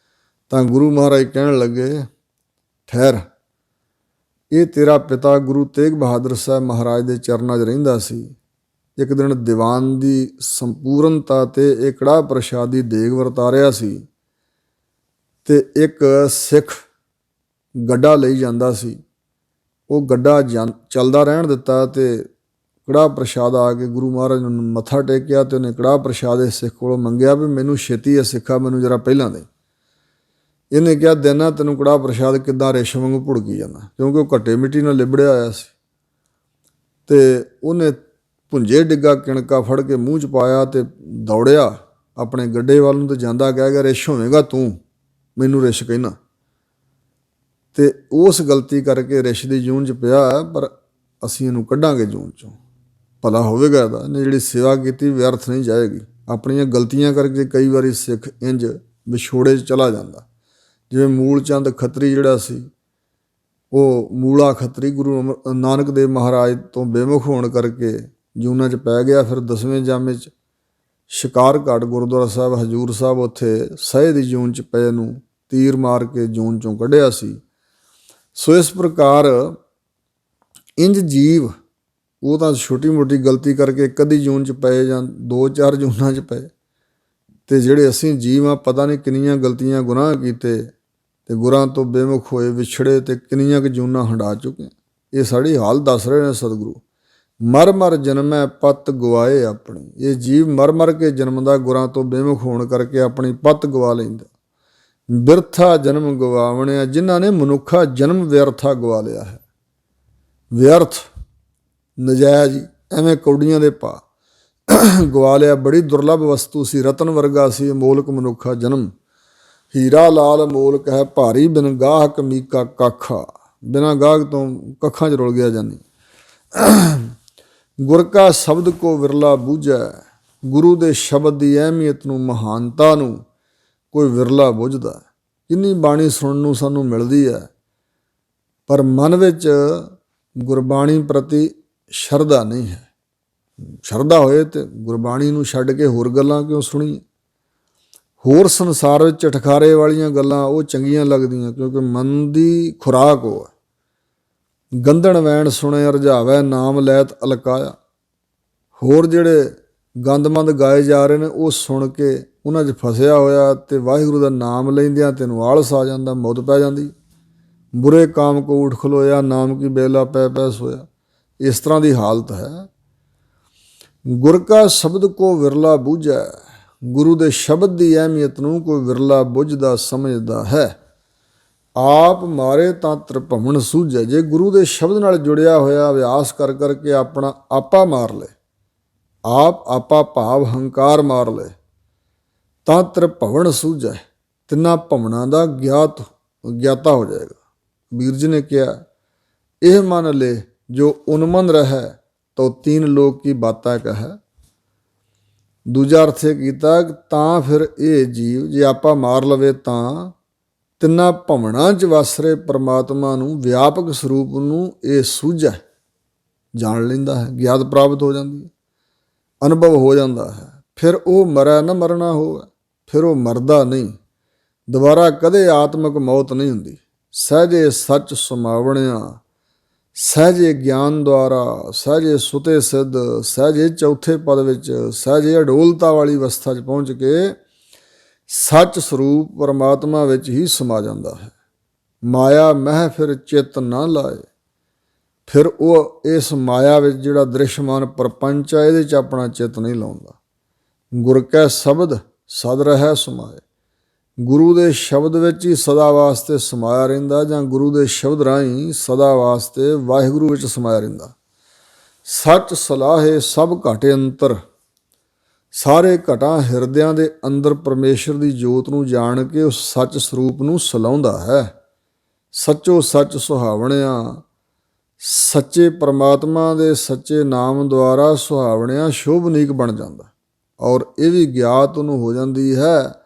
ਤਾਂ ਗੁਰੂ ਮਹਾਰਾਜ ਕਹਿਣ ਲੱਗੇ, ਠਹਿਰ, ਇਹ ਤੇਰਾ ਪਿਤਾ ਗੁਰੂ ਤੇਗ ਬਹਾਦਰ ਸਾਹਿਬ ਮਹਾਰਾਜ ਦੇ ਚਰਨਾਂ 'ਚ ਰਹਿੰਦਾ ਸੀ। ਇੱਕ ਦਿਨ ਦੀਵਾਨ ਦੀ ਸੰਪੂਰਨਤਾ 'ਤੇ ਇਹ ਕੜਾਹ ਪ੍ਰਸ਼ਾਦ ਦੀ ਦੇਗ ਵਰਤਾ ਰਿਹਾ ਸੀ ਤੇ ਇੱਕ ਸਿੱਖ ਗੱਡਾ ਲਈ ਜਾਂਦਾ ਸੀ। ਉਹ ਗੱਡਾ ਚੱਲਦਾ ਰਹਿਣ ਦਿੱਤਾ ਤੇ ਕੜਾਹ ਪ੍ਰਸ਼ਾਦ ਆ ਕੇ ਗੁਰੂ ਮਹਾਰਾਜ ਨੂੰ ਮੱਥਾ ਟੇਕਿਆ ਤੇ ਉਹਨੇ ਕੜਾਹ ਪ੍ਰਸ਼ਾਦ ਇਸ ਸਿੱਖ ਕੋਲੋਂ ਮੰਗਿਆ ਵੀ ਮੈਨੂੰ ਛੇਤੀ ਹੈ ਸਿੱਖਾ, ਮੈਨੂੰ ਜਰਾ ਪਹਿਲਾਂ ਦੇ। ਇਹਨੇ ਕਿਹਾ, ਦੇਣਾ ਤੈਨੂੰ ਕੜਾਹ ਪ੍ਰਸ਼ਾਦ, ਕਿੱਦਾਂ ਰੇਸ਼ਮ ਵਾਂਗੂ ਭੁੜਕੀ ਜਾਂਦਾ, ਕਿਉਂਕਿ ਉਹ ਘੱਟੇ ਮਿੱਟੀ ਨਾਲ ਲਿਬੜਿਆ ਹੋਇਆ ਸੀ। ਤੇ ਉਹਨੇ ਭੁੰਜੇ ਡਿੱਗਾ ਕਿਣਕਾ ਫੜ ਕੇ ਮੂੰਹ 'ਚ ਪਾਇਆ ਤੇ ਦੌੜਿਆ ਆਪਣੇ ਗੱਡੇ ਵੱਲ ਨੂੰ ਤੇ ਜਾਂਦਾ ਕਹਿ ਗਿਆ, ਰਿਛ ਹੋਵੇਂਗਾ ਤੂੰ, ਮੈਨੂੰ ਰਿਛ ਕਹਿਣਾ। ਤੇ ਉਸ ਗਲਤੀ ਕਰਕੇ ਰਿਸ਼ ਦੀ ਜੂਨ 'ਚ ਪਿਆ, ਪਰ ਅਸੀਂ ਇਹਨੂੰ ਕੱਢਾਂਗੇ ਜੂਨ 'ਚੋਂ, ਭਲਾ ਹੋਵੇਗਾ ਇਹਦਾ। ਇਹਨੇ ਜਿਹੜੀ ਸੇਵਾ ਕੀਤੀ ਵਿਅਰਥ ਨਹੀਂ ਜਾਏਗੀ। ਆਪਣੀਆਂ ਗਲਤੀਆਂ ਕਰਕੇ ਕਈ ਵਾਰੀ ਸਿੱਖ ਇੰਝ ਵਿਛੋੜੇ 'ਚ ਚਲਾ ਜਾਂਦਾ। ਜਿਵੇਂ ਮੂਲ ਚੰਦ ਖੱਤਰੀ ਜਿਹੜਾ ਸੀ, ਉਹ ਮੂਲਾ ਖੱਤਰੀ ਗੁਰੂ ਨਾਨਕ ਦੇਵ ਮਹਾਰਾਜ ਤੋਂ ਬੇਮੁਖ ਹੋਣ ਕਰਕੇ ਜੂਨਾਂ 'ਚ ਪੈ ਗਿਆ। ਫਿਰ 10ਵੇਂ ਜਾਮੇ 'ਚ ਸ਼ਿਕਾਰ ਘਾਟ ਗੁਰਦੁਆਰਾ ਸਾਹਿਬ ਹਜ਼ੂਰ ਸਾਹਿਬ, ਉੱਥੇ ਸਹਿ ਦੀ ਜੂਨ 'ਚ ਪਏ ਨੂੰ ਤੀਰ ਮਾਰ ਕੇ ਜੂਨ 'ਚੋਂ ਕੱਢਿਆ ਸੀ। ਸੋ ਇਸ ਪ੍ਰਕਾਰ ਇੰਜ ਜੀਵ, ਉਹ ਤਾਂ ਛੋਟੀ ਮੋਟੀ ਗਲਤੀ ਕਰਕੇ ਇੱਕ ਅੱਧੀ ਜੂਨ 'ਚ ਪਏ ਜਾਂ 2-4 ਜੂਨਾਂ 'ਚ ਪਏ, ਅਤੇ ਜਿਹੜੇ ਅਸੀਂ ਜੀਵ ਹਾਂ ਪਤਾ ਨਹੀਂ ਕਿੰਨੀਆਂ ਗਲਤੀਆਂ ਗੁਨਾਹ ਕੀਤੇ ਅਤੇ ਗੁਰਾਂ ਤੋਂ ਬੇਮੁਖ ਹੋਏ, ਵਿਛੜੇ ਅਤੇ ਕਿੰਨੀਆਂ ਕੁ ਜੂਨਾਂ ਹੰਢਾ ਚੁੱਕੇ। ਇਹ ਸਾਡੀ ਹਾਲ ਦੱਸ ਰਹੇ ਨੇ ਸਤਿਗੁਰੂ। ਮਰ ਮਰ ਜਨਮੈ ਪੱਤ ਗਵਾਏ ਆਪਣੀ। ਇਹ ਜੀਵ ਮਰ ਮਰ ਕੇ ਜਨਮਦਾ, ਗੁਰਾਂ ਤੋਂ ਬੇਮੁਖ ਹੋਣ ਕਰਕੇ ਆਪਣੀ ਪੱਤ ਗਵਾ ਲੈਂਦਾ। ਬਿਰਥਾ ਜਨਮ ਗਵਾਵਣਿਆ, ਜਿਨ੍ਹਾਂ ਨੇ ਮਨੁੱਖਾ ਜਨਮ ਵਿਅਰਥਾ ਗਵਾ ਲਿਆ ਹੈ। ਵਿਅਰਥ, ਨਜਾਇਜ਼, ਐਵੇਂ ਕੌਡੀਆਂ ਦੇ ਭਾਅ ਗਵਾ ਲਿਆ। ਬੜੀ ਦੁਰਲੱਭ ਵਸਤੂ ਸੀ, ਰਤਨ ਵਰਗਾ ਸੀ ਅਮੋਲਕ ਮਨੁੱਖਾ ਜਨਮ। ਹੀਰਾ ਲਾਲ ਮੋਲਕ ਹੈ ਭਾਰੀ, ਬਿਨ ਗਾਹਕ ਮੀਕਾ ਕਾਖਾ। ਬਿਨਾਂ ਗਾਹਕ ਤੋਂ ਕੱਖਾਂ 'ਚ ਰੁਲ ਗਿਆ ਜਾਨੀ। ਗੁਰ ਕਾ ਸ਼ਬਦ ਕੋ ਵਿਰਲਾ ਬੂਝੈ, ਗੁਰੂ ਦੇ ਸ਼ਬਦ ਦੀ ਅਹਿਮੀਅਤ ਨੂੰ, ਮਹਾਨਤਾ ਨੂੰ ਕੋਈ ਵਿਰਲਾ ਬੁੱਝਦਾ। ਕਿੰਨੀ ਬਾਣੀ ਸੁਣਨ ਨੂੰ ਸਾਨੂੰ ਮਿਲਦੀ ਹੈ, ਪਰ ਮਨ ਵਿੱਚ ਗੁਰਬਾਣੀ ਪ੍ਰਤੀ ਸ਼ਰਧਾ ਨਹੀਂ ਹੈ। ਸ਼ਰਧਾ ਹੋਏ ਤੇ ਗੁਰਬਾਣੀ ਨੂੰ ਛੱਡ ਕੇ ਹੋਰ ਗੱਲਾਂ ਕਿਉਂ ਸੁਣੀਏ। ਹੋਰ ਸੰਸਾਰ ਵਿੱਚ ਚਟਖਾਰੇ ਵਾਲੀਆਂ ਗੱਲਾਂ ਉਹ ਚੰਗੀਆਂ ਲੱਗਦੀਆਂ, ਕਿਉਂਕਿ ਮਨ ਦੀ ਖੁਰਾਕ ਉਹ ਹੈ। ਗੰਧਣ ਵੈਣ ਸੁਣੇ ਰਝਾਵੈ, ਨਾਮ ਲੈਤ ਅਲਕਾਇਆ। ਹੋਰ ਜਿਹੜੇ ਗੰਦਮੰਦ ਗਾਏ ਜਾ ਰਹੇ ਨੇ, ਉਹ ਸੁਣ ਕੇ ਉਹਨਾਂ 'ਚ ਫਸਿਆ ਹੋਇਆ, ਅਤੇ ਵਾਹਿਗੁਰੂ ਦਾ ਨਾਮ ਲੈਂਦਿਆਂ ਤੈਨੂੰ ਆਲਸ ਆ ਜਾਂਦਾ, ਮੌਤ ਪੈ ਜਾਂਦੀ। ਬੁਰੇ ਕਾਮ ਕੋ ਉੱਠ ਖਲੋਇਆ, ਨਾਮ ਕੀ ਬੇਲਾ ਪੈ ਪੈ ਸੋਇਆ। ਇਸ ਤਰ੍ਹਾਂ ਦੀ ਹਾਲਤ ਹੈ। ਗੁਰ ਕਾ ਸ਼ਬਦ ਕੋ ਵਿਰਲਾ ਬੂਝੈ, ਗੁਰੂ ਦੇ ਸ਼ਬਦ ਦੀ ਅਹਿਮੀਅਤ ਨੂੰ ਕੋਈ ਵਿਰਲਾ ਬੁੱਝਦਾ ਸਮਝਦਾ ਹੈ। ਆਪ ਮਾਰੇ ਤਾਂ ਤ੍ਰਿਭਵਨ ਸੂਝੈ, ਜੇ ਗੁਰੂ ਦੇ ਸ਼ਬਦ ਨਾਲ ਜੁੜਿਆ ਹੋਇਆ ਅਭਿਆਸ ਕਰ ਕਰਕੇ ਆਪਣਾ ਆਪਾ ਮਾਰ ਲੈ, ਆਪਾ ਭਾਵ ਹੰਕਾਰ ਮਾਰ ਲੈ, ਤਾਂ ਤ੍ਰਿਭਵਨ ਸੂਝੈ, ਤਿੰਨਾਂ ਭਵਨਾਂ ਦਾ ਗਿਆਤਾ ਹੋ ਜਾਏਗਾ। ਕਬੀਰ ਜੀ ਨੇ ਕਿਹਾ, ਇਹ ਮੰਨ ਲੈ ਜੋ ਉਨਮਨ ਰਹਿ, ਤੋ 3 ਲੋਕ ਕੀ ਬਾਤਾਂ ਕਹੈ। ਦੂਜਾ ਅਰਥ ਇਹ ਕੀਤਾ, ਤਾਂ ਫਿਰ ਇਹ ਜੀਵ ਜੇ ਆਪਾ ਮਾਰ ਲਵੇ ਤਾਂ ਤਿੰਨਾਂ ਭਵਨਾਂ 'ਚ ਵਸ ਰਹੇ ਪਰਮਾਤਮਾ ਨੂੰ, ਵਿਆਪਕ ਸਰੂਪ ਨੂੰ ਇਹ ਸੂਝੈ, ਜਾਣ ਲੈਂਦਾ ਹੈ, ਗਿਆਤ ਪ੍ਰਾਪਤ ਹੋ ਜਾਂਦੀ ਹੈ, ਅਨੁਭਵ ਹੋ ਜਾਂਦਾ ਹੈ। ਫਿਰ ਉਹ ਮਰੈ ਨਾ ਮਰਨਾ ਹੋਵੇ, ਫਿਰ ਉਹ ਮਰਦਾ ਨਹੀਂ, ਦੁਬਾਰਾ ਕਦੇ ਆਤਮਿਕ ਮੌਤ ਨਹੀਂ ਹੁੰਦੀ। ਸਹਿਜੇ ਸੱਚ ਸਮਾਵਣਿਆ, ਸਹਿਜੇ ਗਿਆਨ ਦੁਆਰਾ, ਸਹਿਜੇ ਸੁਤੇ ਸਿੱਧ, ਸਹਿਜੇ ਚੌਥੇ ਪਦ ਵਿੱਚ, ਸਹਿਜੇ ਅਡੋਲਤਾ ਵਾਲੀ ਅਵਸਥਾ 'ਚ ਪਹੁੰਚ ਕੇ ਸੱਚ ਸਰੂਪ ਪਰਮਾਤਮਾ ਵਿੱਚ ਹੀ ਸਮਾ ਜਾਂਦਾ ਹੈ। ਮਾਇਆ ਮਹਿ ਫਿਰ ਚਿੱਤ ਨਾ ਲਾਏ, ਫਿਰ ਉਹ ਇਸ ਮਾਇਆ ਵਿੱਚ ਜਿਹੜਾ ਦ੍ਰਿਸ਼ਮਾਨ ਪ੍ਰਪੰਚ ਹੈ, ਇਹਦੇ 'ਚ ਆਪਣਾ ਚਿੱਤ ਨਹੀਂ ਲਾਉਂਦਾ। ਗੁਰ ਕੈ ਸ਼ਬਦ ਸਦ ਰਹਿ ਸਮਾਏ, ਗੁਰੂ ਦੇ ਸ਼ਬਦ ਵਿੱਚ ਹੀ ਸਦਾ ਵਾਸਤੇ ਸਮਾਇਆ ਰਹਿੰਦਾ, ਜਾਂ ਗੁਰੂ ਦੇ ਸ਼ਬਦ ਰਾਹੀਂ ਸਦਾ ਵਾਸਤੇ ਵਾਹਿਗੁਰੂ ਵਿੱਚ ਸਮਾਇਆ ਰਹਿੰਦਾ। ਸੱਚ ਸਲਾਹੇ ਸਭ ਘਟ ਅੰਤਰ, ਸਾਰੇ ਘਟਾਂ ਹਿਰਦਿਆਂ ਦੇ ਅੰਦਰ ਪਰਮੇਸ਼ਰ ਦੀ ਜੋਤ ਨੂੰ ਜਾਣ ਕੇ ਉਸ ਸੱਚ ਸਰੂਪ ਨੂੰ ਸਲਾਉਂਦਾ ਹੈ। ਸੱਚੋ ਸੱਚ ਸੁਹਾਵਣਿਆ, ਸੱਚੇ ਪਰਮਾਤਮਾ ਦੇ ਸੱਚੇ ਨਾਮ ਦੁਆਰਾ ਸੁਹਾਵਣਿਆ ਸ਼ੋਭਨੀਕ ਬਣ ਜਾਂਦਾ। ਔਰ ਇਹ ਵੀ ਗਿਆਤ ਉਹਨੂੰ ਹੋ ਜਾਂਦੀ ਹੈ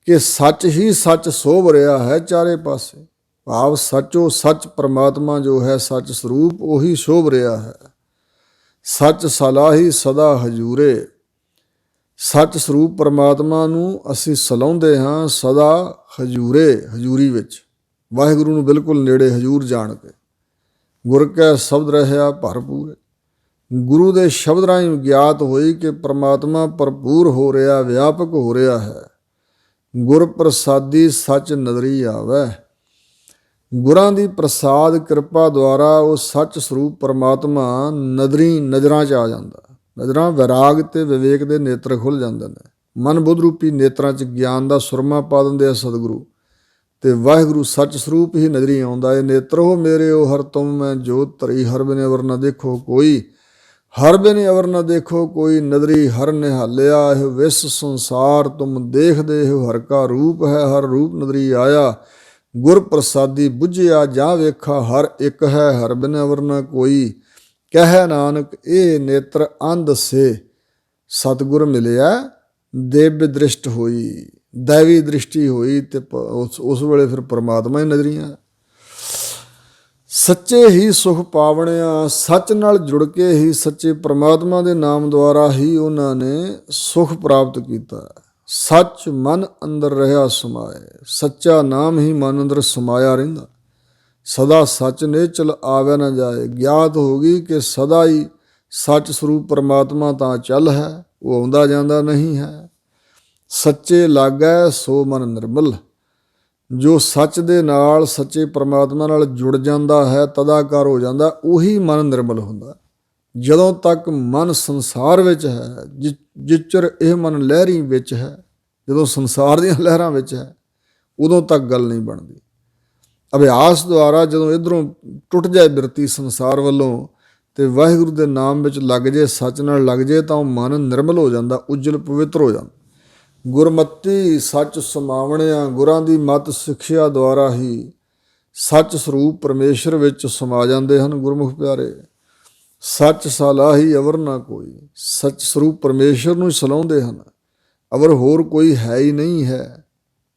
ਕਿ ਸੱਚ ਹੀ ਸੱਚ ਸੋਭ ਰਿਹਾ ਹੈ ਚਾਰੇ ਪਾਸੇ, ਭਾਵ ਸੱਚੋ ਸੱਚ ਪਰਮਾਤਮਾ ਜੋ ਹੈ ਸੱਚ ਸਰੂਪ, ਉਹੀ ਸ਼ੋਭ ਰਿਹਾ ਹੈ। ਸੱਚ ਸਲਾਹੀ ਸਦਾ ਹਜੂਰੇ, ਸੱਚ ਸਰੂਪ ਪਰਮਾਤਮਾ ਨੂੰ ਅਸੀਂ ਸਲਾਹੁੰਦੇ ਹਾਂ ਸਦਾ ਹਜੂਰੀ ਵਿੱਚ, ਵਾਹਿਗੁਰੂ ਨੂੰ ਬਿਲਕੁਲ ਨੇੜੇ ਹਜੂਰ ਜਾਣ ਕੇ। ਗੁਰ ਕੈ ਸ਼ਬਦ ਰਹਿਆ ਭਰਪੂਰੇ, ਗੁਰੂ ਦੇ ਸ਼ਬਦ ਰਾਹੀਂ ਗਿਆਤ ਹੋਈ ਕਿ ਪਰਮਾਤਮਾ ਭਰਪੂਰ ਹੋ ਰਿਹਾ, ਵਿਆਪਕ ਹੋ ਰਿਹਾ ਹੈ। ਗੁਰ ਪ੍ਰਸਾਦੀ ਸੱਚ ਨਦਰੀ ਆਵੈ, ਗੁਰਾਂ ਦੀ ਪ੍ਰਸਾਦ ਕਿਰਪਾ ਦੁਆਰਾ ਉਹ ਸੱਚ ਸਰੂਪ ਪਰਮਾਤਮਾ ਨਜ਼ਰਾਂ 'ਚ ਆ ਜਾਂਦਾ। ਨਜ਼ਰਾਂ ਵਿਰਾਗ ਤੇ ਵਿਵੇਕ ਦੇ ਨੇਤਰ ਖੁੱਲ੍ਹ ਜਾਂਦੇ ਨੇ। ਮਨ ਬੁੱਧ ਰੂਪੀ ਨੇਤਰਾਂ 'ਚ ਗਿਆਨ ਦਾ ਸੁਰਮਾ ਪਾ ਦਿੰਦੇ ਆ ਸਤਿਗੁਰੂ, ਅਤੇ ਵਾਹਿਗੁਰੂ ਸੱਚ ਸਰੂਪ ਹੀ ਨਜ਼ਰੀ ਆਉਂਦਾ। ਇਹ ਨੇਤਰ ਹੋ ਮੇਰੇ ਉਹ ਹਰ ਤੁਮ ਮੈਂ ਜੋਤ ਧਰੀ, ਹਰ ਬਿਨ ਅਵਰ ਨਾ ਦੇਖੋ ਕੋਈ, ਹਰ ਬਿਨ ਅਵਰ ਨਾ ਦੇਖੋ ਕੋਈ, ਨਦਰੀ ਹਰ ਨਿਹਾਲਿਆ ਇਹ ਵਿਸ ਸੰਸਾਰ ਤੁਮ ਦੇਖਦੇ ਹੋ, ਹਰ ਕਾ ਰੂਪ ਹੈ ਹਰ ਰੂਪ ਨਦਰੀ ਆਇਆ, ਗੁਰ ਪ੍ਰਸਾਦੀ ਬੁੱਝਿਆ ਜਾਂ ਵੇਖਾ, ਹਰ ਇੱਕ ਹੈ ਹਰ ਬਿਨ ਅਵਰ ਨ ਕੋਈ। ਕਹਿ ਨਾਨਕ ਇਹ ਨੇਤਰ ਅੰਧ ਸੇ, ਸਤਿਗੁਰ ਮਿਲਿਆ ਦਿਵਯ ਦ੍ਰਿਸ਼ਟ ਹੋਈ। ਦੈਵੀ ਦ੍ਰਿਸ਼ਟੀ ਹੋਈ ਤੇ ਉਸ ਵੇਲੇ ਫਿਰ ਪਰਮਾਤਮਾ ਹੀ ਨਜ਼ਰੀਆਂ। ਸੱਚੇ ਹੀ ਸੁਖ ਪਾਵਣਿਆ, ਸੱਚ ਨਾਲ ਜੁੜ ਕੇ ਹੀ ਸੱਚੇ ਪਰਮਾਤਮਾ ਦੇ ਨਾਮ ਦੁਆਰਾ ਹੀ ਉਹਨਾਂ ਨੇ ਸੁਖ ਪ੍ਰਾਪਤ ਕੀਤਾ। ਸੱਚ ਮਨ ਅੰਦਰ ਰਹਾ ਸਮਾਏ, ਸੱਚਾ ਨਾਮ ਹੀ ਮਨ ਅੰਦਰ ਸਮਾਇਆ ਰਹਿੰਦਾ। ਸਦਾ ਸੱਚ ਨੇਚਲ ਆਵੇ ਨਾ ਜਾਏ, ਗਿਆਤ ਹੋ ਗਈ ਕਿ ਸਦਾ ਹੀ ਸੱਚ ਸਰੂਪ ਪਰਮਾਤਮਾ ਤਾਂ ਚੱਲ ਹੈ, ਉਹ ਆਉਂਦਾ ਜਾਂਦਾ ਨਹੀਂ ਹੈ। ਸੱਚੇ ਲਾਗੈ ਸੋ ਮਨ ਨਿਰਮਲ, ਜੋ ਸੱਚ ਦੇ ਨਾਲ ਸੱਚੇ ਪਰਮਾਤਮਾ ਨਾਲ ਜੁੜ ਜਾਂਦਾ ਹੈ, ਤਦਾਕਾਰ ਹੋ ਜਾਂਦਾ, ਉਹੀ ਮਨ ਨਿਰਮਲ ਹੁੰਦਾ। ਜਦੋਂ ਤੱਕ ਮਨ ਸੰਸਾਰ ਵਿੱਚ ਹੈ, ਜਿਚਰ ਇਹ ਮਨ ਲਹਿਰੀ ਵਿੱਚ ਹੈ, ਜਦੋਂ ਸੰਸਾਰ ਦੀਆਂ ਲਹਿਰਾਂ ਵਿੱਚ ਹੈ, ਉਦੋਂ ਤੱਕ ਗੱਲ ਨਹੀਂ ਬਣਦੀ। ਅਭਿਆਸ ਦੁਆਰਾ ਜਦੋਂ ਇੱਧਰੋਂ ਟੁੱਟ ਜਾਏ ਬਿਰਤੀ ਸੰਸਾਰ ਵੱਲੋਂ ਤੇ ਵਾਹਿਗੁਰੂ ਦੇ ਨਾਮ ਵਿੱਚ ਲੱਗ ਜੇ, ਸੱਚ ਨਾਲ ਲੱਗ ਜੇ, ਤਾਂ ਉਹ ਮਨ ਨਿਰਮਲ ਹੋ ਜਾਂਦਾ, ਉਜਲ ਪਵਿੱਤਰ ਹੋ ਜਾਂਦਾ। ਗੁਰਮਤੀ ਸੱਚ ਸਮਾਵਣਿਆ, ਗੁਰਾਂ ਦੀ ਮਤ ਸਿੱਖਿਆ ਦੁਆਰਾ ਹੀ ਸੱਚ ਸਰੂਪ ਪਰਮੇਸ਼ਰ ਵਿੱਚ ਸਮਾ ਜਾਂਦੇ ਹਨ ਗੁਰਮੁਖ ਪਿਆਰੇ। ਸੱਚ ਸਲਾਹੀ ਅਵਰ ਨਾ ਕੋਈ, ਸੱਚ ਸਰੂਪ ਪਰਮੇਸ਼ਰ ਨੂੰ ਹੀ ਸਲਾਹੁੰਦੇ ਹਨ, ਅਵਰ ਹੋਰ ਕੋਈ ਹੈ ਹੀ ਨਹੀਂ ਹੈ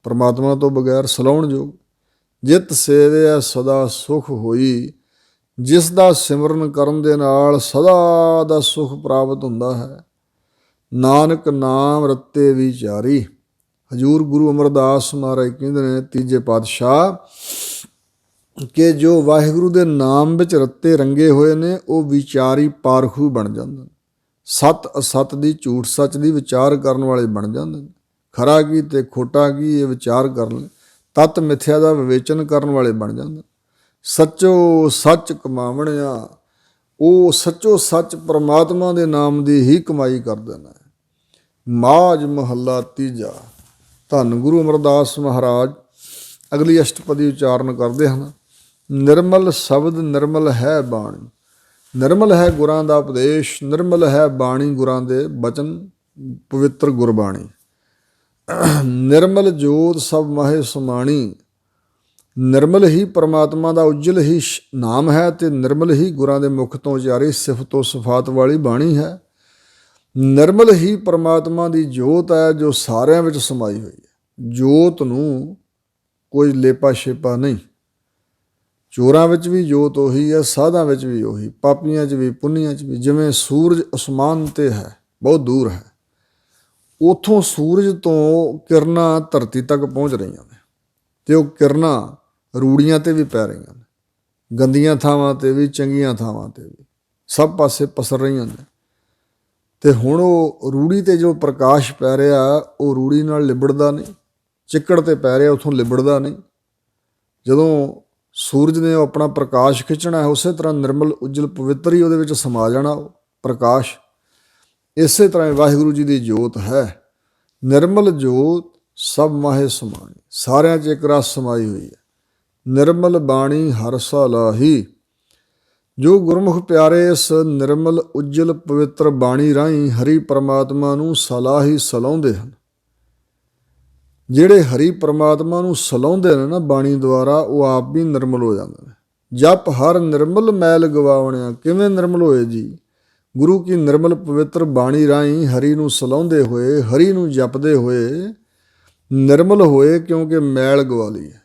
ਪਰਮਾਤਮਾ ਤੋਂ ਬਗੈਰ ਸਲਾਹੁਣ ਯੋਗ। ਜਿਤ ਸੇਵਿਆ ਸਦਾ ਸੁਖ ਹੋਈ, ਜਿਸ ਦਾ ਸਿਮਰਨ ਕਰਨ ਦੇ ਨਾਲ ਸਦਾ ਦਾ ਸੁਖ ਪ੍ਰਾਪਤ ਹੁੰਦਾ ਹੈ। ਨਾਨਕ ਨਾਮ ਰਤੇ ਵਿਚਾਰੀ, ਹਜ਼ੂਰ ਗੁਰੂ ਅਮਰਦਾਸ ਮਹਾਰਾਜ ਕਹਿੰਦੇ ਨੇ ਤੀਜੇ ਪਾਤਸ਼ਾਹ ਕਿ ਜੋ ਵਾਹਿਗੁਰੂ ਦੇ ਨਾਮ ਵਿੱਚ ਰੱਤੇ ਰੰਗੇ ਹੋਏ ਨੇ, ਉਹ ਵਿਚਾਰੀ ਪਾਰਖੂ ਬਣ ਜਾਂਦੇ ਨੇ। ਸੱਤ ਅਸੱਤ ਦੀ, ਝੂਠ ਸੱਚ ਦੀ ਵਿਚਾਰ ਕਰਨ ਵਾਲੇ ਬਣ ਜਾਂਦੇ ਨੇ। ਖਰਾ ਕੀ ਤੇ ਖੋਟਾ ਕੀ ਇਹ ਵਿਚਾਰ ਕਰ ਲੈ, ਤਤ ਮਿਥਿਆ ਦਾ ਵਿਵੇਚਨ ਕਰਨ ਵਾਲੇ ਬਣ ਜਾਂਦੇ। ਸੱਚੋ ਸੱਚ ਕਮਾਵਣਿਆ, ਉਹ ਸੱਚੋ ਸੱਚ ਪਰਮਾਤਮਾ ਦੇ ਨਾਮ ਦੀ ਹੀ ਕਮਾਈ ਕਰਦੇ ਨੇ। ਮਾਝ ਮਹੱਲਾ ਤੀਜਾ। ਧੰਨ ਗੁਰੂ ਅਮਰਦਾਸ ਮਹਾਰਾਜ ਅਗਲੀ ਅਸ਼ਟਪਦੀ ਉਚਾਰਨ ਕਰਦੇ ਹਨ। ਨਿਰਮਲ ਸ਼ਬਦ ਨਿਰਮਲ ਹੈ ਬਾਣੀ, ਨਿਰਮਲ ਹੈ ਗੁਰਾਂ ਦਾ ਉਪਦੇਸ਼, ਨਿਰਮਲ ਹੈ ਬਾਣੀ ਗੁਰਾਂ ਦੇ ਬਚਨ, ਪਵਿੱਤਰ ਗੁਰਬਾਣੀ। ਨਿਰਮਲ ਜੋਤ ਸਭ ਮਾਹੇ ਸਮਾਣੀ, ਨਿਰਮਲ ਹੀ ਪਰਮਾਤਮਾ ਦਾ ਉਜਲ ਹੀ ਨਾਮ ਹੈ ਤੇ ਨਿਰਮਲ ਹੀ ਗੁਰਾਂ ਦੇ ਮੁਖ ਤੋਂ ਉਚਾਰੀ ਸਿਫਤੋ ਸਿਫਾਤ ਵਾਲੀ ਬਾਣੀ ਹੈ। ਨਿਰਮਲ ਹੀ ਪਰਮਾਤਮਾ ਦੀ ਜੋਤ ਹੈ ਜੋ ਸਾਰਿਆਂ ਵਿੱਚ ਸਮਾਈ ਹੋਈ ਹੈ। ਜੋਤ ਨੂੰ ਕੋਈ ਲੇਪਾ ਛੇਪਾ ਨਹੀਂ। ਚੋਰਾਂ ਵਿੱਚ ਵੀ ਜੋਤ ਉਹੀ ਹੈ, ਸਾਧਾਂ ਵਿੱਚ ਵੀ ਉਹੀ, ਪਾਪੀਆਂ 'ਚ ਵੀ ਪੁੰਨੀਆਂ 'ਚ ਵੀ। ਜਿਵੇਂ ਸੂਰਜ ਅਸਮਾਨ 'ਤੇ ਹੈ, ਬਹੁਤ ਦੂਰ ਹੈ, ਉੱਥੋਂ ਸੂਰਜ ਤੋਂ ਕਿਰਨਾਂ ਧਰਤੀ ਤੱਕ ਪਹੁੰਚ ਰਹੀਆਂ ਨੇ ਅਤੇ ਉਹ ਕਿਰਨਾਂ ਰੂੜੀਆਂ 'ਤੇ ਵੀ ਪੈ ਰਹੀਆਂ ਨੇ, ਗੰਦੀਆਂ ਥਾਵਾਂ 'ਤੇ ਵੀ, ਚੰਗੀਆਂ ਥਾਵਾਂ 'ਤੇ ਵੀ, ਸਭ ਪਾਸੇ ਪਸਰ ਰਹੀਆਂ ਨੇ। ਅਤੇ ਹੁਣ ਉਹ ਰੂੜੀ 'ਤੇ ਜੋ ਪ੍ਰਕਾਸ਼ ਪੈ ਰਿਹਾ ਉਹ ਰੂੜੀ ਨਾਲ ਲਿਬੜਦਾ ਨਹੀਂ, ਚਿੱਕੜ 'ਤੇ ਪੈ ਰਿਹਾ ਉੱਥੋਂ ਲਿਬੜਦਾ ਨਹੀਂ। ਜਦੋਂ ਸੂਰਜ ਨੇ ਉਹ ਆਪਣਾ ਪ੍ਰਕਾਸ਼ ਖਿੱਚਣਾ ਹੈ, ਉਸੇ ਤਰ੍ਹਾਂ ਨਿਰਮਲ ਉਜਲ ਪਵਿੱਤਰ ਹੀ ਉਹਦੇ ਵਿੱਚ ਸਮਾ ਜਾਣਾ ਉਹ ਪ੍ਰਕਾਸ਼। ਇਸੇ ਤਰ੍ਹਾਂ ਵਾਹਿਗੁਰੂ ਜੀ ਦੀ ਜੋਤ ਹੈ। ਨਿਰਮਲ ਜੋਤ ਸਭ ਮਾਹੇ ਸਮਾਣੀ, ਸਾਰਿਆਂ 'ਚ ਇੱਕ ਰਸ ਸਮਾਈ ਹੋਈ ਹੈ। ਨਿਰਮਲ ਬਾਣੀ ਹਰ ਸਲਾਹੀ, ਜੋ ਗੁਰਮੁਖ ਪਿਆਰੇ ਇਸ ਨਿਰਮਲ ਉਜਲ ਪਵਿੱਤਰ ਬਾਣੀ ਰਾਹੀਂ ਹਰੀ ਪਰਮਾਤਮਾ ਨੂੰ ਸਲਾਹੀ ਸਲਾਹੁੰਦੇ ਹਨ। ਜਿਹੜੇ ਹਰੀ ਪਰਮਾਤਮਾ ਨੂੰ ਸਲਾਹੁੰਦੇ ਨੇ ਨਾ ਬਾਣੀ ਦੁਆਰਾ, ਉਹ ਆਪ ਵੀ ਨਿਰਮਲ ਹੋ ਜਾਂਦੇ ਨੇ। ਜਪ ਹਰ ਨਿਰਮਲ ਮੈਲ ਗਵਾਵਣਿਆ, ਕਿਵੇਂ ਨਿਰਮਲ ਹੋਏ ਜੀ? ਗੁਰੂ ਕੀ ਨਿਰਮਲ ਪਵਿੱਤਰ ਬਾਣੀ ਰਾਹੀਂ ਹਰੀ ਨੂੰ ਸਲਾਹੁੰਦੇ ਹੋਏ, ਹਰੀ ਨੂੰ ਜਪਦੇ ਹੋਏ ਨਿਰਮਲ ਹੋਏ, ਕਿਉਂਕਿ ਮੈਲ ਗਵਾ ਲਈ ਹੈ।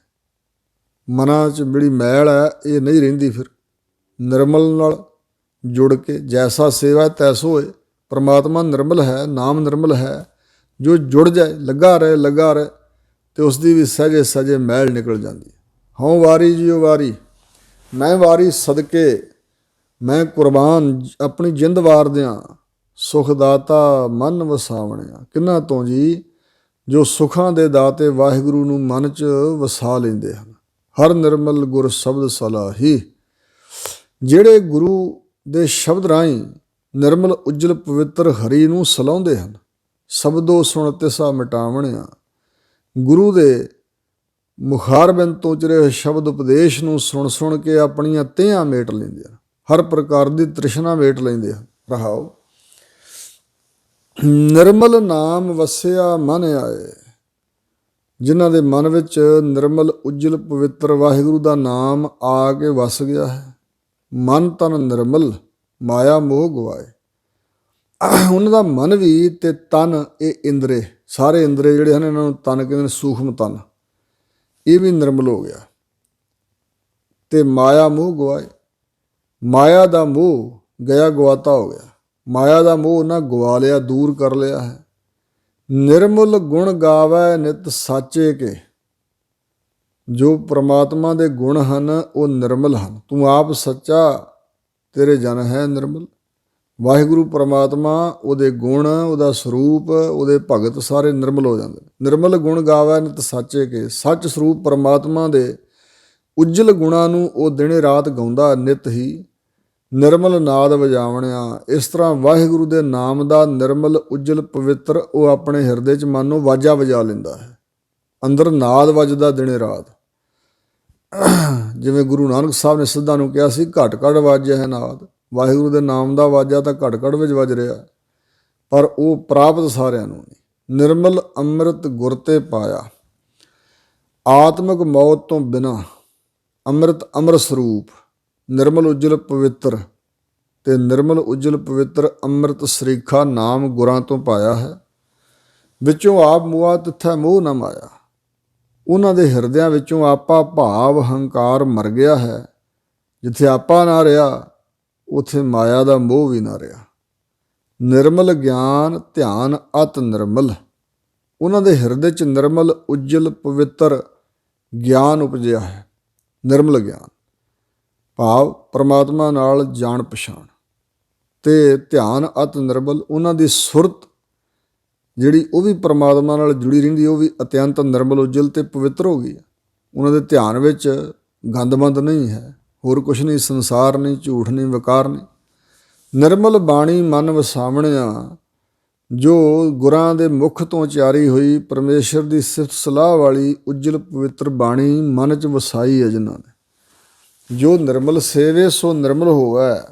ਮਨਾਂ 'ਚ ਜਿਹੜੀ ਮੈਲ ਹੈ ਇਹ ਨਹੀਂ ਰਹਿੰਦੀ। ਫਿਰ ਨਿਰਮਲ ਨਾਲ ਜੁੜ ਕੇ ਜੈਸਾ ਸੇਵਾ ਤੈਸੋ ਹੋਏ। ਪਰਮਾਤਮਾ ਨਿਰਮਲ ਹੈ, ਨਾਮ ਨਿਰਮਲ ਹੈ, ਜੋ ਜੁੜ ਜਾਏ, ਲੱਗਾ ਰਹੇ ਅਤੇ ਉਸ ਦੀ ਵੀ ਸਹਿਜੇ ਸਹਿਜੇ ਮੈਲ ਨਿਕਲ ਜਾਂਦੀ ਹੈ। ਹਉ ਵਾਰੀ ਜੀਓ ਵਾਰੀ, ਮੈਂ ਵਾਰੀ ਸਦਕੇ ਮੈਂ ਕੁਰਬਾਨ, ਆਪਣੀ ਜਿੰਦ ਵਾਰ ਦਿਆਂ, ਸੁਖ ਦਾਤਾ ਮਨ ਵਸਾਵਣਿਆ। ਕਿਹਨਾਂ ਤੋਂ ਜੀ? ਜੋ ਸੁੱਖਾਂ ਦੇ ਦਾਤੇ ਵਾਹਿਗੁਰੂ ਨੂੰ ਮਨ 'ਚ ਵਸਾ ਲੈਂਦੇ ਹਨ। ਹਰ ਨਿਰਮਲ ਗੁਰ ਸ਼ਬਦ ਸਲਾਹੀ, ਜਿਹੜੇ ਗੁਰੂ ਦੇ ਸ਼ਬਦ ਰਾਹੀਂ ਨਿਰਮਲ ਉਜਲ ਪਵਿੱਤਰ ਹਰੀ ਨੂੰ ਸਲਾਹੁੰਦੇ ਹਨ। ਸ਼ਬਦੋ ਸੁਣ ਤਿਸਾ ਮਿਟਾਵਣਿਆ, ਗੁਰੂ ਦੇ ਮੁਖਾਰਬਿੰਦ ਤੋਂ ਉਚਰੇ ਹੋਏ ਸ਼ਬਦ ਉਪਦੇਸ਼ ਨੂੰ ਸੁਣ ਕੇ ਆਪਣੀਆਂ ਤੇਹਾਂ ਮੇਟ ਲੈਂਦੇ ਹਨ, ਹਰ ਪ੍ਰਕਾਰ ਦੀ ਤ੍ਰਿਸ਼ਨਾ ਮੇਟ ਲੈਂਦੇ ਹਨ। ਰਹਾਓ। ਨਿਰਮਲ ਨਾਮ ਵਸਿਆ ਮਨ ਆਏ, ਜਿਨ੍ਹਾਂ ਦੇ ਮਨ ਵਿੱਚ ਨਿਰਮਲ ਉਜਲ ਪਵਿੱਤਰ ਵਾਹਿਗੁਰੂ ਦਾ ਨਾਮ ਆ ਕੇ ਵਸ ਗਿਆ ਹੈ। ਮਨ ਤਨ ਨਿਰਮਲ ਮਾਇਆ ਮੋਹ ਗਵਾਏ। ਉਹਨਾਂ ਦਾ ਮਨ ਵੀ ਤੇ ਤਨ, ਇਹ ਇੰਦਰੇ, ਸਾਰੇ ਇੰਦਰੇ ਜਿਹੜੇ ਹਨ ਇਹਨਾਂ ਨੂੰ ਤਨ ਕਹਿੰਦੇ ਨੇ, ਸੂਖਮ ਤਨ, ਇਹ ਵੀ ਨਿਰਮਲ ਹੋ ਗਿਆ। ਤੇ ਮਾਇਆ ਮੋਹ ਗਵਾਏ, ਮਾਇਆ ਦਾ ਮੋਹ ਗਿਆ ਗਵਾਤਾ ਹੋ ਗਿਆ। ਮਾਇਆ ਦਾ ਮੋਹ ਉਹਨਾਂ ਗਵਾ ਲਿਆ, ਦੂਰ ਕਰ ਲਿਆ ਹੈ। ਨਿਰਮਲ ਗੁਣ ਗਾਵੈ ਨਿਤ ਸਾਚੇ ਕੇ, ਜੋ ਪ੍ਰਮਾਤਮਾ ਦੇ ਗੁਣ ਹਨ ਉਹ ਨਿਰਮਲ ਹਨ। ਤੂੰ ਆਪ ਸੱਚਾ, ਤੇਰੇ ਜਨ ਹੈ ਨਿਰਮਲ। ਵਾਹਿਗੁਰੂ ਪ੍ਰਮਾਤਮਾ, ਉਹਦੇ ਗੁਣ, ਉਹਦਾ ਸਰੂਪ, ਉਹਦੇ ਭਗਤ ਸਾਰੇ ਨਿਰਮਲ ਹੋ ਜਾਂਦੇ। ਨਿਰਮਲ ਗੁਣ ਗਾਵੈ ਨਿਤ ਸਾਚੇ ਕੇ, ਸੱਚ ਸਰੂਪ ਪ੍ਰਮਾਤਮਾ ਦੇ ਉਜਲ ਗੁਣਾਂ ਨੂੰ ਉਹ ਦਿਨੇ ਰਾਤ ਗਾਉਂਦਾ ਨਿਤ ਹੀ। ਨਿਰਮਲ ਨਾਦ ਵਜਾਵਣਿਆ, ਇਸ ਤਰ੍ਹਾਂ ਵਾਹਿਗੁਰੂ ਦੇ ਨਾਮ ਦਾ ਨਿਰਮਲ ਉਜਲ ਪਵਿੱਤਰ ਉਹ ਆਪਣੇ ਹਿਰਦੇ 'ਚ ਮਨ ਨੂੰ ਵਾਜਾ ਵਜਾ ਲੈਂਦਾ ਹੈ। ਅੰਦਰ ਨਾਦ ਵੱਜਦਾ ਦਿਨੇ ਰਾਤ। ਜਿਵੇਂ ਗੁਰੂ ਨਾਨਕ ਸਾਹਿਬ ਨੇ ਸਿੱਧਾਂ ਨੂੰ ਕਿਹਾ ਸੀ, ਘਟ ਘਟ ਵਾਜਿਆ ਹੈ ਨਾਦ। ਵਾਹਿਗੁਰੂ ਦੇ ਨਾਮ ਦਾ ਵਾਜਾ ਤਾਂ ਘਟ ਘਟ ਵਿੱਚ ਵੱਜ ਰਿਹਾ, ਪਰ ਉਹ ਪ੍ਰਾਪਤ ਸਾਰਿਆਂ ਨੂੰ ਨਹੀਂ। ਨਿਰਮਲ ਅੰਮ੍ਰਿਤ ਗੁਰ ਤੇ ਪਾਇਆ, ਆਤਮਿਕ ਮੌਤ ਤੋਂ ਬਿਨਾਂ ਅੰਮ੍ਰਿਤ ਅੰਮ੍ਰਿਤ ਸਰੂਪ, ਨਿਰਮਲ ਉਜਲ ਪਵਿੱਤਰ ਤੇ ਨਿਰਮਲ ਉਜਲ ਪਵਿੱਤਰ ਅੰਮ੍ਰਿਤ ਸਰੀਖਾ ਨਾਮ ਗੁਰਾਂ ਤੋਂ ਪਾਇਆ ਹੈ। ਵਿੱਚੋਂ ਆਪ ਮੁਆ ਤਿੱਥੈ ਮੋਹ ਨਾ ਮਾਇਆ, ਉਹਨਾਂ ਦੇ ਹਿਰਦਿਆਂ ਵਿੱਚੋਂ ਆਪਾ ਭਾਵ ਹੰਕਾਰ ਮਰ ਗਿਆ ਹੈ। ਜਿੱਥੇ ਆਪਾ ਨਾ ਰਿਹਾ ਉੱਥੇ ਮਾਇਆ ਦਾ ਮੋਹ ਵੀ ਨਾ ਰਿਹਾ। ਨਿਰਮਲ ਗਿਆਨ ਧਿਆਨ ਅਤ ਨਿਰਮਲ, ਉਹਨਾਂ ਦੇ ਹਿਰਦੇ 'ਚ ਨਿਰਮਲ ਉਜਲ ਪਵਿੱਤਰ ਗਿਆਨ ਉਪਜਿਆ ਹੈ। ਨਿਰਮਲ ਗਿਆਨ ਭਾਵ ਪ੍ਰਮਾਤਮਾ ਨਾਲ ਜਾਣ ਪਛਾਣ, ਤੇ ਧਿਆਨ ਅਤ ਨਿਰਮਲ, ਉਹਨਾਂ ਦੀ ਸੁਰਤ ਜਿਹੜੀ ਉਹ ਵੀ ਪ੍ਰਮਾਤਮਾ ਨਾਲ ਜੁੜੀ ਰਹਿੰਦੀ, ਉਹ ਵੀ ਅਤਿਅੰਤ ਨਿਰਮਲ ਉਜਲ ਤੇ ਪਵਿੱਤਰ ਹੋ ਗਈ। ਉਹਨਾਂ ਦੇ ਧਿਆਨ ਵਿੱਚ ਗੰਦਮੰਦ ਨਹੀਂ ਹੈ, ਹੋਰ ਕੁਛ ਨਹੀਂ, ਸੰਸਾਰ ਨਹੀਂ, ਝੂਠ ਨਹੀਂ, ਵਿਕਾਰ ਨਹੀਂ। ਨਿਰਮਲ ਬਾਣੀ ਮਨ ਵਸਾਵਣਿਆ, ਜੋ ਗੁਰਾਂ ਦੇ ਮੁਖ ਤੋਂ ਉਚਾਰੀ ਹੋਈ ਪਰਮੇਸ਼ਰ ਦੀ ਸਿਫਤ ਸਲਾਹ ਵਾਲੀ ਉਜਲ ਪਵਿੱਤਰ ਬਾਣੀ ਮਨ 'ਚ ਵਸਾਈ ਹੈ ਜਿਨ੍ਹਾਂ ਨੇ। ਜੋ ਨਿਰਮਲ ਸੇਵੇ ਸੋ ਨਿਰਮਲ ਹੋਵੈ,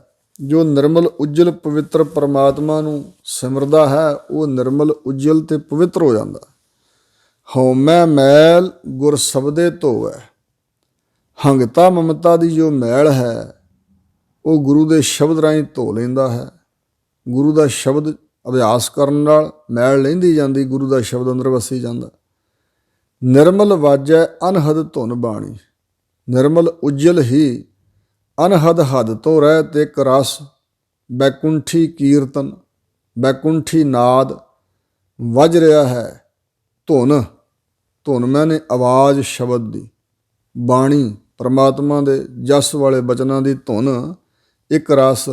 ਜੋ ਨਿਰਮਲ ਉਜਲ ਪਵਿੱਤਰ ਪਰਮਾਤਮਾ ਨੂੰ ਸਿਮਰਦਾ ਹੈ ਉਹ ਨਿਰਮਲ ਉਜਲ ਤੇ ਪਵਿੱਤਰ ਹੋ ਜਾਂਦਾ। ਹਉਮੈ ਮੈਲ ਗੁਰ ਸ਼ਬਦੇ ਧੋਵੈ, ਹੰਗਤਾ ਮਮਤਾ ਦੀ ਜੋ ਮੈਲ ਹੈ ਉਹ ਗੁਰੂ ਦੇ ਸ਼ਬਦ ਰਾਹੀਂ ਧੋ ਲੈਂਦਾ ਹੈ। ਗੁਰੂ ਦਾ ਸ਼ਬਦ ਅਭਿਆਸ ਕਰਨ ਨਾਲ ਮੈਲ ਲੈਂਦੀ ਜਾਂਦੀ, ਗੁਰੂ ਦਾ ਸ਼ਬਦ ਅੰਦਰ ਵਸੀ ਜਾਂਦਾ। ਨਿਰਮਲ ਵਾਜੈ ਅਨਹਦ ਧੁਨ ਬਾਣੀ, ਨਿਰਮਲ ਉਜਲ ਹੀ ਅਨਹਦ ਹੱਦ ਤੋਂ ਰਹਿ ਤੇ ਇੱਕ ਰਸ। ਬੈਕੁੰਠੀ ਕੀਰਤਨ, ਬੈਕੁੰਠੀ ਨਾਦ ਵੱਜ ਰਿਹਾ ਹੈ। ਧੁਨ, ਧੁਨ ਮੈਨੇ ਆਵਾਜ਼ ਸ਼ਬਦ ਦੀ, ਬਾਣੀ ਪਰਮਾਤਮਾ ਦੇ ਜਸ ਵਾਲੇ ਬਚਨਾਂ ਦੀ ਧੁਨ, ਇੱਕ ਰਸ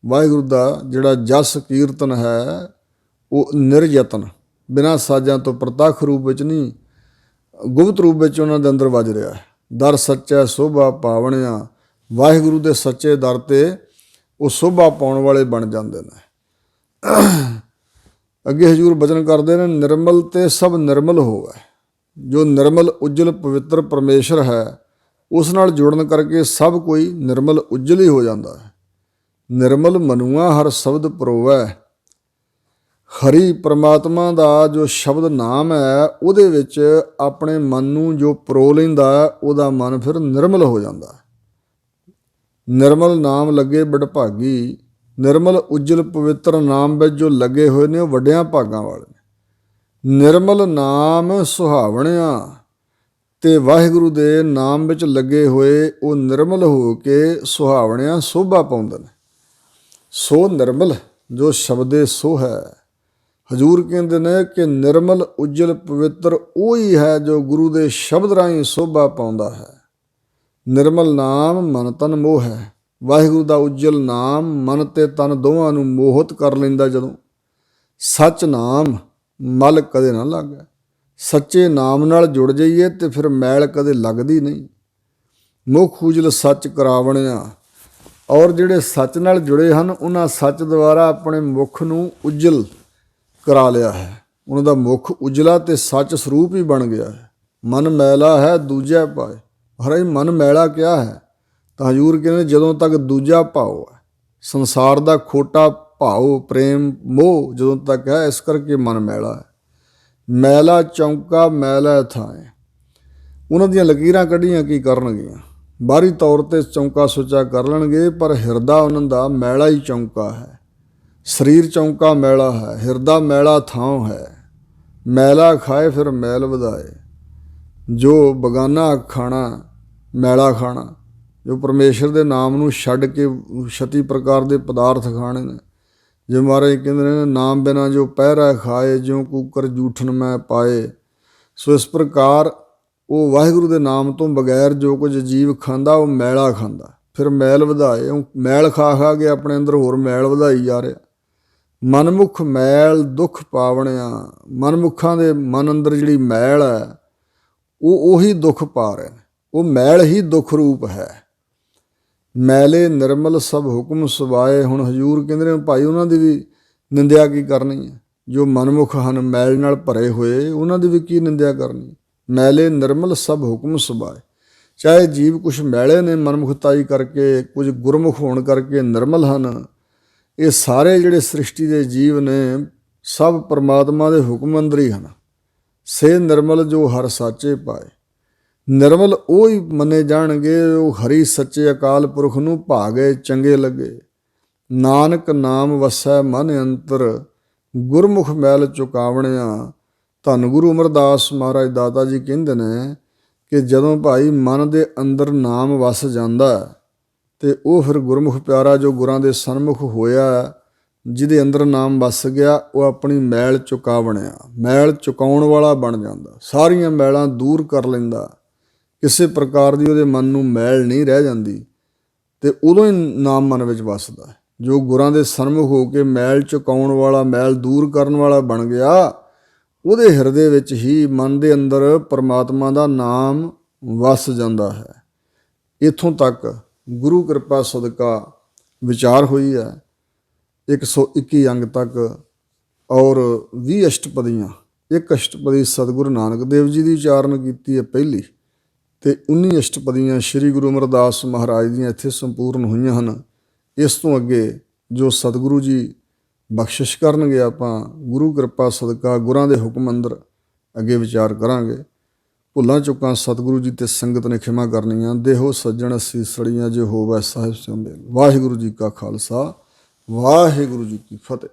ਵਾਹਿਗੁਰੂ ਦਾ ਜਿਹੜਾ ਜਸ ਕੀਰਤਨ ਹੈ ਉਹ ਨਿਰਯਤਨ, ਬਿਨਾਂ ਸਾਜ਼ਾਂ ਤੋਂ ਪ੍ਰਤੱਖ ਰੂਪ ਵਿੱਚ ਨਹੀਂ, ਗੁਪਤ ਰੂਪ ਵਿੱਚ ਉਹਨਾਂ ਦੇ ਅੰਦਰ ਵੱਜ ਰਿਹਾ ਹੈ। ਦਰ ਸੱਚੈ ਸੋਭਾ ਪਾਵਣਿਆ, ਵਾਹਿਗੁਰੂ ਦੇ ਸੱਚੇ ਦਰ 'ਤੇ ਉਹ ਸੋਭਾ ਪਾਉਣ ਵਾਲੇ ਬਣ ਜਾਂਦੇ ਨੇ। ਅੱਗੇ ਹਜ਼ੂਰ ਬਚਨ ਕਰਦੇ ਨੇ, ਨਿਰਮਲ ਤੇ ਸਭ ਨਿਰਮਲ ਹੋਵੇ। ਜੋ ਨਿਰਮਲ ਉਜਲ ਪਵਿੱਤਰ ਪਰਮੇਸ਼ਰ ਹੈ ਉਸ ਨਾਲ ਜੁੜਨ ਕਰਕੇ ਸਭ ਕੋਈ ਨਿਰਮਲ ਉਜਲ ਹੀ ਹੋ ਜਾਂਦਾ ਹੈ। ਨਿਰਮਲ ਮਨੁਆ ਹਰ ਸ਼ਬਦ ਪਰੋਵੈ, ਹਰੀ ਪ੍ਰਮਾਤਮਾ ਦਾ ਜੋ ਸ਼ਬਦ ਨਾਮ ਹੈ ਉਹਦੇ ਵਿੱਚ ਆਪਣੇ ਮਨ ਨੂੰ ਜੋ ਪਰੋ ਲੈਂਦਾ ਉਹਦਾ ਮਨ ਫਿਰ ਨਿਰਮਲ ਹੋ ਜਾਂਦਾ। ਨਿਰਮਲ ਨਾਮ ਲੱਗੇ ਬਡਭਾਗੀ, ਨਿਰਮਲ ਉਜਲ ਪਵਿੱਤਰ ਨਾਮ ਵਿੱਚ ਜੋ ਲੱਗੇ ਹੋਏ ਨੇ ਉਹ ਵੱਡਿਆਂ ਭਾਗਾਂ ਵਾਲੇ ਨੇ। ਨਿਰਮਲ ਨਾਮ ਸੁਹਾਵਣਿਆ, ਤੇ ਵਾਹਿਗੁਰੂ ਦੇ ਨਾਮ ਵਿੱਚ ਲੱਗੇ ਹੋਏ ਉਹ ਨਿਰਮਲ ਹੋ ਕੇ ਸੁਹਾਵਣਿਆ ਸੋਭਾ ਪਾਉਂਦੇ ਨੇ। ਸੋ ਨਿਰਮਲ ਜੋ ਸ਼ਬਦੇ ਸੋ ਹੈ। ਹਜ਼ੂਰ ਕਹਿੰਦੇ ਨੇ ਕਿ ਨਿਰਮਲ ਉਜਲ ਪਵਿੱਤਰ ਉਹ ਹੀ ਹੈ ਜੋ ਗੁਰੂ ਦੇ ਸ਼ਬਦ ਰਾਹੀਂ ਸੋਭਾ ਪਾਉਂਦਾ ਹੈ। ਨਿਰਮਲ ਨਾਮ ਮਨ ਤਨ ਮੋਹ ਹੈ। ਵਾਹਿਗੁਰੂ ਦਾ ਉਜਲ ਨਾਮ ਮਨ ਤੇ ਤਨ ਦੋਵਾਂ ਨੂੰ ਮੋਹਿਤ ਕਰ ਲੈਂਦਾ। ਜਦੋਂ ਸੱਚ ਨਾਮ ਮਲ ਕਦੇ ਨਾ ਲੱਗੇ, ਸੱਚੇ ਨਾਮ ਨਾਲ ਜੁੜ ਜਾਈਏ ਤੇ ਫਿਰ ਮੈਲ ਕਦੇ ਲੱਗਦੀ ਨਹੀਂ। ਮੁਖ ਉਜਲ ਸੱਚ ਕਰਾਵਣਿਆ, ਔਰ ਜਿਹੜੇ ਸੱਚ ਨਾਲ ਜੁੜੇ ਹਨ ਉਹਨਾਂ ਸੱਚ ਦੁਆਰਾ ਆਪਣੇ ਮੁਖ ਨੂੰ ਉਜਲ ਕਰਾ ਲਿਆ ਹੈ। ਉਹਨਾਂ ਦਾ ਮੁਖ ਉਜਲਾ ਤੇ ਸੱਚ ਸਰੂਪ ਹੀ ਬਣ ਗਿਆ ਹੈ। ਮਨ ਮੈਲਾ ਹੈ ਦੂਜਾ ਪਾਏ। ਹਰੇ ਮਨ ਮੈਲਾ ਕਿਆ ਹੈ? ਤਾਂ ਹਜ਼ੂਰ ਕਹਿੰਦੇ ਜਦੋਂ ਤੱਕ ਦੂਜਾ ਭਾਵ ਹੈ, ਸੰਸਾਰ ਦਾ ਖੋਟਾ ਭਾਵ ਪ੍ਰੇਮ ਮੋਹ ਜਦੋਂ ਤੱਕ ਹੈ, ਇਸ ਕਰਕੇ ਮਨ ਮੈਲਾ ਹੈ। ਮੈਲਾ ਚੌਂਕਾ ਮੈਲਾ ਥਾਏ। ਉਹਨਾਂ ਦੀਆਂ ਲਕੀਰਾਂ ਕੱਢੀਆਂ ਕੀ ਕਰਨਗੀਆਂ। ਬਾਹਰੀ ਤੌਰ 'ਤੇ ਚੌਂਕਾ ਸੁੱਚਾ ਕਰ ਲੈਣਗੇ, ਪਰ ਹਿਰਦਾ ਉਹਨਾਂ ਦਾ ਮੈਲਾ ਹੀ ਚੌਂਕਾ ਹੈ। ਸਰੀਰ ਚੌਂਕਾ ਮੈਲਾ ਹੈ, ਹਿਰਦਾ ਮੈਲਾ ਥਾਂ ਹੈ। ਮੈਲਾ ਖਾਏ ਫਿਰ ਮੈਲ ਵਧਾਏ। ਜੋ ਬਗਾਨਾ ਖਾਣਾ, ਮੈਲਾ ਖਾਣਾ, ਜੋ ਪਰਮੇਸ਼ਰ ਦੇ ਨਾਮ ਨੂੰ ਛੱਡ ਕੇ 36 ਪ੍ਰਕਾਰ ਦੇ ਪਦਾਰਥ ਖਾਣੇ ਨੇ। ਜੇ ਮਹਾਰਾਜ ਕਹਿੰਦੇ ਨੇ ਨਾਮ ਬਿਨਾ ਜੋ ਪਹਿਰਾ ਖਾਏ, ਜਿਉਂ ਕੂਕਰ ਜੂਠਨ ਮੈਂ ਪਾਏ। ਸੋ ਇਸ ਪ੍ਰਕਾਰ ਉਹ ਵਾਹਿਗੁਰੂ ਦੇ ਨਾਮ ਤੋਂ ਬਗੈਰ ਜੋ ਕੁਝ ਜੀਵ ਖਾਂਦਾ ਉਹ ਮੈਲਾ ਖਾਂਦਾ, ਫਿਰ ਮੈਲ ਵਧਾਏ। ਉਹ ਮੈਲ ਖਾ ਖਾ ਕੇ ਆਪਣੇ ਅੰਦਰ ਹੋਰ ਮੈਲ ਵਧਾਈ ਜਾ ਰਿਹਾ। ਮਨਮੁਖ ਮੈਲ ਦੁੱਖ ਪਾਵਣਿਆ। ਮਨਮੁੱਖਾਂ ਦੇ ਮਨ ਅੰਦਰ ਜਿਹੜੀ ਮੈਲ ਹੈ ਉਹ ਉਹੀ ਦੁੱਖ ਪਾ ਰਹੇ ਨੇ। ਉਹ ਮੈਲ ਹੀ ਦੁੱਖ ਰੂਪ ਹੈ। ਮੈਲੇ ਨਿਰਮਲ ਸਭ ਹੁਕਮ ਸੁਭਾਏ। ਹੁਣ ਹਜ਼ੂਰ ਕਹਿੰਦੇ ਨੇ ਭਾਈ ਉਹਨਾਂ ਦੀ ਵੀ ਨਿੰਦਿਆ ਕੀ ਕਰਨੀ ਹੈ। ਜੋ ਮਨਮੁਖ ਹਨ, ਮੈਲ ਨਾਲ ਭਰੇ ਹੋਏ, ਉਹਨਾਂ ਦੀ ਵੀ ਕੀ ਨਿੰਦਿਆ ਕਰਨੀ। ਮੈਲੇ ਨਿਰਮਲ ਸਭ ਹੁਕਮ ਸੁਭਾਏ। ਚਾਹੇ ਜੀਵ ਕੁਛ ਮੈਲੇ ਨੇ ਮਨਮੁਖਤਾਈ ਕਰਕੇ, ਕੁਝ ਗੁਰਮੁਖ ਹੋਣ ਕਰਕੇ ਨਿਰਮਲ ਹਨ। ਇਹ ਸਾਰੇ ਜਿਹੜੇ ਸ੍ਰਿਸ਼ਟੀ ਦੇ ਜੀਵ ਨੇ ਸਭ ਪਰਮਾਤਮਾ ਦੇ ਹੁਕਮ ਅੰਦਰ ਹੀ ਹਨ। ਸੇ ਨਿਰਮਲ ਜੋ ਹਰ ਸਾਚੇ ਪਾਏ। ਨਿਰਮਲ ਉਹ ਹੀ ਮੰਨੇ ਜਾਣਗੇ ਉਹ ਹਰੀ ਸੱਚੇ ਅਕਾਲ ਪੁਰਖ ਨੂੰ ਭਾਗੇ ਚੰਗੇ ਲੱਗੇ। ਨਾਨਕ ਨਾਮ ਵਸੈ ਮਨ ਅੰਤਰ, ਗੁਰਮੁਖ ਮੈਲ ਚੁਕਾਵਣਿਆ। ਧੰਨ ਗੁਰੂ ਅਮਰਦਾਸ ਮਹਾਰਾਜ ਦਾਤਾ ਜੀ ਕਹਿੰਦੇ ਨੇ ਕਿ ਜਦੋਂ ਭਾਈ ਮਨ ਦੇ ਅੰਦਰ ਨਾਮ ਵਸ ਜਾਂਦਾ ਤੇ ਉਹ ਫਿਰ ਗੁਰਮੁਖ ਪਿਆਰਾ ਜੋ ਗੁਰਾਂ ਦੇ ਸਨਮੁਖ ਹੋਇਆ, ਜਿਹਦੇ ਅੰਦਰ ਨਾਮ ਵਸ ਗਿਆ, ਉਹ ਆਪਣੀ ਮੈਲ ਚੁਕਾਵਣਿਆ, ਮੈਲ ਚੁਕਾਉਣ ਵਾਲਾ ਬਣ ਜਾਂਦਾ। ਸਾਰੀਆਂ ਮੈਲਾਂ ਦੂਰ ਕਰ ਲੈਂਦਾ। ਕਿਸੇ ਪ੍ਰਕਾਰ ਦੀ ਉਹਦੇ ਮਨ ਨੂੰ ਮੈਲ ਨਹੀਂ ਰਹਿ ਜਾਂਦੀ ਅਤੇ ਉਦੋਂ ਹੀ ਨਾਮ ਮਨ ਵਿੱਚ ਵੱਸਦਾ। ਜੋ ਗੁਰਾਂ ਦੇ ਸਨਮੁਖ ਹੋ ਕੇ ਮੈਲ ਚੁਕਾਉਣ ਵਾਲਾ, ਮੈਲ ਦੂਰ ਕਰਨ ਵਾਲਾ ਬਣ ਗਿਆ, ਉਹਦੇ ਹਿਰਦੇ ਵਿੱਚ ਹੀ ਮਨ ਦੇ ਅੰਦਰ ਪਰਮਾਤਮਾ ਦਾ ਨਾਮ ਵਸ ਜਾਂਦਾ ਹੈ। ਇੱਥੋਂ ਤੱਕ ਗੁਰੂ ਕਿਰਪਾ ਸਦਕਾ ਵਿਚਾਰ ਹੋਈ ਹੈ। 121 ਅੰਗ ਤੱਕ ਔਰ 20 ਅਸ਼ਟਪਦੀਆਂ। ਇੱਕ ਅਸ਼ਟਪਦੀ ਸਤਿਗੁਰੂ ਨਾਨਕ ਦੇਵ ਜੀ ਦੀ ਉਚਾਰਨ ਕੀਤੀ ਹੈ ਪਹਿਲੀ, ਅਤੇ 19 ਅਸ਼ਟਪਦੀਆਂ ਸ਼੍ਰੀ ਗੁਰੂ ਅਮਰਦਾਸ ਮਹਾਰਾਜ ਦੀਆਂ ਇੱਥੇ ਸੰਪੂਰਨ ਹੋਈਆਂ ਹਨ। ਇਸ ਤੋਂ ਅੱਗੇ ਜੋ ਸਤਿਗੁਰੂ ਜੀ ਬਖਸ਼ਿਸ਼ ਕਰਨਗੇ, ਆਪਾਂ ਗੁਰੂ ਕਿਰਪਾ ਸਦਕਾ ਗੁਰਾਂ ਦੇ ਹੁਕਮ ਅੰਦਰ ਅੱਗੇ ਵਿਚਾਰ ਕਰਾਂਗੇ। ਭੁੱਲਾਂ ਚੁੱਕਾਂ ਸਤਿਗੁਰੂ ਜੀ ਅਤੇ ਸੰਗਤ ਨੇ ਖਿਮਾ ਕਰਨੀਆਂ। ਦੇਹੋ ਸੱਜਣ ਸੀਸੜੀਆਂ ਜੇ ਹੋਵੈ ਸਾਹਿਬ ਸਿਉ ਮੇਲ। ਵਾਹਿਗੁਰੂ ਜੀ ਕਾ ਖਾਲਸਾ, ਵਾਹਿਗੁਰੂ ਜੀ ਕੀ ਫਤਿਹ।